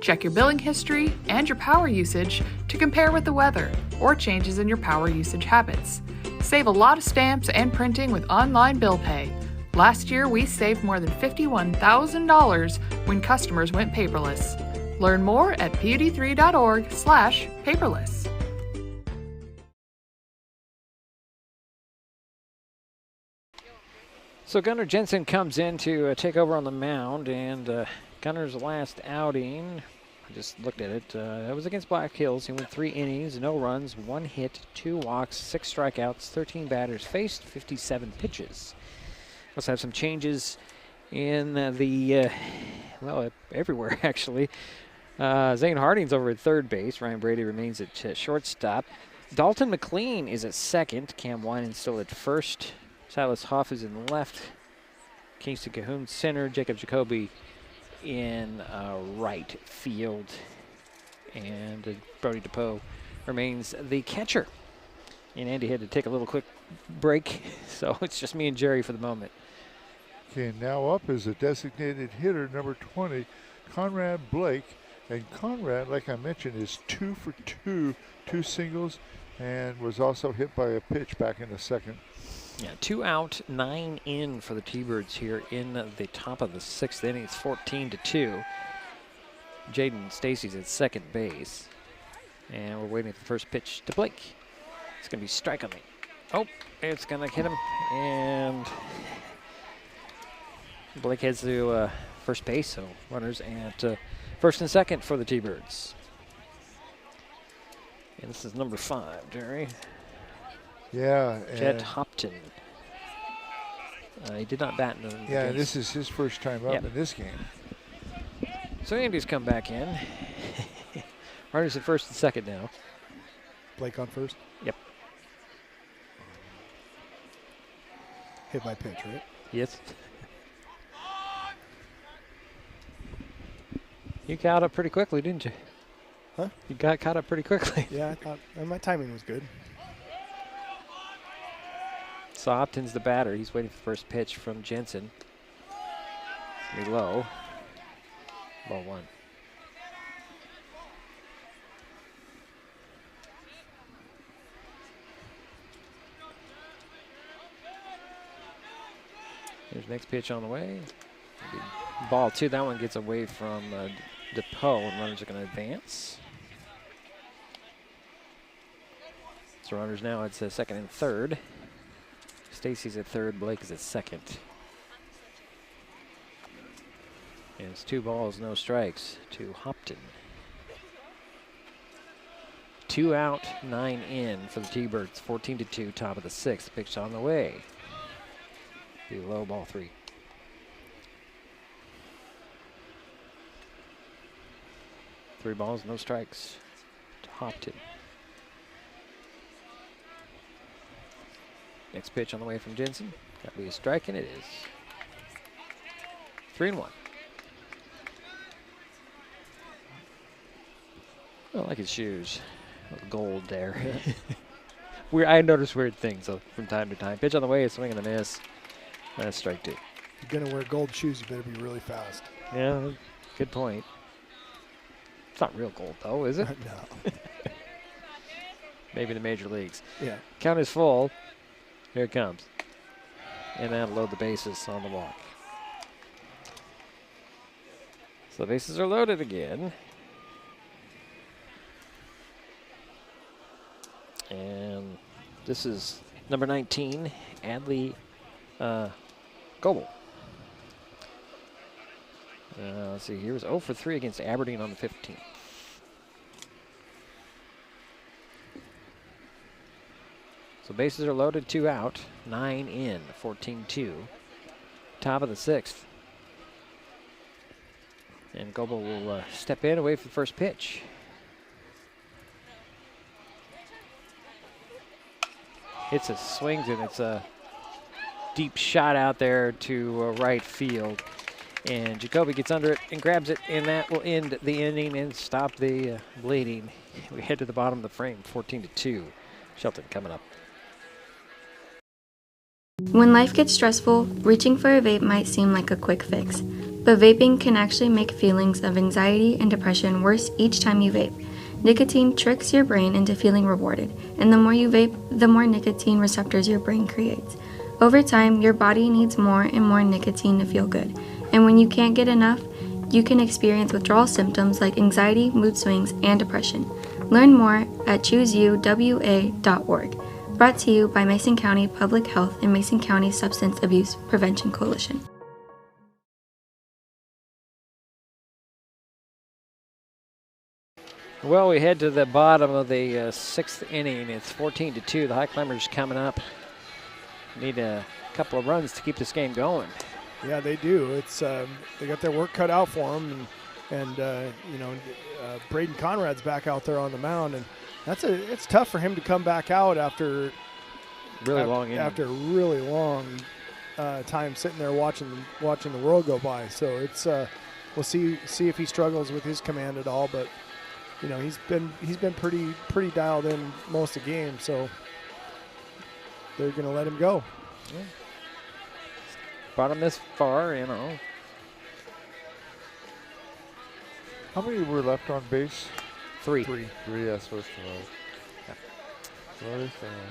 Check your billing history and your power usage to compare with the weather or changes in your power usage habits. Save a lot of stamps and printing with online bill pay. Last year, we saved more than $51,000 when customers went paperless. Learn more at pud3.org/paperless. So Gunnar Jensen comes in to take over on the mound, and Gunnar's last outing, I just looked at it, that was against Black Hills. He went 3 innings, no runs, 1 hit, 2 walks, 6 strikeouts, 13 batters faced, 57 pitches. Let's have some changes in well, everywhere actually. Zane Harding's over at third base. Ryan Brady remains at shortstop. Dalton McLean is at second. Cam Winan still at first. Silas Hoff is in left. Kingston Cahoon center. Jacob Jacoby in right field. And Brody DePoe remains the catcher. And Andy had to take a little quick break, so it's just me and Jerry for the moment. Okay, now up is a designated hitter, number 20, Conrad Blake. And Conrad, like I mentioned, is 2 for 2, 2 singles, and was also hit by a pitch back in the second. Yeah, 2 out, 9 in for the T-Birds here in the top of the 6th inning. It's 14-2. Jaden Stacy's at second base. And we're waiting for the first pitch to Blake. It's going to be strike on me. Oh, it's going to hit him. And Blake heads to first base, so runners at first and second for the T-Birds. And this is number 5, Jerry. Yeah. Chet Hopton. He did not bat in the Yeah, and this is his first time up in this game. So Andy's come back in. Runners at first and second now. Blake on first? Yep. Hit my pitch, right? Yes. You caught up pretty quickly, didn't you? Huh? You got caught up pretty quickly. Yeah, I thought my timing was good. So Hopton's the batter. He's waiting for the first pitch from Jensen. It's going to be low. Ball 1. Here's the next pitch on the way. Ball 2. That one gets away from DePoe, and runners are going to advance. So runners now it's second and third. Stacy's at third. Blake is at second. And it's 2 balls, no strikes to Hopton. 2 out, 9 in for the T-Birds. 14-2, top of the 6th. Pitch on the way. Be low, ball 3. Three balls, no strikes to Hopton. Next pitch on the way from Jensen. Got to be a strike, and it is. 3-1. I like his shoes. Gold there. I notice weird things from time to time. Pitch on the way, swing and a miss. That's strike 2. If you're going to wear gold shoes, you better be really fast. Yeah, good point. It's not real gold, though, is it? No. Maybe the major leagues. Yeah. Count is full. Here it comes. And that'll load the bases on the walk. So the bases are loaded again. And this is number 19, Adley Goebel. Let's see, he was 0 for 3 against Aberdeen on the 15th. So bases are loaded, 2 out, 9 in, 14-2. Top of the 6th. And Goebel will step in and wait for the first pitch. Hits a swings, and it's a deep shot out there to right field. And Jacoby gets under it and grabs it, and that will end the inning and stop the bleeding. We head to the bottom of the frame, 14-2. Shelton coming up. When life gets stressful, reaching for a vape might seem like a quick fix. But vaping can actually make feelings of anxiety and depression worse each time you vape. Nicotine tricks your brain into feeling rewarded, and the more you vape, the more nicotine receptors your brain creates. Over time, your body needs more and more nicotine to feel good, and when you can't get enough, you can experience withdrawal symptoms like anxiety, mood swings, and depression. Learn more at chooseuwa.org. Brought to you by Mason County Public Health and Mason County Substance Abuse Prevention Coalition. Well, we head to the bottom of the 6th inning. It's 14-2. The Highclimbers coming up. Need a couple of runs to keep this game going. Yeah, they do. It's they got their work cut out for them, and Braden Conrad's back out there on the mound, and it's tough for him to come back out after a really long time sitting there watching the world go by. So it's we'll see if he struggles with his command at all. But you know, he's been pretty dialed in most of the game, so they're going to let him go. Yeah. Brought him this far, you know. How many were left on base? 3. 3, that's first of all.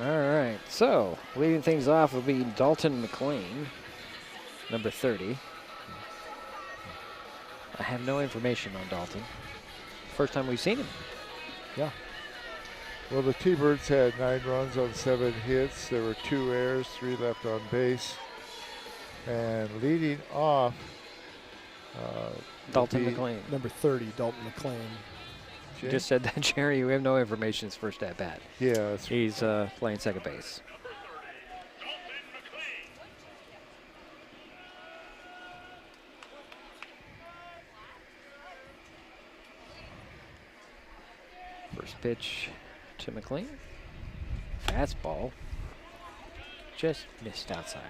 All right, so leading things off will be Dalton McLean, number 30. I have no information on Dalton. First time we've seen him. Yeah. Well, the T-Birds had 9 runs on 7 hits. There were 2 errors, 3 left on base. And leading off, Dalton McLean. Number 30, Dalton McLean. You just said that, Jerry. We have no information his first at bat. Yeah, that's right. He's playing second base. First pitch to McLean. Fastball. Just missed outside.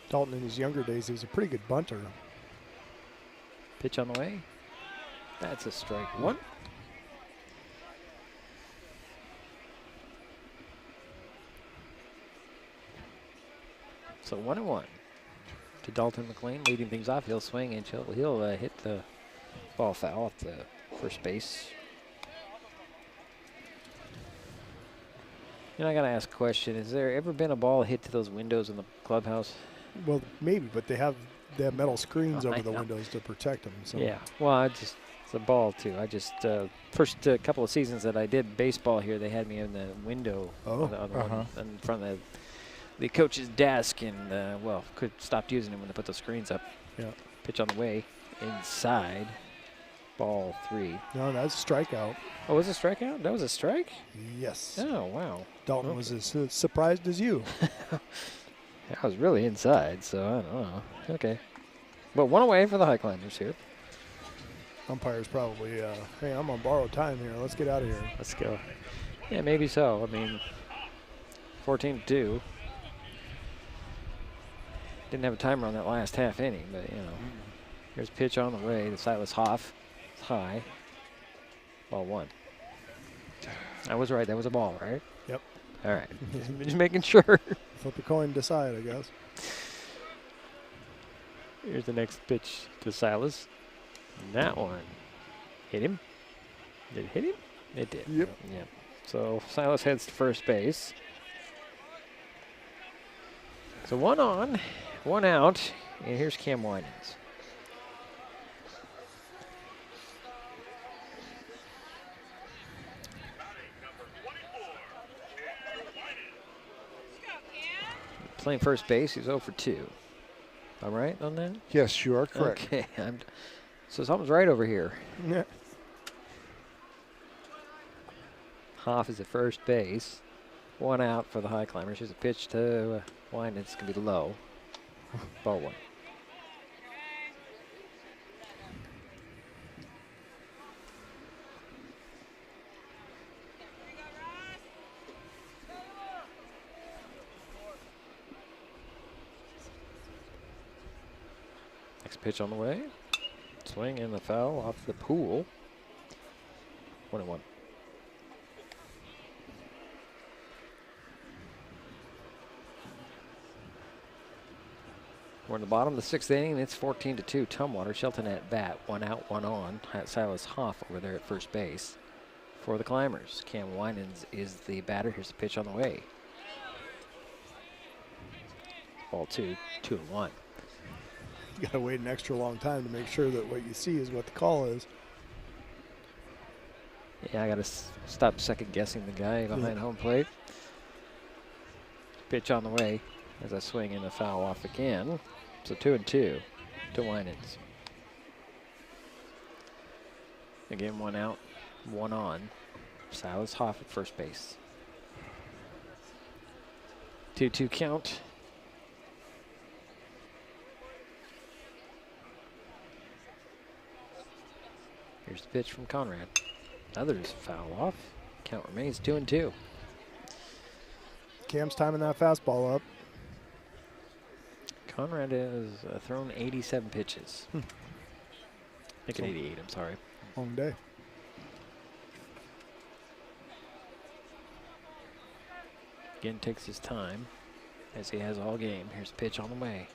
Dalton in his younger days, he was a pretty good bunter. Pitch on the way. That's a strike 1. So 1-1 to Dalton McLean, leading things off. He'll swing and he'll hit the ball foul at the first base. You know, I gotta ask a question. Has there ever been a ball hit to those windows in the clubhouse? Well, maybe, but they have metal screens over the windows to protect them. So. Yeah, well, it's a ball too. I just first couple of seasons that I did baseball here, they had me in the window on the one in front of the coach's desk, and stopped using them when they put the screens up. Yeah. Pitch on the way, inside, ball 3. No, that's a strikeout. Oh, was it a strikeout? That was a strike? Yes. Oh, wow. Dalton was as surprised as you. I was really inside, so I don't know. Okay. But 1 away for the Highclimbers here. Umpire's probably, hey, I'm on borrowed time here. Let's get out of here. Let's go. Yeah, maybe so. I mean, 14-2. Didn't have a timer on that last half inning, but, you know. Here's pitch on the way to Silas Hoff. It's high. Ball 1. I was right. That was a ball, right? Yep. All right. Just making sure. Flip a coin, decide, I guess. Here's the next pitch to Silas. And that one hit him. Did it hit him? It did. Yep. Yep. So Silas heads to first base. So 1 on, 1 out, and here's Cam Winans. Playing first base, he's 0 for 2. Am I right on that? Yes, you are correct. Okay, so something's right over here. Yeah. Hoff is at first base. 1 out for the Highclimbers. Here's a pitch to Winans. It's going to be low. Ball 1. Next pitch on the way. Swing and the foul off the pool. 1-1. We're in the bottom of the 6th inning, and it's 14-2. Tumwater, Shelton at bat. 1 out, 1 on. Silas Hoff over there at first base for the Climbers. Cam Winans is the batter. Here's the pitch on the way. Ball 2, 2-1. You got to wait an extra long time to make sure that what you see is what the call is. Yeah, I got to stop second-guessing the guy behind home plate. Pitch on the way as I swing and a foul off again. So 2-2 to Winans. Again, 1 out, 1 on. Silas Hoff at first base. 2-2 count. Here's the pitch from Conrad. Others foul off. Count remains 2-2. Cam's timing that fastball up. Conrad has thrown 87 pitches. I think 88, I'm sorry. Long day. Again, takes his time, as he has all game. Here's a pitch on the way.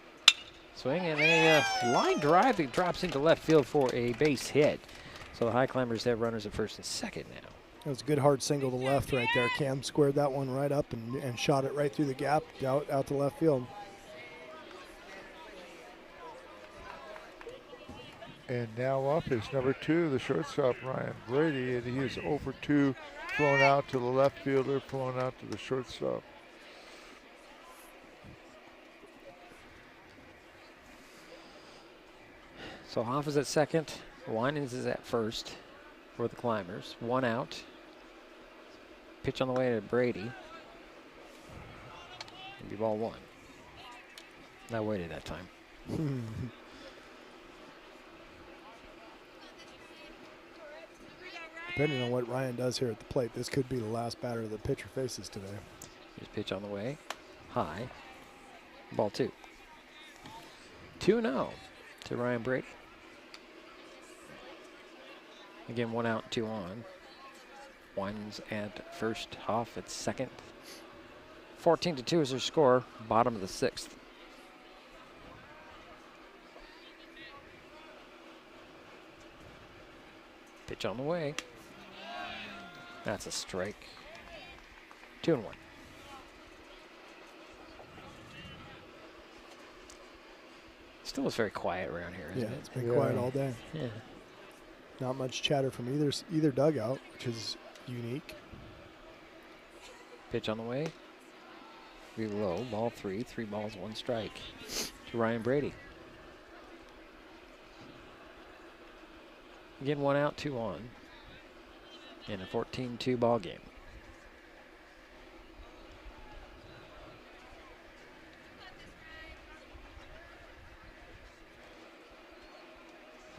Swing and a line drive that drops into left field for a base hit. So the Highclimbers have runners at first and second now. It was a good hard single to left right there. Cam squared that one right up and shot it right through the gap out to left field. And now up is number 2, the shortstop, Ryan Brady, and he is 0 for 2, flown out to the left fielder, flown out to the shortstop. So Hoff is at second. Winans is at first for the Climbers. 1 out. Pitch on the way to Brady. It'll be ball 1. I waited that time. Depending on what Ryan does here at the plate, this could be the last batter the pitcher faces today. Here's pitch on the way. High. Ball 2. 2-0 to Ryan Brady. Again, 1 out, 2 on. Winans at first, Hoff at second. 14-2 is their score, bottom of the 6th. Pitch on the way. That's a strike. 2-1. Still is very quiet around here, isn't it? It's been quiet all day. Yeah. Not much chatter from either dugout, which is unique. Pitch on the way. Be low. Ball 3. 3 balls, 1 strike to Ryan Brady. Again, 1 out, 2 on in a 14-2 ball game.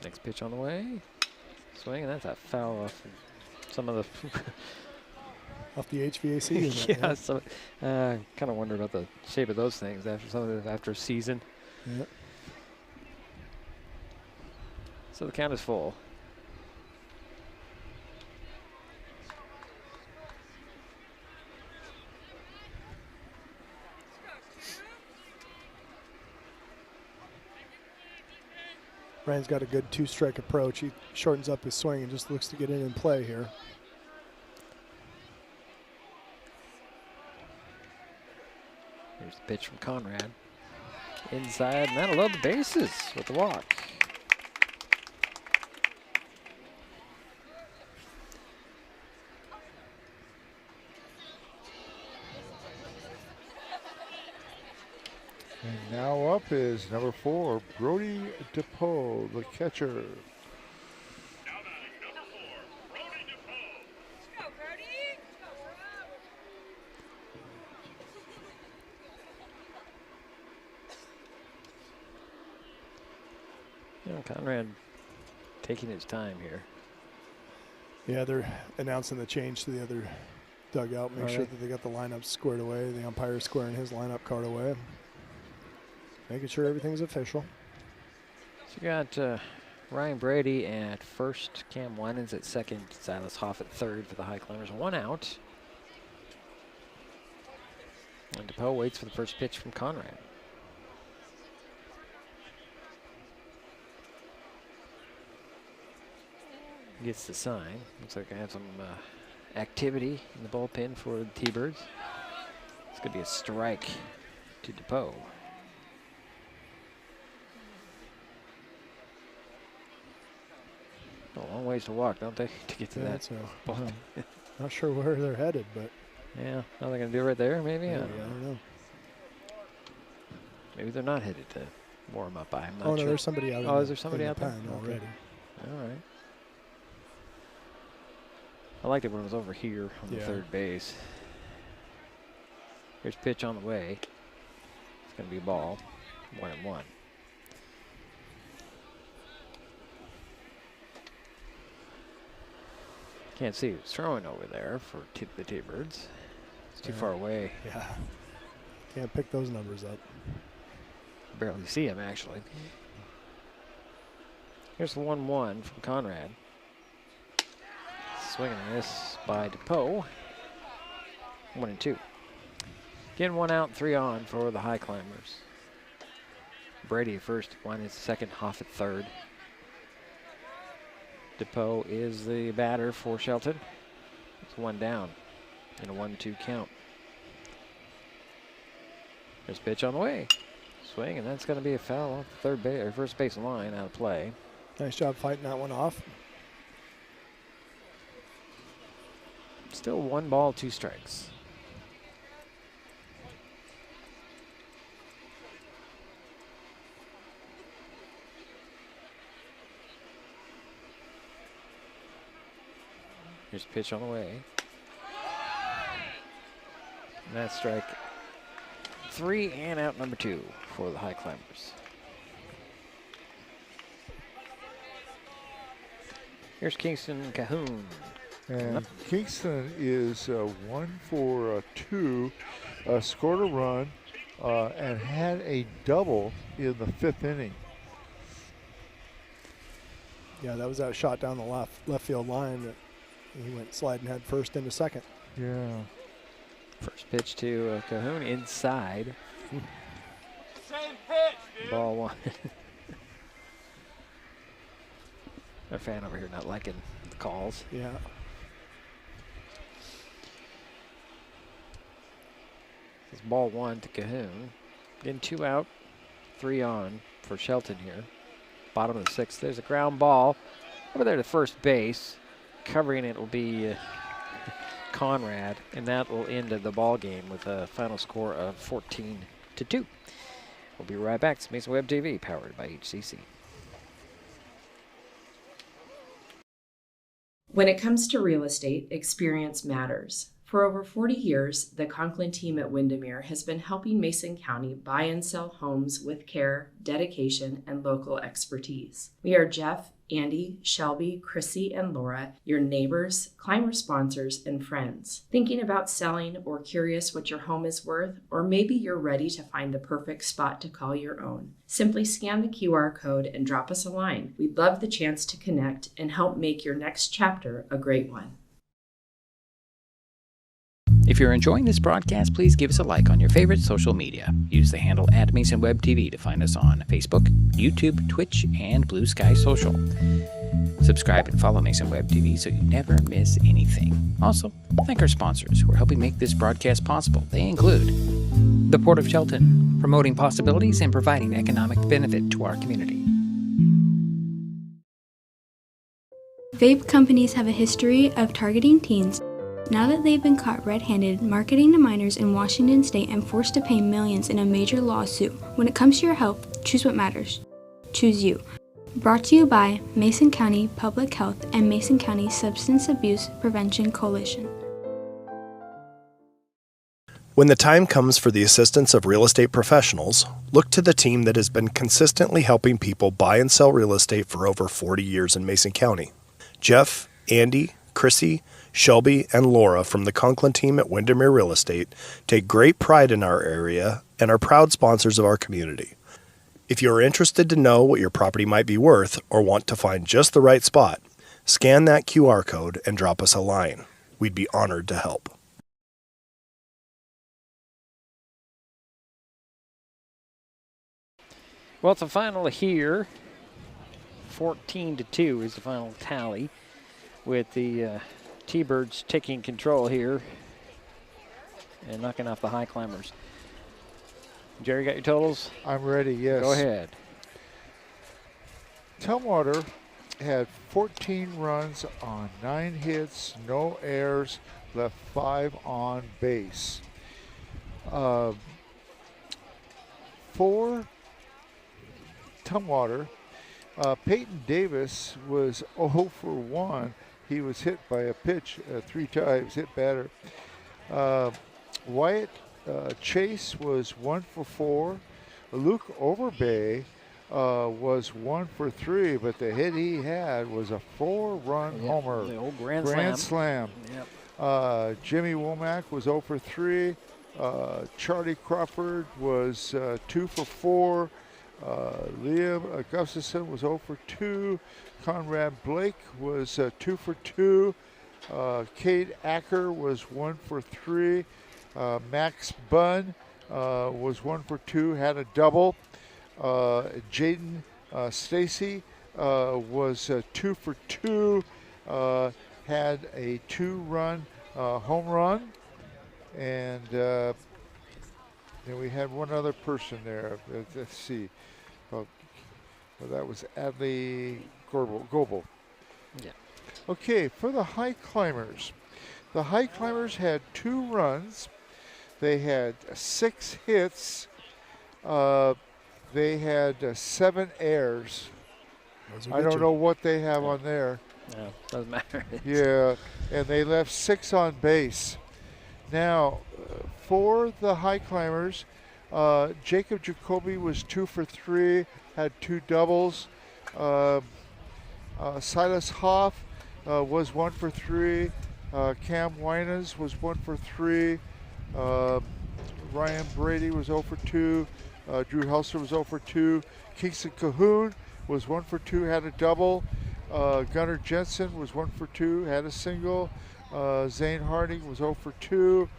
Next pitch on the way. Swing, and that's a foul off some of the off the HVAC unit. yeah, so kind of wonder about the shape of those things after a season. Yeah. So the count is full. Ryan's got a good 2-strike approach. He shortens up his swing and just looks to get in and play here. Here's the pitch from Conrad. Inside, and that'll load the bases with the walk. And now up is number 4, Brody DePoe, the catcher. Conrad taking his time here. Yeah, they're announcing the change to the other dugout. Make sure that they got the lineup squared away. The umpire's squaring his lineup card away. Making sure everything's official. So you got Ryan Brady at first, Cam Winans at second, Silas Hoff at third for the Highclimbers. 1 out. And DePoe waits for the first pitch from Conrad. Gets the sign. Looks like I have some activity in the bullpen for the T-Birds. It's going to be a strike to DePoe. A long ways to walk, don't they, to get to that bullpen? Not sure where they're headed, but yeah, are they going to do it right there? Maybe. I don't know. Maybe they're not headed to warm up. I'm not sure. no, there's somebody out. Oh, is there somebody out there already? All right. I liked it when it was over here on the third base. Here's pitch on the way. It's going to be a ball. 1-1. Can't see who's throwing over there for the T-Birds. It's too far away. Yeah. Can't pick those numbers up. Barely see him, actually. Here's the 1-1 from Conrad. Swing and miss by DePoe. 1-2. Again, 1 out, 3 on for the Highclimbers. Brady at first, Wine is second, Hoff at third. DePoe is the batter for Shelton. It's 1 down and a 1-2 count. There's pitch on the way. Swing, and that's going to be a foul off the third base or first base line, out of play. Nice job fighting that one off. Still 1 ball, 2 strikes. Here's pitch on the way. And that's strike 3 and out number 2 for the Highclimbers. Here's Kingston Cahoon. And Kingston is 1 for 2, scored a run, and had a double in the 5th inning. Yeah, that was that shot down the left field line that he went sliding head first into second. Yeah. First pitch to Cahoon inside. Same pitch, dude. Ball 1. Our fan over here not liking the calls. Yeah. It's ball 1 to Cahoon. Getting 2 out, 3 on for Shelton here. Bottom of the 6th. There's a ground ball over there to first base. Covering it will be Conrad, and that will end the ball game with a final score of 14-2. We'll be right back. It's Mason Web TV, powered by HCC. When it comes to real estate, experience matters. For over 40 years, the Conklin team at Windermere has been helping Mason County buy and sell homes with care, dedication, and local expertise. We are Jeff, Andy, Shelby, Chrissy, and Laura, your neighbors, climber sponsors, and friends. Thinking about selling or curious what your home is worth, or maybe you're ready to find the perfect spot to call your own. Simply scan the QR code and drop us a line. We'd love the chance to connect and help make your next chapter a great one. If you're enjoying this broadcast, please give us a like on your favorite social media. Use the handle @MasonWebTV to find us on Facebook, YouTube, Twitch, and Blue Sky Social. Subscribe and follow Mason Web TV so you never miss anything. Also, thank our sponsors who are helping make this broadcast possible. They include the Port of Shelton, promoting possibilities and providing economic benefit to our community. Vape companies have a history of targeting teens. Now that they've been caught red-handed marketing to minors in Washington state and forced to pay millions in a major lawsuit, when it comes to your health, choose what matters. Choose you. Brought to you by Mason County Public Health and Mason County Substance Abuse Prevention Coalition. When the time comes for the assistance of real estate professionals, look to the team that has been consistently helping people buy and sell real estate for over 40 years in Mason County. Jeff, Andy, Chrissy, Shelby, and Laura from the Conklin team at Windermere Real Estate take great pride in our area and are proud sponsors of our community. If you are interested to know what your property might be worth or want to find just the right spot, scan that QR code and drop us a line. We'd be honored to help. Well, it's a final here. 14-2 is the final tally, with the T-Birds taking control here and knocking off the Highclimbers. Jerry, got your totals? I'm ready, yes. Go ahead. Tumwater had 14 runs on 9 hits, no errors, left 5 on base. 4 Tumwater. Peyton Davis was 0 for 1. He was hit by a pitch 3 times, hit batter. Wyatt Chase was 1 for 4. Luke Overbay was 1 for 3, but the hit he had was a 4-run homer. The old grand slam. Yep. Jimmy Womack was 0 for 3. Charlie Crawford was 2 for 4. Liam Gustafson was 0 for 2. Conrad Blake was 2 for 2. Cade Acker was 1 for 3. Max Bunn was 1 for 2, had a double. Jaden Stacy was 2 for 2, had a 2-run home run. And then we had one other person there. Let's see. Well, that was Adley Goebel. Yeah. Okay, for the Highclimbers. The Highclimbers had 2 runs. They had 6 hits. They had 7 errors. I don't know what they have on there. No, doesn't matter. Yeah, and they left 6 on base. Now, for the Highclimbers, Jacob Jacoby was 2 for 3, had 2 doubles. Silas Hoff was 1 for 3. Cam Winas was 1 for 3. Ryan Brady was 0 for 2. Drew Helser was 0 for 2. Kingston Cahoon was 1 for 2, had a double. Gunnar Jensen was 1 for 2, had a single. Zane Harding was 0 for 2.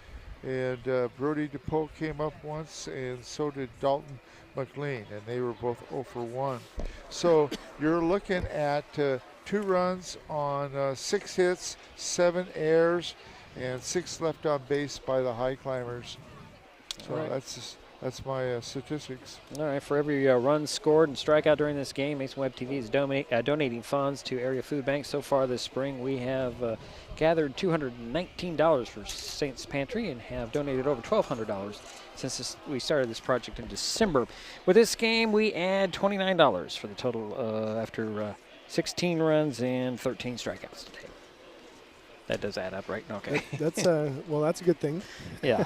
And Brody DePoe came up once, and so did Dalton McLean, and they were both 0 for 1. So you're looking at 2 runs on 6 hits, 7 errors, and 6 left on base by the Highclimbers. So that's my statistics. All right, for every run scored and strikeout during this game, Mason Web TV is donating funds to area food banks. So far this spring, we have gathered $219 for Saints Pantry and have donated over $1,200 since we started this project in December. With this game, we add $29 for the total after 16 runs and 13 strikeouts today. That does add up, right? Okay. That's well, that's a good thing. Yeah.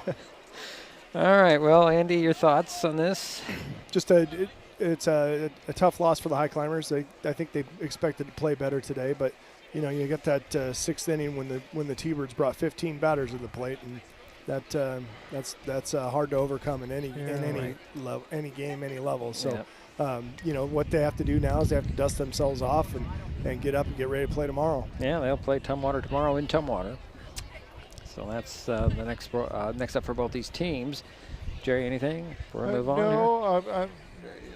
All right. Well, Andy, your thoughts on this? Just it's a tough loss for the Highclimbers. I think they expected to play better today, but you know, you got that 6th inning when the T-Birds brought 15 batters to the plate, and that's hard to overcome in any level, any game, any level. So. You know, what they have to do now is they have to dust themselves off and get up and get ready to play tomorrow. Yeah, they'll play Tumwater tomorrow in Tumwater. So that's the next up for both these teams. Jerry, anything before I move on? No,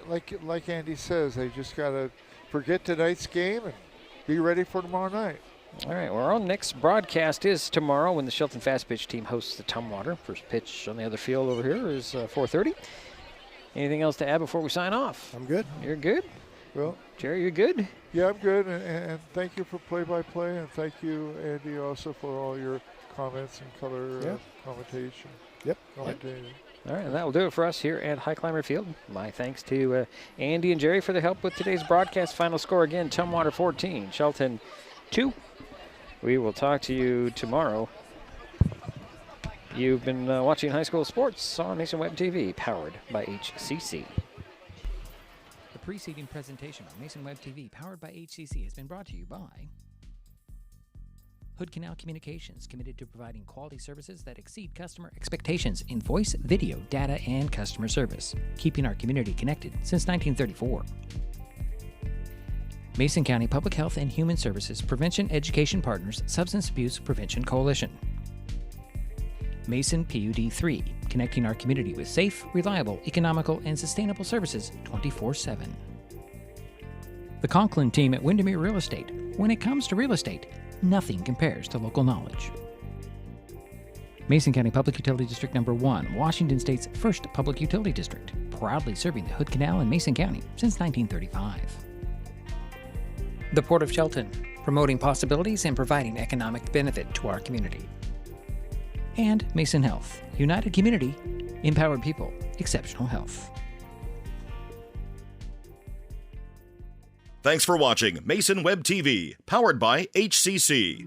like Andy says, they just got to forget tonight's game and be ready for tomorrow night. All right, well, our next broadcast is tomorrow when the Shelton Fast Pitch team hosts the Tumwater. First pitch on the other field over here is 4:30. Anything else to add before we sign off? I'm good. You're good? Well, Jerry, you're good? Yeah, I'm good. And thank you for play-by-play. And thank you, Andy, also for all your comments and color commentation. Yep. All right, and that will do it for us here at Highclimber Field. My thanks to Andy and Jerry for their help with today's broadcast. Final score again, Tumwater 14, Shelton 2. We will talk to you tomorrow. You've been watching High School Sports on Mason Web TV, powered by HCC. The preceding presentation on Mason Web TV, powered by HCC, has been brought to you by Hood Canal Communications, committed to providing quality services that exceed customer expectations in voice, video, data, and customer service, keeping our community connected since 1934. Mason County Public Health and Human Services Prevention Education Partners Substance Abuse Prevention Coalition. Mason PUD 3, connecting our community with safe, reliable, economical, and sustainable services 24/7. The Conklin team at Windermere Real Estate. When it comes to real estate, nothing compares to local knowledge. Mason County Public Utility District Number 1, Washington State's first public utility district, proudly serving the Hood Canal in Mason County since 1935. The Port of Shelton, promoting possibilities and providing economic benefit to our community. And Mason Health, united community, empowered people, exceptional health. Thanks for watching Mason Web TV, powered by HCC.